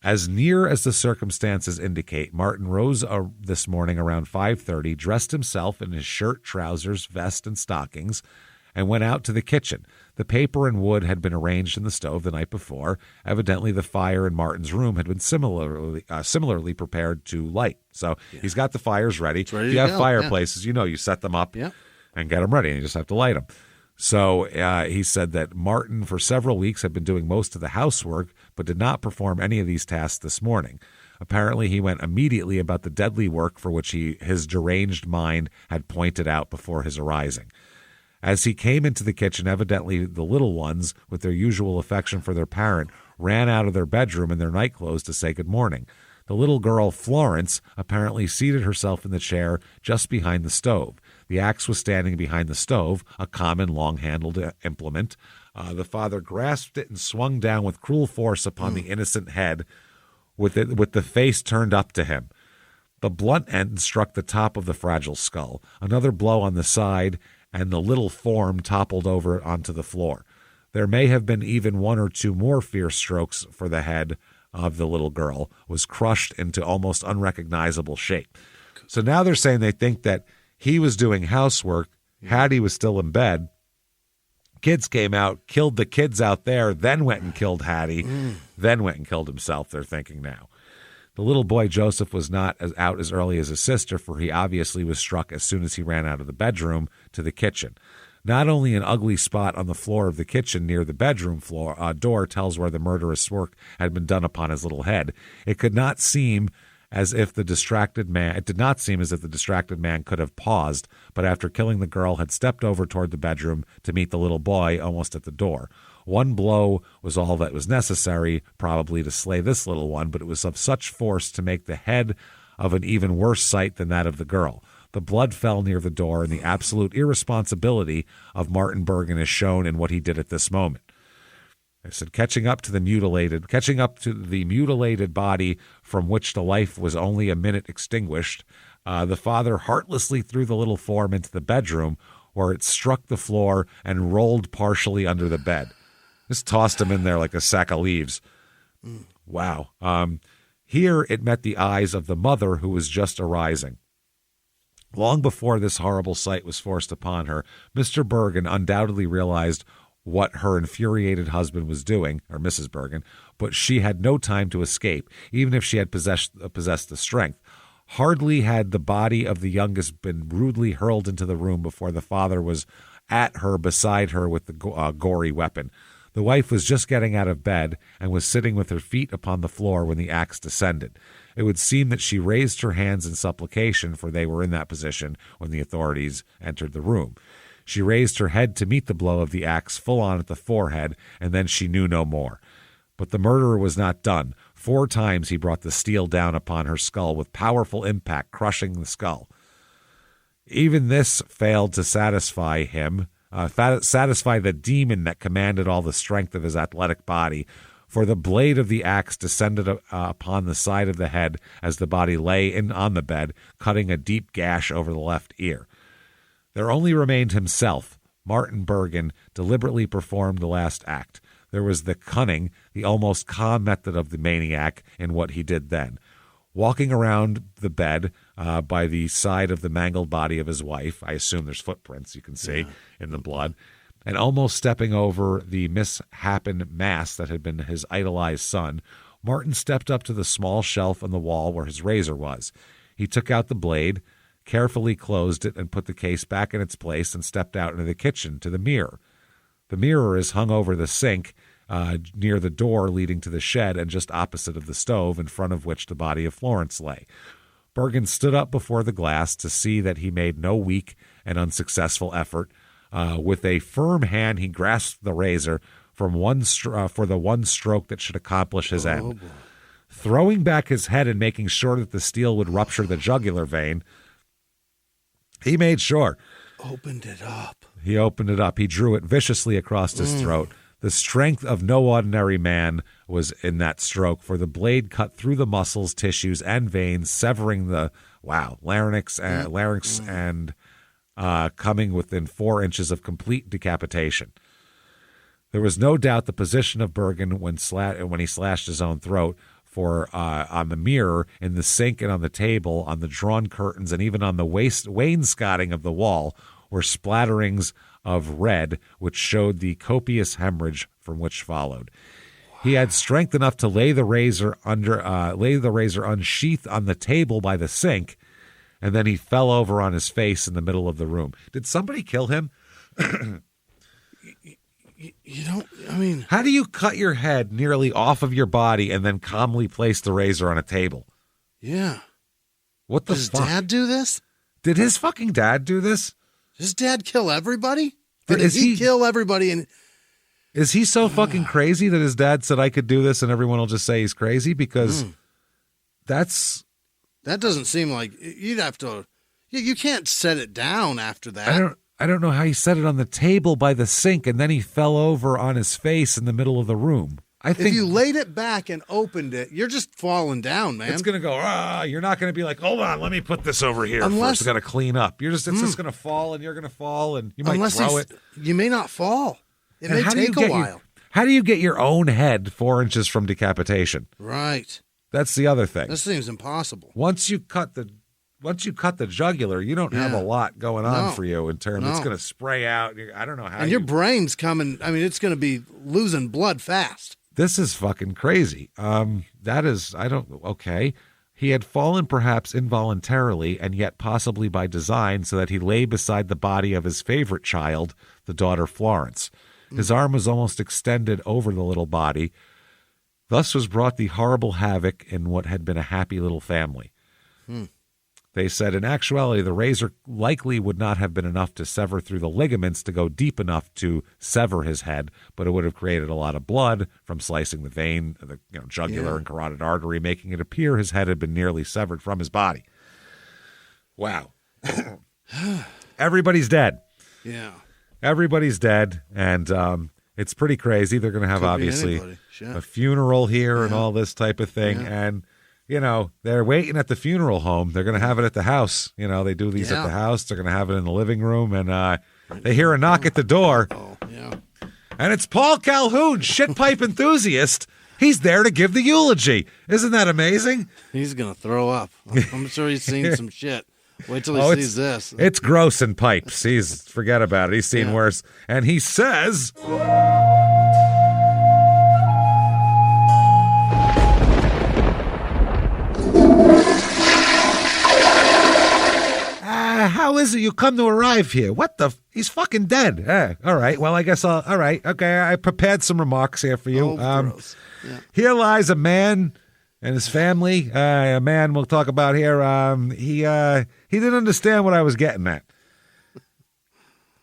As near as the circumstances indicate, Martin rose this morning around 5:30, dressed himself in his shirt, trousers, vest, and stockings, and went out to the kitchen. The paper and wood had been arranged in the stove the night before. Evidently, the fire in Martin's room had been similarly prepared to light. So he's got the fires ready. If you have fireplaces, you set them up and get them ready, and you just have to light them. So he said that Martin, for several weeks, had been doing most of the housework, but did not perform any of these tasks this morning. Apparently, he went immediately about the deadly work for which his deranged mind had pointed out before his arising. As he came into the kitchen, evidently the little ones, with their usual affection for their parent, ran out of their bedroom in their nightclothes to say good morning. The little girl, Florence, apparently seated herself in the chair just behind the stove. The axe was standing behind the stove, a common long-handled implement. The father grasped it and swung down with cruel force upon the innocent head, with the face turned up to him. The blunt end struck the top of the fragile skull. Another blow on the side, and the little form toppled over onto the floor. There may have been even one or two more fierce strokes, for the head of the little girl was crushed into almost unrecognizable shape. So now they're saying they think that he was doing housework, Hattie was still in bed. Kids came out, killed the kids out there, then went and killed Hattie, then went and killed himself, they're thinking now. The little boy Joseph was not out as early as his sister, for he obviously was struck as soon as he ran out of the bedroom to the kitchen. Not only an ugly spot on the floor of the kitchen near the bedroom door tells where the murderous work had been done upon his little head, it did not seem as if the distracted man could have paused, but after killing the girl had stepped over toward the bedroom to meet the little boy almost at the door. One blow was all that was necessary, probably, to slay this little one, but it was of such force to make the head of an even worse sight than that of the girl. The blood fell near the door, and the absolute irresponsibility of Martin Bergen is shown in what he did at this moment. I said, catching up to the mutilated body from which the life was only a minute extinguished, the father heartlessly threw the little form into the bedroom, where it struck the floor and rolled partially under the bed. Just tossed him in there like a sack of leaves. Wow. Here it met the eyes of the mother, who was just arising. Long before this horrible sight was forced upon her, Mr. Bergen undoubtedly realized what her infuriated husband was doing, or Mrs. Bergen, but she had no time to escape, even if she had possessed the strength. Hardly had the body of the youngest been rudely hurled into the room before the father was at her, beside her with the gory weapon. The wife was just getting out of bed and was sitting with her feet upon the floor when the axe descended. It would seem that she raised her hands in supplication, for they were in that position when the authorities entered the room. She raised her head to meet the blow of the axe full on at the forehead, and then she knew no more. But the murderer was not done. 4 times he brought the steel down upon her skull with powerful impact, crushing the skull. Even this failed to satisfy him, satisfy the demon that commanded all the strength of his athletic body, for the blade of the axe descended upon the side of the head as the body lay on the bed, cutting a deep gash over the left ear. There only remained himself. Martin Bergen deliberately performed the last act. There was the cunning, the almost calm method of the maniac in what he did then. Walking around the bed by the side of the mangled body of his wife, I assume there's footprints you can see in the blood, and almost stepping over the misshapen mass that had been his idolized son, Martin stepped up to the small shelf on the wall where his razor was. He took out the blade, carefully closed it, and put the case back in its place, and stepped out into the kitchen to the mirror. The mirror is hung over the sink near the door leading to the shed and just opposite of the stove, in front of which the body of Florence lay. Bergen stood up before the glass to see that he made no weak and unsuccessful effort. With a firm hand, he grasped the razor for the one stroke that should accomplish his end. Throwing back his head and making sure that the steel would rupture the jugular vein, he made sure. Opened it up. He opened it up. He drew it viciously across his throat. The strength of no ordinary man was in that stroke, for the blade cut through the muscles, tissues, and veins, severing the larynx and coming within 4 inches of complete decapitation. There was no doubt the position of Bergen when he slashed his own throat, for on the mirror, in the sink, and on the table, on the drawn curtains, and even on the wainscoting of the wall were splatterings of red, which showed the copious hemorrhage from which followed. He had strength enough to lay the razor unsheathed on the table by the sink, and then he fell over on his face in the middle of the room. Did somebody kill him? How do you cut your head nearly off of your body and then calmly place the razor on a table? Yeah. What the fuck? Does Dad do this? Did his fucking dad do this? Does his dad kill everybody? Or did he kill everybody? And is he so fucking crazy that his dad said, I could do this, and everyone will just say he's crazy? Because that doesn't seem like you'd have to Yeah, you can't set it down after that. I don't know how he set it on the table by the sink, and then he fell over on his face in the middle of the room. I think if you laid it back and opened it, you're just falling down, man. It's going to go, you're not going to be like, hold on, let me put this over here first. I've got to clean up. It's just going to fall, and you're going to fall, and you might throw it. You may not fall. It may take a while. How do you get your own head 4 inches from decapitation? Right. That's the other thing. This seems impossible. Once you cut the jugular, you don't have a lot going on for you in terms. It's going to spray out. I don't know how. And your brain's coming. I mean, it's going to be losing blood fast. This is fucking crazy. Okay. He had fallen perhaps involuntarily and yet possibly by design so that he lay beside the body of his favorite child, the daughter Florence. His arm was almost extended over the little body. Thus was brought the horrible havoc in what had been a happy little family. They said, in actuality, the razor likely would not have been enough to sever through the ligaments to go deep enough to sever his head, but it would have created a lot of blood from slicing the vein, the jugular and carotid artery, making it appear his head had been nearly severed from his body. Wow. Everybody's dead. Yeah. Everybody's dead, and it's pretty crazy. They're going to have, obviously, a funeral here and all this type of thing, and they're waiting at the funeral home. They're going to have it at the house. They do these at the house. They're going to have it in the living room. And they hear a knock at the door. Oh, yeah. And it's Paul Calhoun, shit pipe enthusiast. He's there to give the eulogy. Isn't that amazing? He's going to throw up. I'm sure he's seen some shit. Wait till he sees this. It's gross in pipes. Forget about it. He's seen worse. And he says... how is it you come to arrive here? What the? He's fucking dead. All right. Well, I guess all right. Okay. I prepared some remarks here for you. Gross. Yeah. Here lies a man and his family. A man we'll talk about here. He didn't understand what I was getting at.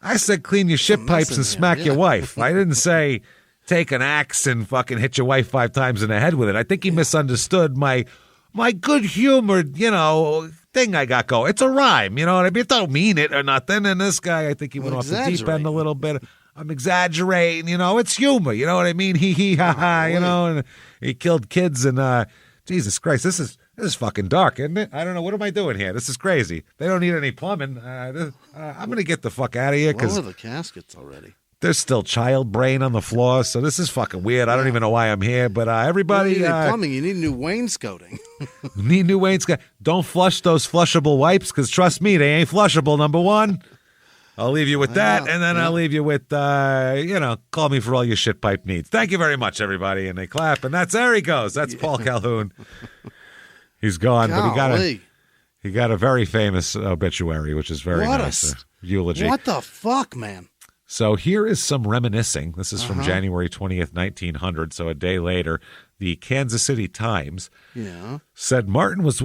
I said clean your shit pipes and smack your wife. I didn't say take an axe and fucking hit your wife 5 times in the head with it. I think he misunderstood my good-humored, thing I got going. It's a rhyme, you know what I mean? It don't mean it or nothing. And this guy, I think he went off the deep end a little bit. I'm exaggerating, it's humor, you know what I mean? Hee ha ha, and he killed kids and Jesus Christ, this is fucking dark, isn't it? I don't know, what am I doing here? This is crazy. They don't need any plumbing. I'm gonna get the fuck out of here because what are the caskets already? There's still child brain on the floor, so this is fucking weird. I don't even know why I'm here, but everybody... You don't need plumbing, you need new wainscoting. Need new wainscoting. Don't flush those flushable wipes, because trust me, they ain't flushable, number one. I'll leave you with that, and then I'll leave you with, call me for all your shit pipe needs. Thank you very much, everybody, and they clap, and there he goes. That's Paul Calhoun. He's gone, but he got a very famous obituary, which is very nice. Eulogy. What the fuck, man? So here is some reminiscing. This is from January 20th, 1900, so a day later. The Kansas City Times said Martin was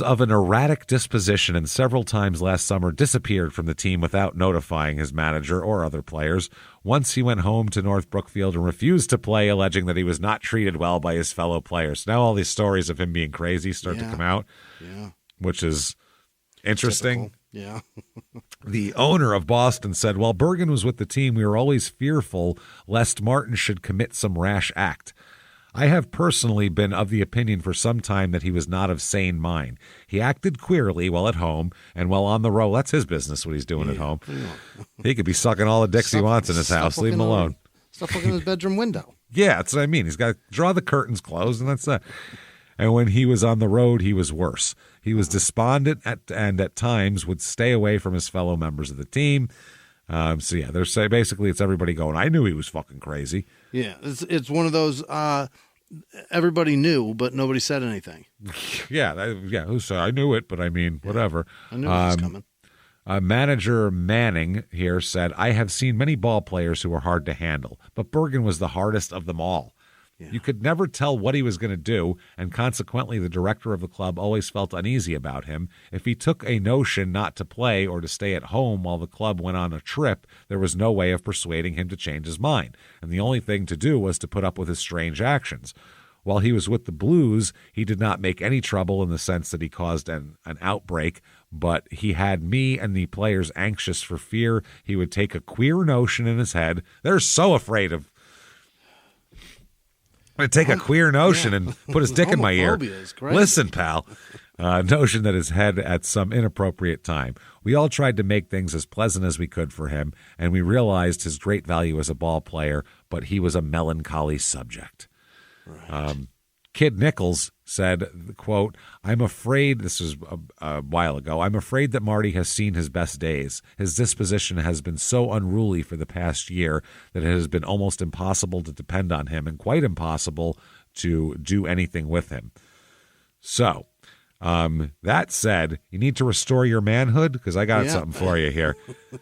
of an erratic disposition and several times last summer disappeared from the team without notifying his manager or other players. Once he went home to North Brookfield and refused to play, alleging that he was not treated well by his fellow players. Now all these stories of him being crazy start to come out, which is interesting. Typical. Yeah. The owner of Boston said, while Bergen was with the team, we were always fearful lest Martin should commit some rash act. I have personally been of the opinion for some time that he was not of sane mind. He acted queerly while at home and while on the road. That's his business, what he's doing at home. He could be sucking all the dicks he wants in his house. Leave him alone. Stop looking in his bedroom window. Yeah, that's what I mean. He's got to draw the curtains closed, and that's that. And when he was on the road, he was worse. He was despondent and at times would stay away from his fellow members of the team. They're saying basically it's everybody going, I knew he was fucking crazy. Yeah, it's one of those everybody knew, but nobody said anything. Who said I knew it, but I mean, whatever. I knew it was coming. Manager Manning here said, I have seen many ball players who were hard to handle, but Bergen was the hardest of them all. Yeah. You could never tell what he was going to do, and consequently the director of the club always felt uneasy about him. If he took a notion not to play or to stay at home while the club went on a trip, there was no way of persuading him to change his mind, and the only thing to do was to put up with his strange actions. While he was with the Blues, he did not make any trouble in the sense that he caused an outbreak, but he had me and the players anxious for fear he would take a queer notion in his head. They're so afraid of take a queer notion and put his dick in my ear. Listen, pal. Notion that his head at some inappropriate time. We all tried to make things as pleasant as we could for him, and we realized his great value as a ball player, but he was a melancholy subject. Right. Kid Nichols said, quote, I'm afraid, this was a while ago, I'm afraid that Marty has seen his best days. His disposition has been so unruly for the past year that it has been almost impossible to depend on him and quite impossible to do anything with him. So, that said, you need to restore your manhood because I got something for you here.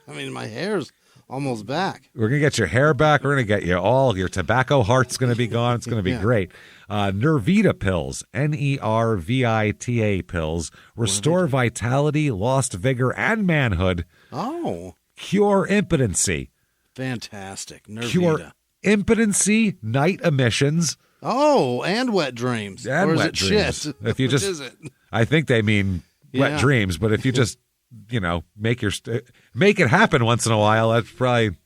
I mean, my hair's almost back. We're going to get your hair back. We're going to get you all. Your tobacco heart's going to be gone. It's going to be great. Nervita pills, Nervita pills, restore vitality, lost vigor, and manhood. Oh. Cure impotency. Fantastic. Nervita. Cure impotency, night emissions. Oh, and wet dreams. And or is wet it dreams. shit? If you Which just, is it? I think they mean wet dreams, but if you just, make it happen once in a while, that's probably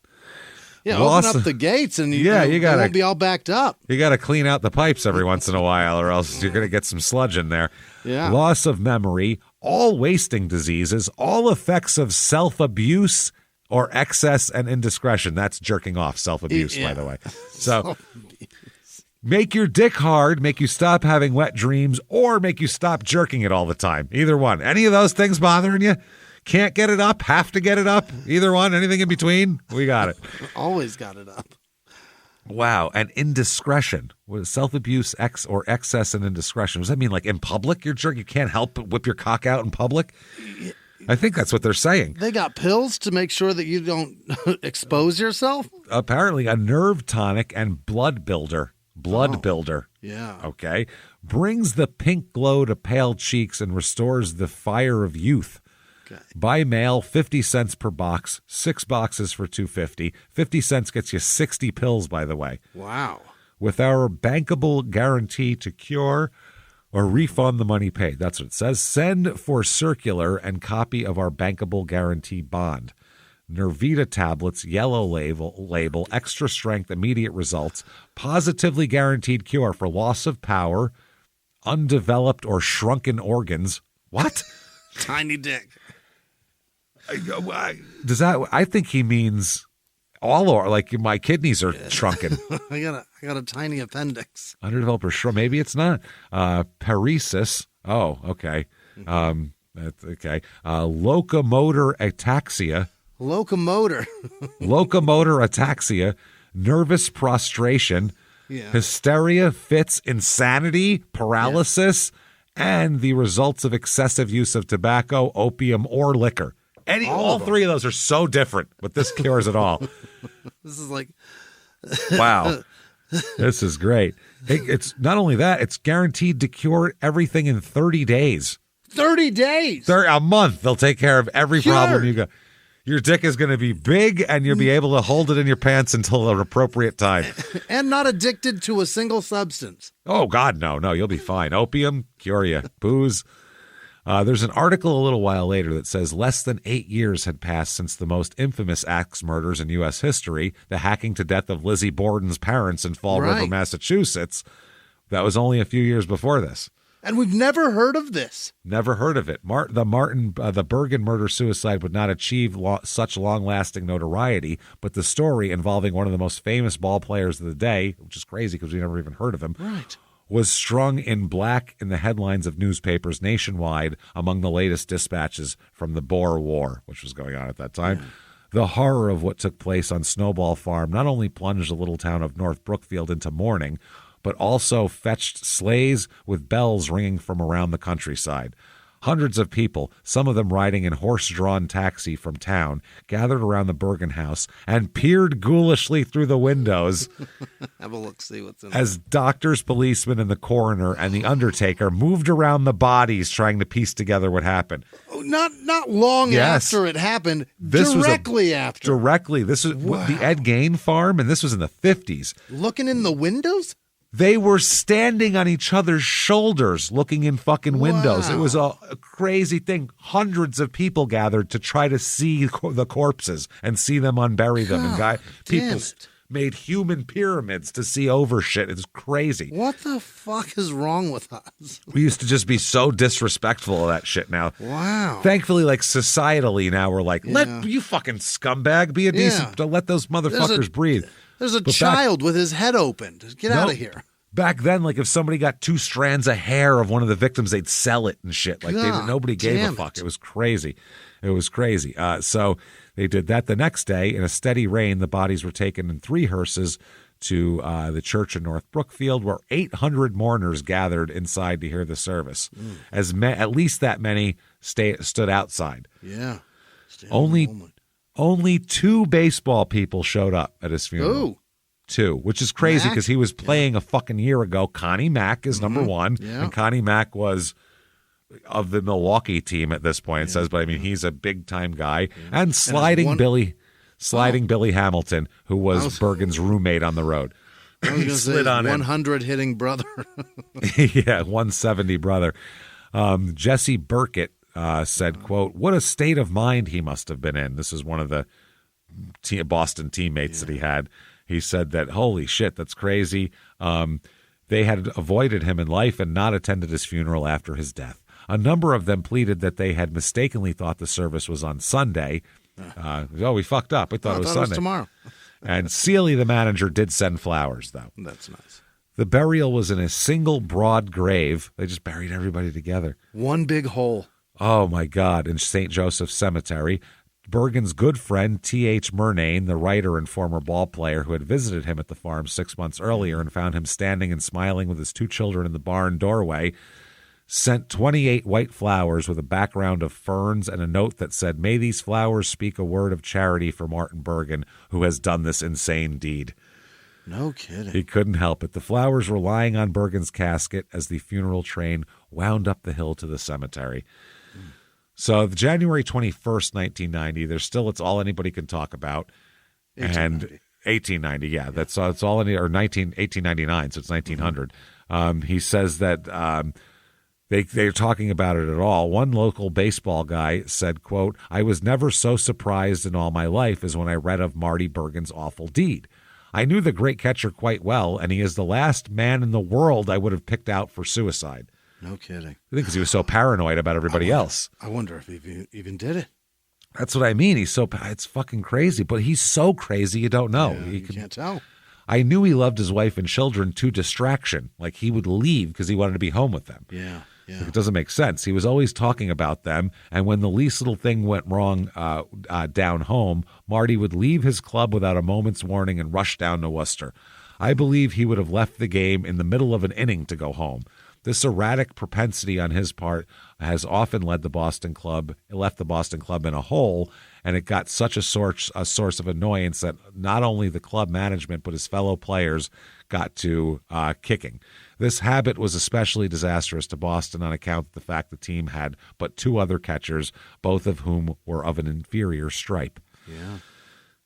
open up the gates and you won't be all backed up. You got to clean out the pipes every once in a while, or else you're going to get some sludge in there. Yeah. Loss of memory, all wasting diseases, all effects of self-abuse or excess and indiscretion. That's jerking off, self-abuse, by the way. So. Make your dick hard, make you stop having wet dreams, or make you stop jerking it all the time. Either one. Any of those things bothering you? Can't get it up? Have to get it up? Either one? Anything in between? We got it. Always got it up. Wow. And indiscretion. What is self-abuse, or excess and indiscretion? Does that mean like in public you're jerking? You can't help but whip your cock out in public? I think that's what they're saying. They got pills to make sure that you don't expose yourself? Apparently a nerve tonic and blood builder. Builder. Yeah. Okay. Brings the pink glow to pale cheeks and restores the fire of youth. Okay. By mail, 50 cents per box, 6 boxes for $2.50. 50 cents gets you 60 pills, by the way. Wow. With our bankable guarantee to cure or refund the money paid. That's what it says. Send for circular and copy of our bankable guarantee bond. Nervita tablets, yellow label, extra strength, immediate results, positively guaranteed cure for loss of power, undeveloped or shrunken organs. What? Tiny dick. Does that? I think he means all, or like my kidneys are shrunken. I got a tiny appendix. Underdeveloped or shrunk. Maybe it's not. Paresis. Oh, okay. Okay. Locomotor ataxia. Locomotor ataxia, nervous prostration, hysteria, fits, insanity, paralysis, and the results of excessive use of tobacco, opium, or liquor. All three of those are so different, but this cures it all. This is like... Wow. This is great. It's not only that, it's guaranteed to cure everything in 30 days. 30 days? A month. They'll take care of every problem you got. Your dick is going to be big, and you'll be able to hold it in your pants until an appropriate time. And not addicted to a single substance. Oh, God, no. You'll be fine. Opium, cure you. Booze. There's an article a little while later that says less than 8 years had passed since the most infamous axe murders in U.S. history, the hacking to death of Lizzie Borden's parents in Fall River, Massachusetts. That was only a few years before this. And we've never heard of this. Never heard of it. The Bergen murder-suicide would not achieve such long-lasting notoriety, but the story involving one of the most famous ball players of the day, which is crazy because we never even heard of him, was strung in black in the headlines of newspapers nationwide among the latest dispatches from the Boer War, which was going on at that time. Yeah. The horror of what took place on Snowball Farm not only plunged the little town of North Brookfield into mourning, but also fetched sleighs with bells ringing from around the countryside. Hundreds of people, some of them riding in horse-drawn taxi from town, gathered around the Bergen house and peered ghoulishly through the windows. Have a look, see what's in as doctors, policemen, and the coroner and the undertaker moved around the bodies trying to piece together what happened. Oh, not long after it happened, directly after. Directly. This was the Ed Gain farm, and this was in the 50s. Looking in the windows? They were standing on each other's shoulders looking in fucking windows. Wow. It was a crazy thing. Hundreds of people gathered to try to see the corpses and see them unbury them. And people made human pyramids to see over shit. It's crazy. What the fuck is wrong with us? We used to just be so disrespectful of that shit now. Wow. Thankfully, like societally now, we're like, let you fucking scumbag be a decent, let those motherfuckers breathe. There's a child with his head opened. Get out of here. Back then, like if somebody got 2 strands of hair of one of the victims, they'd sell it and shit. Like nobody gave a fuck. It was crazy. It was crazy. So they did that. The next day, in a steady rain, the bodies were taken in 3 hearses to the church in North Brookfield, where 800 mourners gathered inside to hear the service. At least that many stood outside. Yeah. Only 2 baseball people showed up at his funeral. Ooh. 2, which is crazy because he was playing a fucking year ago. Connie Mack is number 1, and Connie Mack was of the Milwaukee team at this point, it says, but I mean, he's a big-time guy. And sliding Billy Hamilton, who was Bergen's roommate on the road. I was going to say 100 hitting brother. Yeah, 170 brother. Jesse Burkett said, quote, "What a state of mind he must have been in." This is one of the Boston teammates that he had. He said that, holy shit, that's crazy. They had avoided him in life and not attended his funeral after his death. A number of them pleaded that they had mistakenly thought the service was on Sunday. We fucked up. We thought it was Sunday. It was tomorrow. And Seeley, the manager, did send flowers, though. That's nice. The burial was in a single broad grave. They just buried everybody together. One big hole. Oh, my God, in St. Joseph Cemetery. Bergen's good friend, T.H. Murnane, the writer and former ball player who had visited him at the farm 6 months earlier and found him standing and smiling with his 2 children in the barn doorway, sent 28 white flowers with a background of ferns and a note that said, "May these flowers speak a word of charity for Martin Bergen, who has done this insane deed." No kidding. He couldn't help it. The flowers were lying on Bergen's casket as the funeral train wound up the hill to the cemetery. So January 21st, 1990, it's all anybody can talk about. 1890, yeah. That's it's all 1899, so it's 1900. He says that they're talking about it at all. One local baseball guy said, quote, "I was never so surprised in all my life as when I read of Marty Bergen's awful deed. I knew the great catcher quite well, and he is the last man in the world I would have picked out for suicide." No kidding. I think because he was so paranoid about everybody else. I wonder if he even did it. That's what I mean. It's fucking crazy, but he's so crazy you don't know. Yeah, you can't tell. I knew he loved his wife and children to distraction. Like he would leave because he wanted to be home with them. Yeah. It doesn't make sense. He was always talking about them, and when the least little thing went wrong down home, Marty would leave his club without a moment's warning and rush down to Worcester. I believe he would have left the game in the middle of an inning to go home. This erratic propensity on his part has often left the Boston club in a hole, and it got such a source of annoyance that not only the club management but his fellow players got to kicking. This habit was especially disastrous to Boston on account of the fact the team had but 2 other catchers, both of whom were of an inferior stripe. Yeah.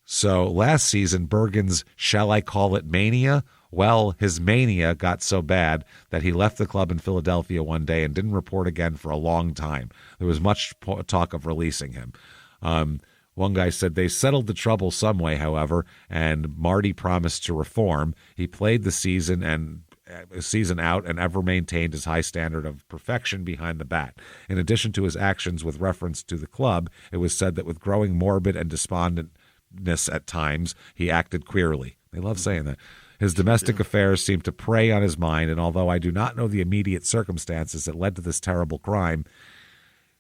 So last season, Bergen's, shall I call it mania? Well, his mania got so bad that he left the club in Philadelphia one day and didn't report again for a long time. There was much talk of releasing him. One guy said they settled the trouble some way, however, and Marty promised to reform. He played the season out and ever maintained his high standard of perfection behind the bat. In addition to his actions with reference to the club, it was said that with growing morbid and despondentness at times, he acted queerly. They love saying that. His domestic affairs seemed to prey on his mind, and although I do not know the immediate circumstances that led to this terrible crime,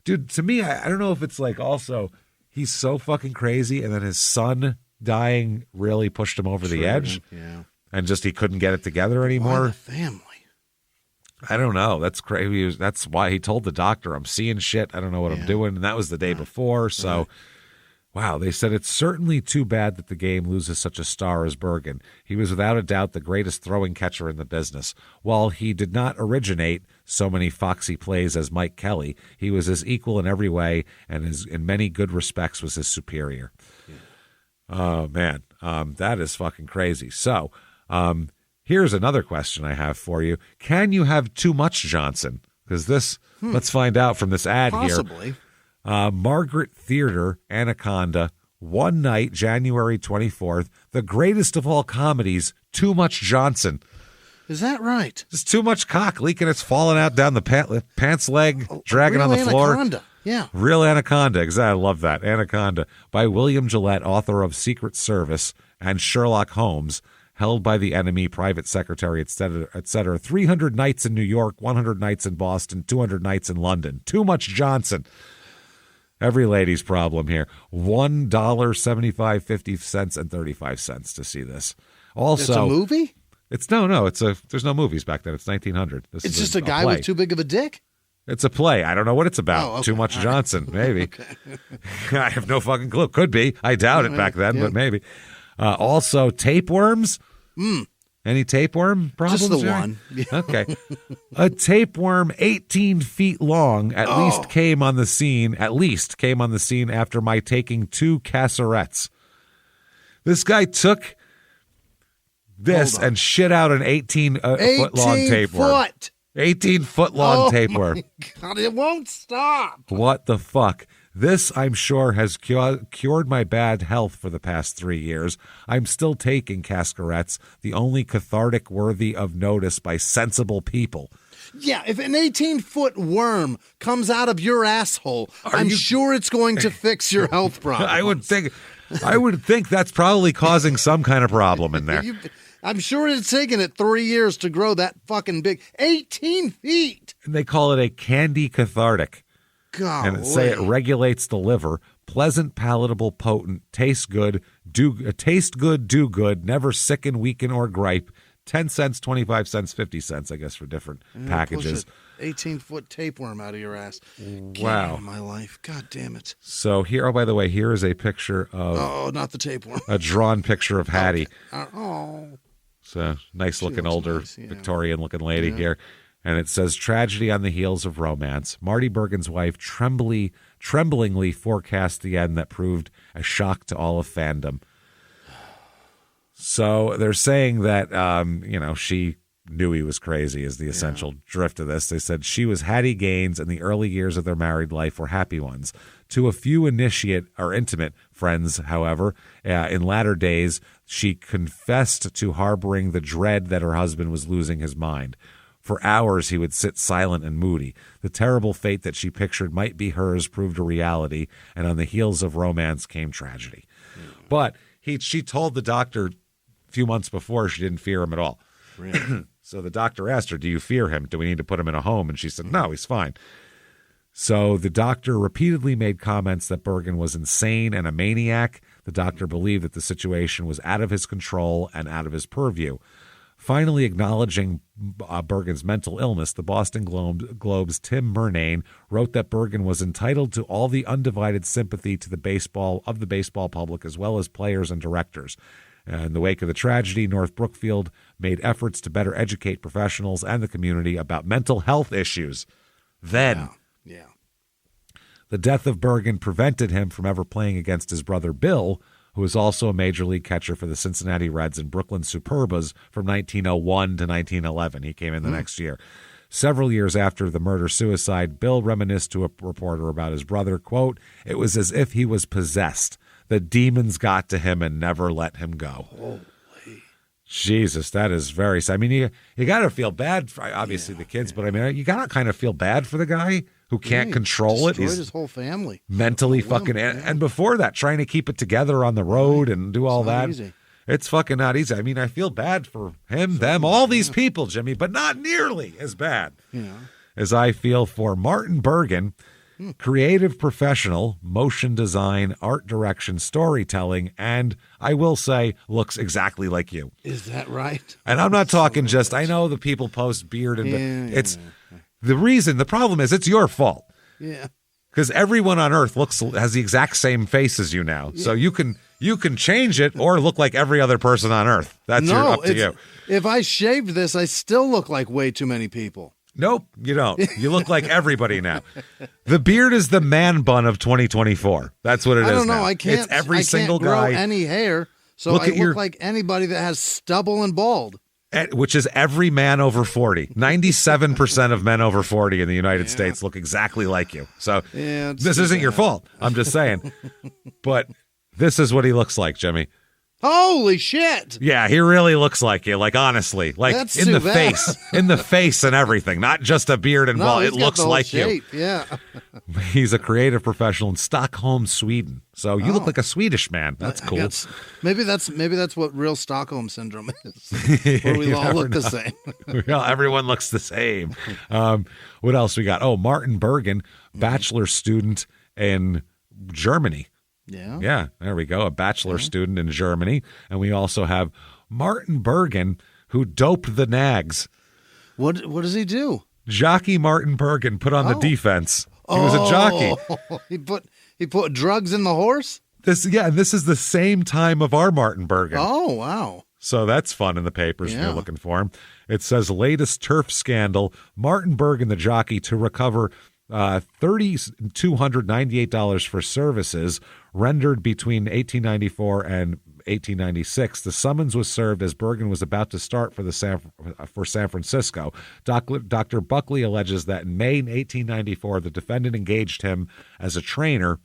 dude, to me, I don't know if it's like also he's so fucking crazy, and then his son dying really pushed him over the edge. Yeah. And just he couldn't get it together anymore. Why the family? I don't know. That's crazy. That's why he told the doctor, "I'm seeing shit. I don't know what I'm doing." And that was the day before. So, wow. They said it's certainly too bad that the game loses such a star as Bergen. He was without a doubt the greatest throwing catcher in the business. While he did not originate so many foxy plays as Mike Kelly, he was his equal in every way, and in many good respects was his superior. Yeah. Oh, man. That is fucking crazy. So, Here's another question I have for you. Can you have too much Johnson? Because this, let's find out from this ad Possibly. here. Margaret Theater, Anaconda, one night, January 24th, the greatest of all comedies, Too Much Johnson. Is that right? Just too much cock leaking. It's falling out down the pants leg, dragging on the floor. Anaconda. Yeah. Real Anaconda. Exactly. I love that. Anaconda by William Gillette, author of Secret Service and Sherlock Holmes, held by the enemy, private secretary, etc., etc. 300 nights in New York, 100 nights in Boston, 200 nights in London. Too much Johnson. Every lady's problem here. $1.75, 50 cents, and 35 cents to see this. Also, it's a movie? There's no movies back then. It's 1900. This it's is just a guy play. with too big of a dick? It's a play. I don't know what it's about. Oh, okay. Too much Johnson, maybe. Okay. I have no fucking clue. Could be. I doubt it back then, but maybe. Also, tapeworms. Any tapeworm problems? Just the Jerry? one. Yeah. Okay. A tapeworm 18 feet long at least came on the scene after my taking 2 cassorettes. This guy took this and shit out an 18-foot long tapeworm. 18-foot long tapeworm. God, it won't stop. What the fuck? This, I'm sure, has cured my bad health for the past 3 years. I'm still taking cascarettes, the only cathartic worthy of notice by sensible people. Yeah, if an 18-foot worm comes out of your asshole, I'm sure it's going to fix your health problem. I would think that's probably causing some kind of problem in there. I'm sure it's taken it 3 years to grow that fucking big. 18 feet. And they call it a candy cathartic. God. And say it regulates the liver. Pleasant, palatable, potent, taste good, do good, never sicken, weaken, or gripe. 10 cents, 25 cents, 50 cents, I guess, for different packages. 18-foot tapeworm out of your ass. Wow. Get out of my life. God damn it. So here, by the way, here is a picture of... Oh, not the tapeworm. A drawn picture of Hattie. Okay. Oh. It's a nice-looking, older, Victorian-looking lady here. And it says, tragedy on the heels of romance. Marty Bergen's wife tremblingly forecast the end that proved a shock to all of fandom. So they're saying that, she knew he was crazy is the essential drift of this. They said she was Hattie Gaines, and the early years of their married life were happy ones. To a few intimate friends, however, in latter days, she confessed to harboring the dread that her husband was losing his mind. For hours, he would sit silent and moody. The terrible fate that she pictured might be hers proved a reality, and on the heels of romance came tragedy. But she told the doctor a few months before she didn't fear him at all. Really? So the doctor asked her, do you fear him? Do we need to put him in a home? And she said, no, he's fine. So the doctor repeatedly made comments that Bergen was insane and a maniac. The doctor believed that the situation was out of his control and out of his purview. Finally acknowledging Bergen's mental illness, the Boston Globe's Tim Murnane wrote that Bergen was entitled to all the undivided sympathy of the baseball public, as well as players and directors. In the wake of the tragedy, North Brookfield made efforts to better educate professionals and the community about mental health issues. Then, the death of Bergen prevented him from ever playing against his brother Bill, who was also a major league catcher for the Cincinnati Reds and Brooklyn Superbas from 1901 to 1911. He came in the next year. Several years after the murder-suicide, Bill reminisced to a reporter about his brother, quote, "It was as if he was possessed. The demons got to him and never let him go." Holy. Jesus, that is very... I mean, you got to feel bad for, obviously, the kids, but I mean, you got to kind of feel bad for the guy who can't control it. He's his whole family. Mentally fucking... And before that, trying to keep it together on the road and do all that. Easy. It's fucking not easy. I mean, I feel bad for him, them, all these people, Jimmy, but not nearly as bad as I feel for Martin Bergen, creative professional, motion design, art direction, storytelling, and I will say looks exactly like you. Is that right? And I'm not talking just, I know the people post beard and it's the problem is it's your fault. Yeah. Because everyone on Earth has the exact same face as you now. So you can change it or look like every other person on Earth. That's up to you. If I shaved this, I still look like way too many people. Nope, you don't. You look like everybody now. The beard is the man bun of 2024. That's what it is. I don't know. Now. I can't. It's every single grow guy. Any hair, so I look like anybody that has stubble and bald. Which is every man over 40. 97% of men over 40 in the United States look exactly like you. So this isn't your fault. I'm just saying. But this is what he looks like, Jimmy. Holy shit. Yeah, he really looks like you. Like, honestly. Like, That's in the too bad. face. In the face and everything. Not just a beard and bald. It he's got looks the whole like shape. you. Yeah. He's a creative professional in Stockholm, Sweden. So you look like a Swedish man. That's cool. Maybe that's what real Stockholm syndrome is. Where we all look the same. Well, everyone looks the same. What else we got? Oh, Martin Bergen, bachelor student in Germany. Yeah, there we go. A bachelor student in Germany. And we also have Martin Bergen, who doped the Nags. What does he do? Jockey Martin Bergen put on the defense. He was a jockey. He put drugs in the horse? This is the same time of our Martin Bergen. Oh, wow. So that's fun in the papers if you're looking for him. It says latest turf scandal. Martin Bergen, the jockey, to recover $3,298 for services rendered between 1894 and 1896. The summons was served as Bergen was about to start for San Francisco. Dr. Buckley alleges that in May 1894, the defendant engaged him as a trainer,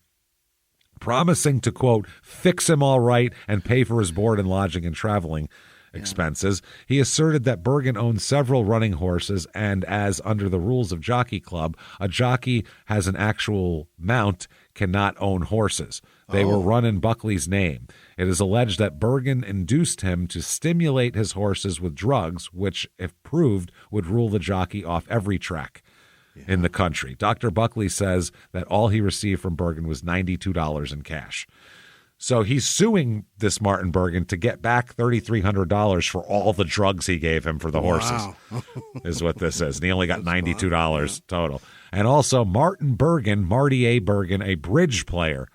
promising to, quote, fix him all right and pay for his board and lodging and traveling expenses. He asserted that Bergen owned several running horses, and as under the rules of Jockey Club, a jockey has an actual mount cannot own horses. They were run in Buckley's name. It is alleged that Bergen induced him to stimulate his horses with drugs, which, if proved, would rule the jockey off every track in the country. Dr. Buckley says that all he received from Bergen was $92 in cash. So he's suing this Martin Bergen to get back $3,300 for all the drugs he gave him for the horses, is what this is. And he only got $92 total. And also Martin Bergen, Marty A. Bergen, a bridge player.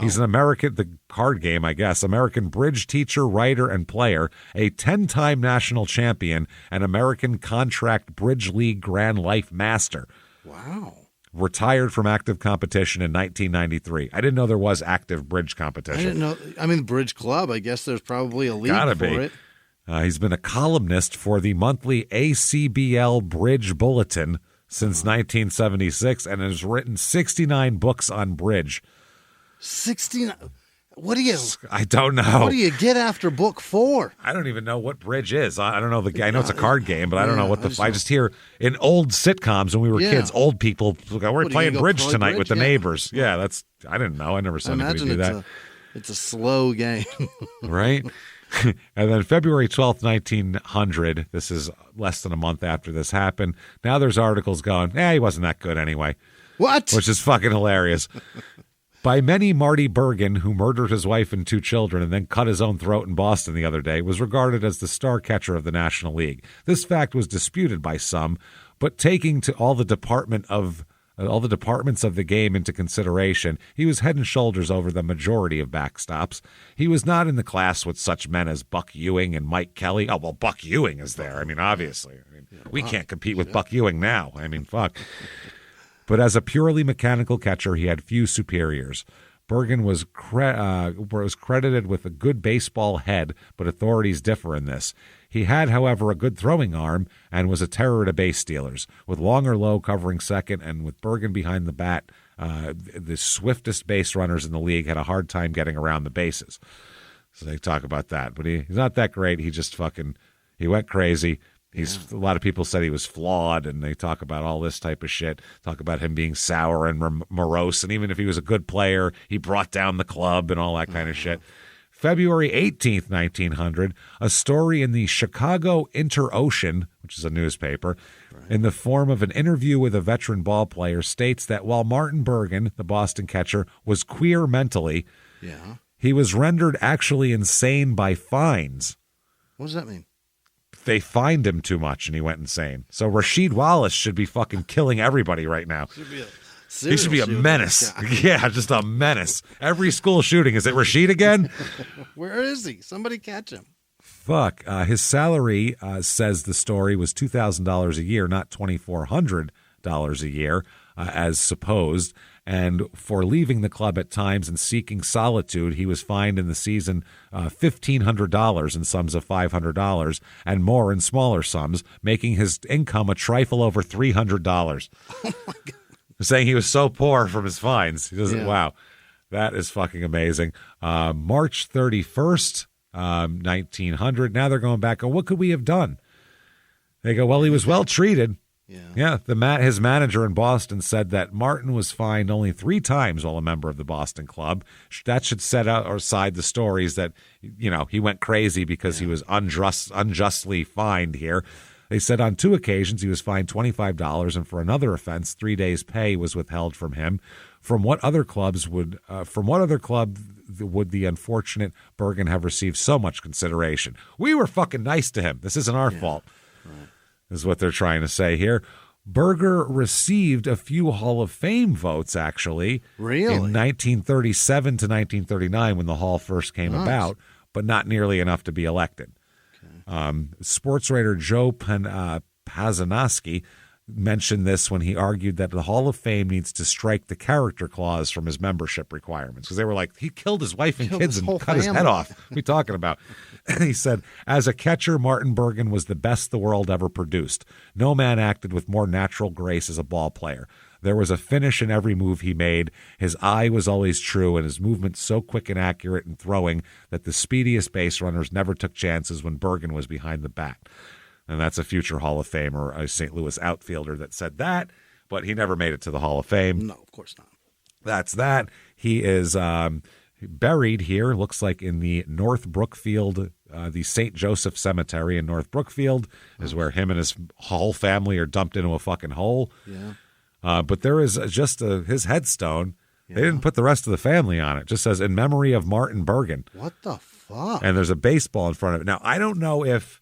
He's an American, the card game, I guess, American bridge teacher, writer, and player, a 10-time national champion, and American Contract Bridge League Grand Life Master. Wow. Retired from active competition in 1993. I didn't know there was active bridge competition. I didn't know. I mean, Bridge Club, I guess there's probably a league Gotta for be. it. He's been a columnist for the monthly ACBL Bridge Bulletin since 1976 and has written 69 books on bridge. 69. What do you? I don't know. What do you get after book 4? I don't even know what bridge is. I don't know I know it's a card game, but I don't know what I just hear in old sitcoms when we were kids. Old people, we're playing bridge tonight with the neighbors. Yeah, I didn't know. I never saw anybody do that. It's a slow game, right? And then February 12th, 1900. This is less than a month after this happened. Now there's articles going, he wasn't that good anyway. What? Which is fucking hilarious. By many, Marty Bergen, who murdered his wife and 2 children and then cut his own throat in Boston the other day, was regarded as the star catcher of the National League. This fact was disputed by some, but taking to all the departments of the game into consideration, he was head and shoulders over the majority of backstops. He was not in the class with such men as Buck Ewing and Mike Kelly. Oh, well, Buck Ewing is there. I mean, obviously. We can't compete with Buck Ewing now. I mean, fuck. But as a purely mechanical catcher, he had few superiors. Bergen was credited with a good baseball head, but authorities differ in this. He had, however, a good throwing arm and was a terror to base stealers. With Long or Low covering second and with Bergen behind the bat, the swiftest base runners in the league had a hard time getting around the bases. So they talk about that. But he's not that great. He just he went crazy. A lot of people said he was flawed, and they talk about all this type of shit. Talk about him being sour and morose, and even if he was a good player, he brought down the club and all that kind of shit. February 18th, 1900, a story in the Chicago Inter-Ocean, which is a newspaper, in the form of an interview with a veteran ball player, states that while Martin Bergen, the Boston catcher, was queer mentally, he was rendered actually insane by fines. What does that mean? They fined him too much and he went insane. So Rasheed Wallace should be fucking killing everybody right now. He should be a menace. Yeah, just a menace. Every school shooting. Is it Rasheed again? Where is he? Somebody catch him. Fuck. His salary, says the story, was $2,000 a year, not $2,400 a year, as supposed. And for leaving the club at times and seeking solitude, he was fined in the season $1,500 in sums of $500 and more in smaller sums, making his income a trifle over $300. Oh my God. Saying he was so poor from his fines. He doesn't. Yeah. Wow, that is fucking amazing. March 31st, 1900. Now they're going back. What could we have done? They go, well, he was well treated. Yeah. His manager in Boston said that Martin was fined only 3 times while a member of the Boston club. That should set aside the stories that, he went crazy because he was unjustly fined here. They said on 2 occasions he was fined $25, and for another offense, 3 days' pay was withheld from him. From what other club would the unfortunate Bergen have received so much consideration? We were fucking nice to him. This isn't our fault. Right. Is what they're trying to say here. Berger received a few Hall of Fame votes, actually. Really? In 1937 to 1939 when the Hall first came about, but not nearly enough to be elected. Okay. Sports writer Joe Pazanowski mentioned this when he argued that the Hall of Fame needs to strike the character clause from his membership requirements, because they were like, he killed his wife and kids and cut his head off. What are we talking about? He said, as a catcher, Martin Bergen was the best the world ever produced. No man acted with more natural grace as a ball player. There was a finish in every move he made. His eye was always true, and his movement so quick and accurate in throwing that the speediest base runners never took chances when Bergen was behind the bat. And that's a future Hall of Famer, a St. Louis outfielder that said that, but he never made it to the Hall of Fame. No, of course not. That's that. He is buried here, looks like in the North Brookfield, the St. Joseph Cemetery in North Brookfield is where him and his whole family are dumped into a fucking hole. Yeah. But there is just his headstone. Yeah. They didn't put the rest of the family on it. It just says, in memory of Martin Bergen. What the fuck? And there's a baseball in front of it. Now, I don't know if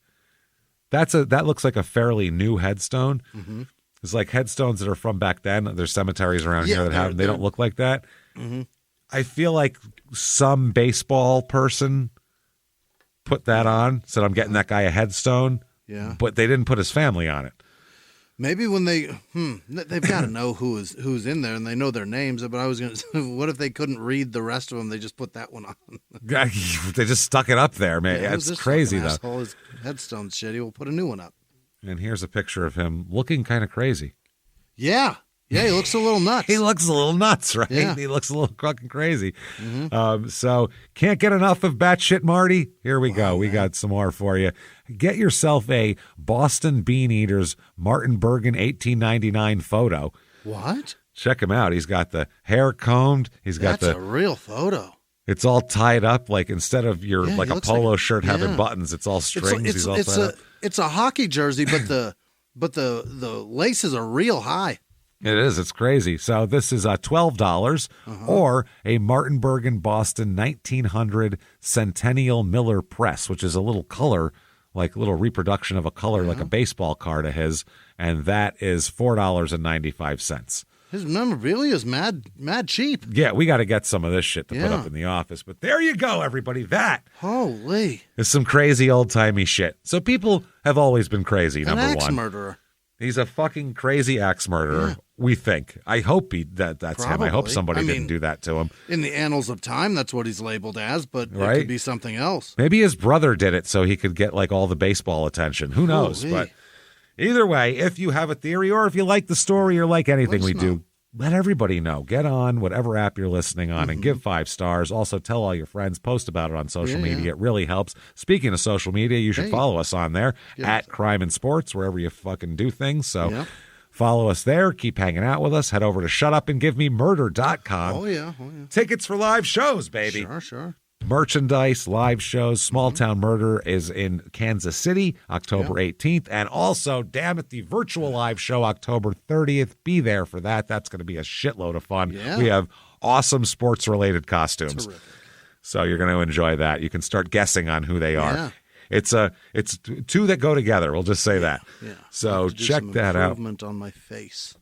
that looks like a fairly new headstone. Mm-hmm. It's like headstones that are from back then. There's cemeteries around here that have them. They don't look like that. Mm-hmm. I feel like some baseball person put that on, said, I'm getting that guy a headstone. Yeah. But they didn't put his family on it. Maybe when they've got to know who's in there, and they know their names. But I was going to, what if they couldn't read the rest of them? They just put that one on. They just stuck it up there, man. Yeah, it's crazy, though. Asshole, his headstone's shitty. We'll put a new one up. And here's a picture of him looking kind of crazy. Yeah, he looks a little nuts. He looks a little nuts, right? Yeah. He looks a little fucking crazy. Mm-hmm. So can't get enough of batshit Marty. Here we go. We got some more for you. Get yourself a Boston Bean Eaters Martin Bergen 1899 photo. What? Check him out. He's got the hair combed. That's a real photo. It's all tied up, like instead of your like a polo shirt having buttons, it's all strings. It's a hockey jersey, but the laces are real high. It is. It's crazy. So this is $12 or a Martin Bergen Boston 1900 Centennial Miller Press, which is a little color, like a little reproduction of a color, like a baseball card of his, and that is $4.95. His memorabilia is mad cheap. Yeah, we got to get some of this shit to put up in the office. But there you go, everybody. That holy is some crazy old-timey shit. So people have always been crazy, number one. An axe murderer. He's a fucking crazy axe murderer, we think. I hope that's Probably. him. I hope somebody didn't do that to him. In the annals of time, that's what he's labeled as, but it could be something else. Maybe his brother did it so he could get like all the baseball attention. Who knows? But either way, if you have a theory or if you like the story or like anything we do, let everybody know. Get on whatever app you're listening on and give 5 stars. Also, tell all your friends. Post about it on social media. It really helps. Speaking of social media, you should follow us on there at Crime and Sports, wherever you fucking do things. So follow us there. Keep hanging out with us. Head over to shutupandgivememurder.com. Oh, yeah. Tickets for live shows, baby. Sure. Merchandise, live shows. Small Town Murder is in Kansas City, October 18th. And also, damn it, the virtual live show, October 30th. Be there for that. That's going to be a shitload of fun. Yeah. We have awesome sports-related costumes. Terrific. So you're going to enjoy that. You can start guessing on who they are. Yeah. It's two that go together. We'll just say that. Yeah. So check that out. Improvement on my face.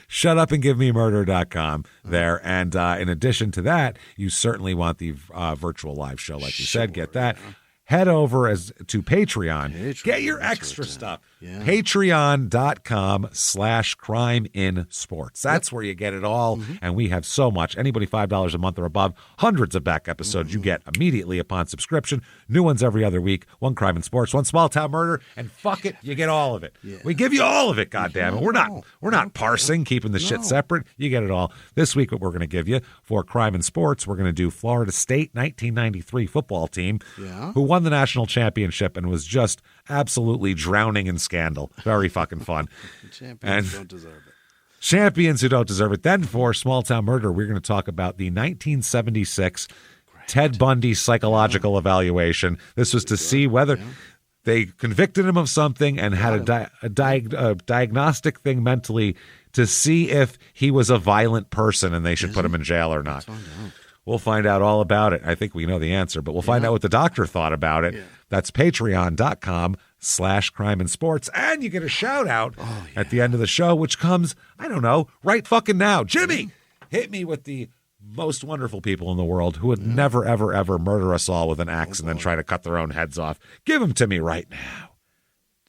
Shutupandgivememurder.com there. And in addition to that, you certainly want the virtual live show, like you said. Get that. head over to Patreon. Get your extra stuff. Yeah. Patreon.com/crimeinsports. That's where you get it all. And we have so much. Anybody $5 a month or above, hundreds of back episodes you get immediately upon subscription. New ones every other week. One Crime in Sports, one Small Town Murder, and fuck it, you get all of it. Yeah. We give you all of it, goddammit. We're not parsing, keeping the shit separate. You get it all. This week, what we're going to give you for Crime in Sports, we're going to do Florida State 1993 football team who won the national championship and was just absolutely drowning in scandal. Very fucking fun. Champions don't deserve it. Champions who don't deserve it. Then for Small Town Murder, we're going to talk about the 1976 Ted Bundy psychological evaluation. This was to see whether they convicted him of something and had a diagnostic thing mentally to see if he was a violent person and they should put him in jail or not. We'll find out all about it. I think we know the answer, but we'll find out what the doctor thought about it. That's patreon.com/crimeinsports. And you get a shout out at the end of the show, which comes, I don't know, right fucking now. Jimmie, hit me with the most wonderful people in the world who would never, ever, ever murder us all with an axe and then try to cut their own heads off. Give them to me right now.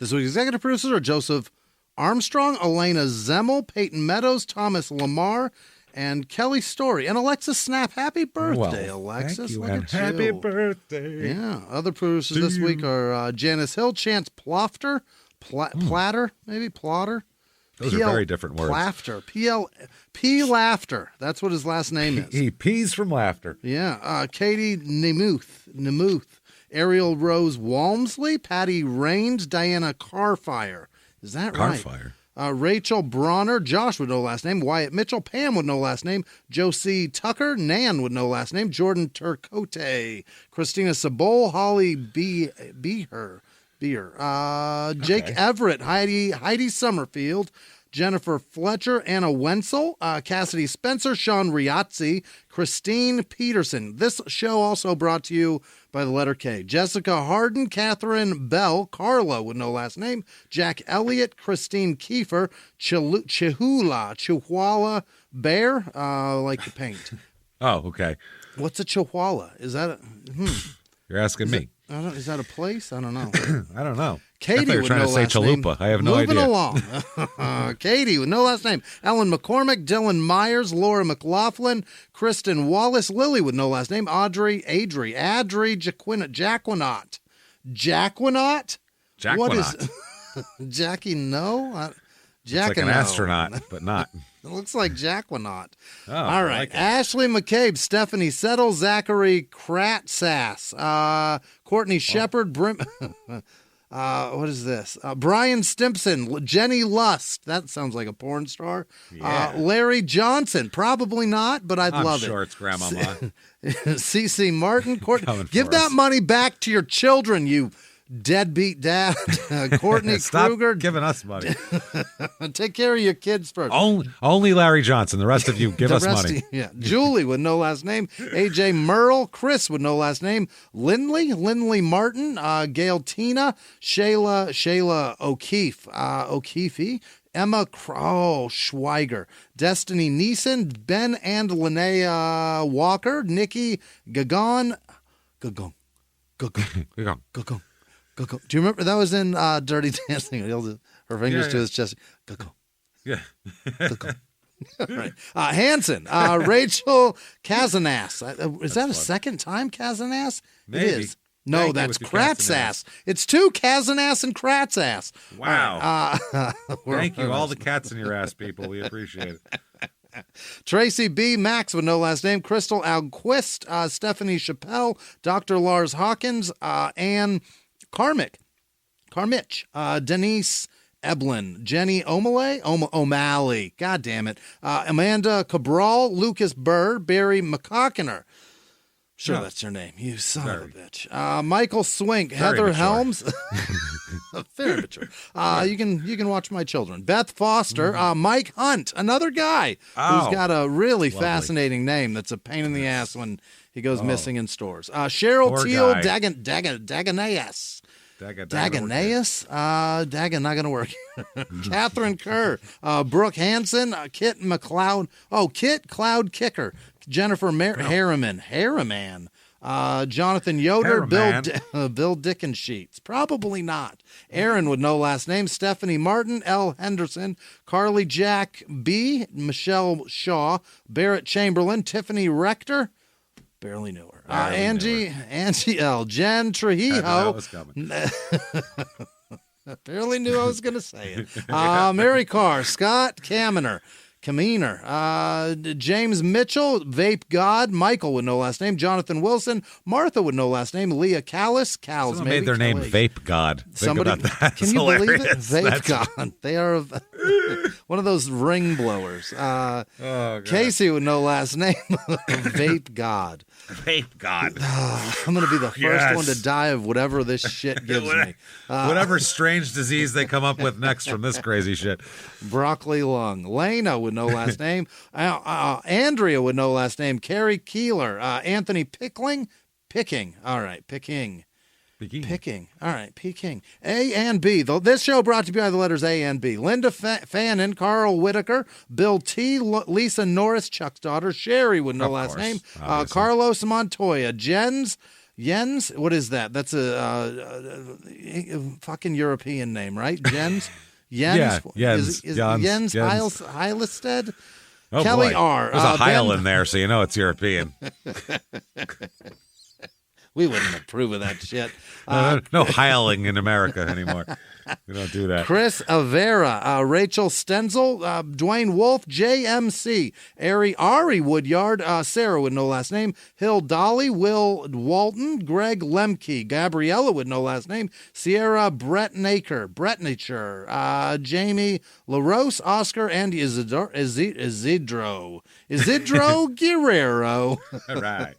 This week's executive producers are Joseph Armstrong, Elena Zemmel, Peyton Meadows, Thomas Lamar, and Kelly Story. And Alexis Snap. Happy birthday, Alexis. Thank you, Look and at happy you. birthday. Yeah. Other producers this week are Janice Hill, Chance Plofter, Platter, maybe Plotter. Those are very different words. Plafter. P. Laughter. That's what his last name is. He pees from laughter. Yeah. Katie Nemuth. Ariel Rose Walmsley. Patty Raines. Diana Carfire. Is that right? Carfire. Rachel Bronner, Josh would know last name. Wyatt Mitchell, Pam would know last name. Josie Tucker, Nan would know last name. Jordan Turcotte, Christina Sabol, Holly Beer. Jake Everett, Heidi Summerfield, Jennifer Fletcher, Anna Wenzel, Cassidy Spencer, Sean Riazzi, Christine Peterson. This show also brought to you by the letter K. Jessica Harden, Catherine Bell, Carla would know last name, Jack Elliott, Christine Kiefer, Chihuahua Bear, like the paint. Oh, okay. What's a Chihuahua? Is that a... You're asking me. Is that a place? I don't know. I don't know. Katie I thought you were would trying know to say last chalupa. name. I have no idea. Moving along. Katie with no last name. Ellen McCormick, Dylan Myers, Laura McLaughlin, Kristen Wallace, Lily with no last name, Adri Jacquinot. Jacquinot? What is Jackie? No? It's like an astronaut, but not. It looks like Jacquinot. Oh, all right. like Ashley McCabe, Stephanie Settle, Zachary Kratsass, Courtney Shepard, what is this? Brian Stimpson, Jenny Lust. That sounds like a porn star. Yeah. Larry Johnson. Probably not, but I'd love it. I'm sure it's Grandmama. CC Martin. Give that money back to your children, you deadbeat dad. Courtney Stop Kruger. giving us money. Take care of your kids first. Only Larry Johnson. The rest of you give us money. Yeah. Julie with no last name. AJ Merle. Chris with no last name. Lindley Martin. Gail Tina. Shayla O'Keefe. Emma Schweiger. Destiny Neeson. Ben and Linnea Walker. Nikki Gagon. Do you remember that was in Dirty Dancing? He held her fingers to his chest. Yeah. Right. Hanson, Rachel Kazanas. Is that a second time Kazanas? Maybe. It is. No, that's Kratsass. It's two Kazanas and Kratsass. Wow. Thank you. All the cats in your ass, people. We appreciate it. Tracy B. Max with no last name. Crystal Alquist. Stephanie Chappelle. Dr. Lars Hawkins. Ann Carmich, Denise Eblin, Jenny O'Malley, God damn it, Amanda Cabral, Lucas Burr, Barry McCockiner. Sure, that's your name, you son of a bitch. Michael Swink, Heather Helms. Very mature. You can watch My Children. Beth Foster, Mike Hunt, another guy who's got a really fascinating name that's a pain in the ass when he goes missing in stores. Cheryl Teal, Dagoneus. Dagoneus? Dagon, not going to work. Catherine Kerr, Brooke Hansen, Kit McLeod. Oh, Kit Cloud Kicker. Jennifer Harriman. Jonathan Yoder, Cameraman. Bill Dickensheets. Probably not. Aaron with no last name. Stephanie Martin, L. Henderson, Carly Jack B, Michelle Shaw, Barrett Chamberlain, Tiffany Rector. Barely knew her. Angie L. Jen Trujillo. That was coming. Barely knew I was going to say it. Mary Carr, Scott Kaminer, James Mitchell, Vape God, Michael with no last name, Jonathan Wilson, Martha with no last name, Leah Callis, Cals Someone maybe. made their name Vape God. Think about that. Can It's you believe it? hilarious. Vape God. They are one of those ring blowers. Casey with no last name, Vape God. Vape God. I'm going to be the first one to die of whatever this shit gives me. Whatever strange disease they come up with next from this crazy shit. Broccoli lung. Lena with no last name. Andrea with no last name. Carrie Keeler. Anthony Picking. All right, Picking. All right, Peking. A and B. This show brought to you by the letters A and B. Linda Fannin, Carl Whitaker, Bill T, Lisa Norris, Chuck's daughter, Sherry with no last name, Carlos Montoya, Jens, what is that? That's a fucking European name, right? Jens? Yeah, Jens. Is Jens Heilested? Oh, Kelly boy. R. There's a Heil in there, so you know it's European. We wouldn't approve of that shit. No heiling in America anymore. We don't do that. Chris Avera, Rachel Stenzel, Dwayne Wolf, JMC, Ari Woodyard, Sarah with no last name, Hill Dolly, Will Walton, Greg Lemke, Gabriella with no last name, Sierra Bretnacher, Jamie LaRose, Oscar, and Isidro Guerrero. All right.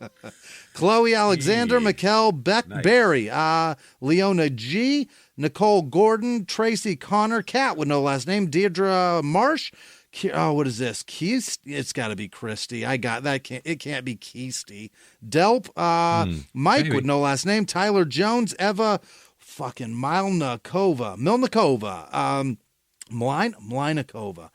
Chloe Alexander, Mikkel Beckberry, Leona G, Nicole Gordon, Tracy Connor, Kat with no last name, Deirdre Marsh. What is this? It's got to be Christy. I got that. It can't be Keisty. Delp, Mike maybe. with no last name, Tyler Jones, Eva, fucking Milnikova, Mlinikova.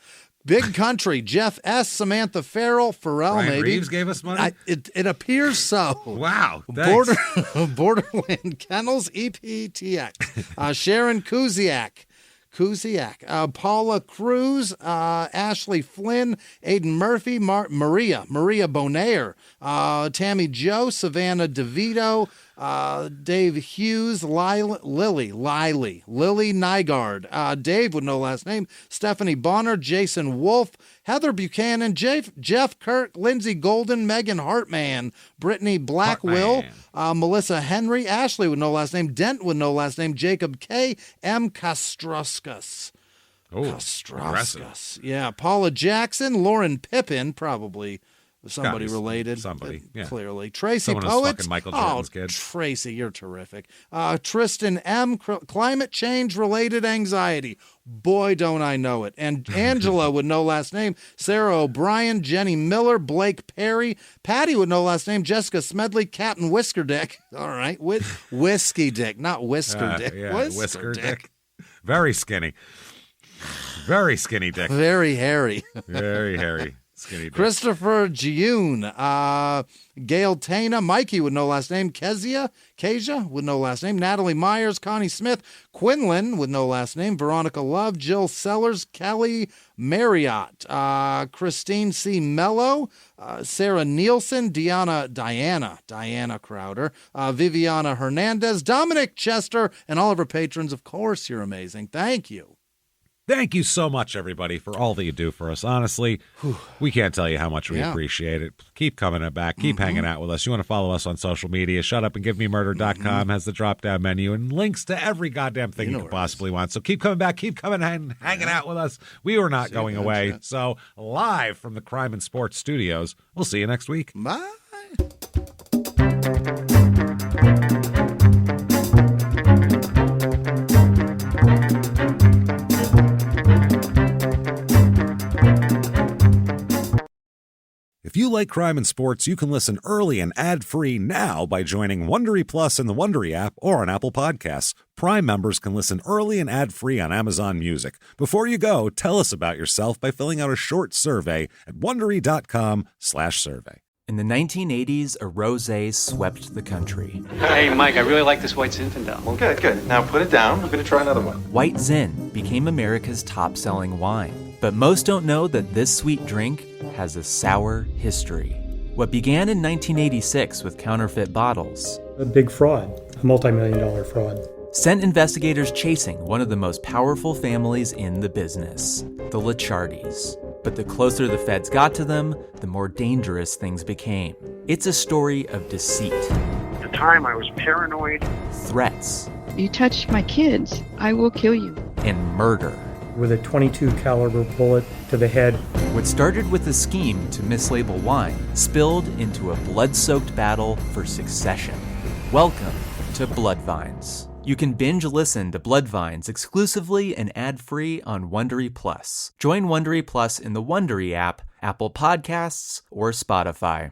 Big Country, Jeff S., Samantha Farrell, Pharrell, Brian maybe. Reeves gave us money? It appears so. Wow. Thanks. Borderland Kennels, EPTX. Sharon Kuziak, Paula Cruz, Ashley Flynn, Aiden Murphy, Maria Bonaire, Tammy Joe, Savannah DeVito, Dave Hughes, Lily Nygaard, Dave with no last name, Stephanie Bonner, Jason Wolf, Heather Buchanan, Jeff Kirk, Lindsay Golden, Megan Hartman, Brittany Blackwell, Melissa Henry, Ashley with no last name, Dent with no last name, Jacob K, M. Kastroskas. Aggressive. Yeah, Paula Jackson, Lauren Pippin, probably somebody Obviously, related. somebody, yeah. Clearly. Tracy Someone who's Poet. fucking Michael Jordan's kid. Tracy, you're terrific. Tristan M. Climate change related anxiety. Boy, don't I know it. And Angela with no last name. Sarah O'Brien, Jenny Miller, Blake Perry, Patty with no last name, Jessica Smedley, Captain Whisker Dick. All right, Whiskey Dick, not Whisker Dick. Yeah, Whisker Dick. Very skinny. Very skinny dick. Very hairy. Very hairy. Skinny dick. Christopher June, Gail Tana, Mikey with no last name, Kezia with no last name, Natalie Myers, Connie Smith, Quinlan with no last name, Veronica Love, Jill Sellers, Kelly Marriott, Christine C. Mello, Sarah Nielsen, Diana Crowder, Viviana Hernandez, Dominic Chester, and all of our patrons. Of course, you're amazing. Thank you. Thank you so much, everybody, for all that you do for us. Honestly, we can't tell you how much we appreciate it. Keep coming back. Keep hanging out with us. You want to follow us on social media, shutupandgivememurder.com has the drop-down menu and links to every goddamn thing you could possibly want. So keep coming back. Keep coming and hanging out with us. We are not going away. So live from the Crime and Sports Studios, we'll see you next week. Bye. If you like crime and sports, you can listen early and ad-free now by joining Wondery Plus in the Wondery app or on Apple Podcasts. Prime members can listen early and ad-free on Amazon Music. Before you go, tell us about yourself by filling out a short survey at Wondery.com/survey. In the 1980s, a rosé swept the country. Hey, Mike, I really like this White Zinfandel. Well, good. Now put it down. We're going to try another one. White Zin became America's top-selling wine. But most don't know that this sweet drink has a sour history. What began in 1986 with counterfeit bottles, A big fraud, a multi-million-dollar fraud, sent investigators chasing one of the most powerful families in the business, the Licciardis. But the closer the feds got to them, the more dangerous things became. It's a story of deceit. At the time, I was paranoid. Threats. You touch my kids, I will kill you. And murder. with a .22 caliber bullet to the head. What started with a scheme to mislabel wine spilled into a blood-soaked battle for succession. Welcome to Bloodvines. You can binge listen to Bloodvines exclusively and ad-free on Wondery Plus. Join Wondery Plus in the Wondery app, Apple Podcasts, or Spotify.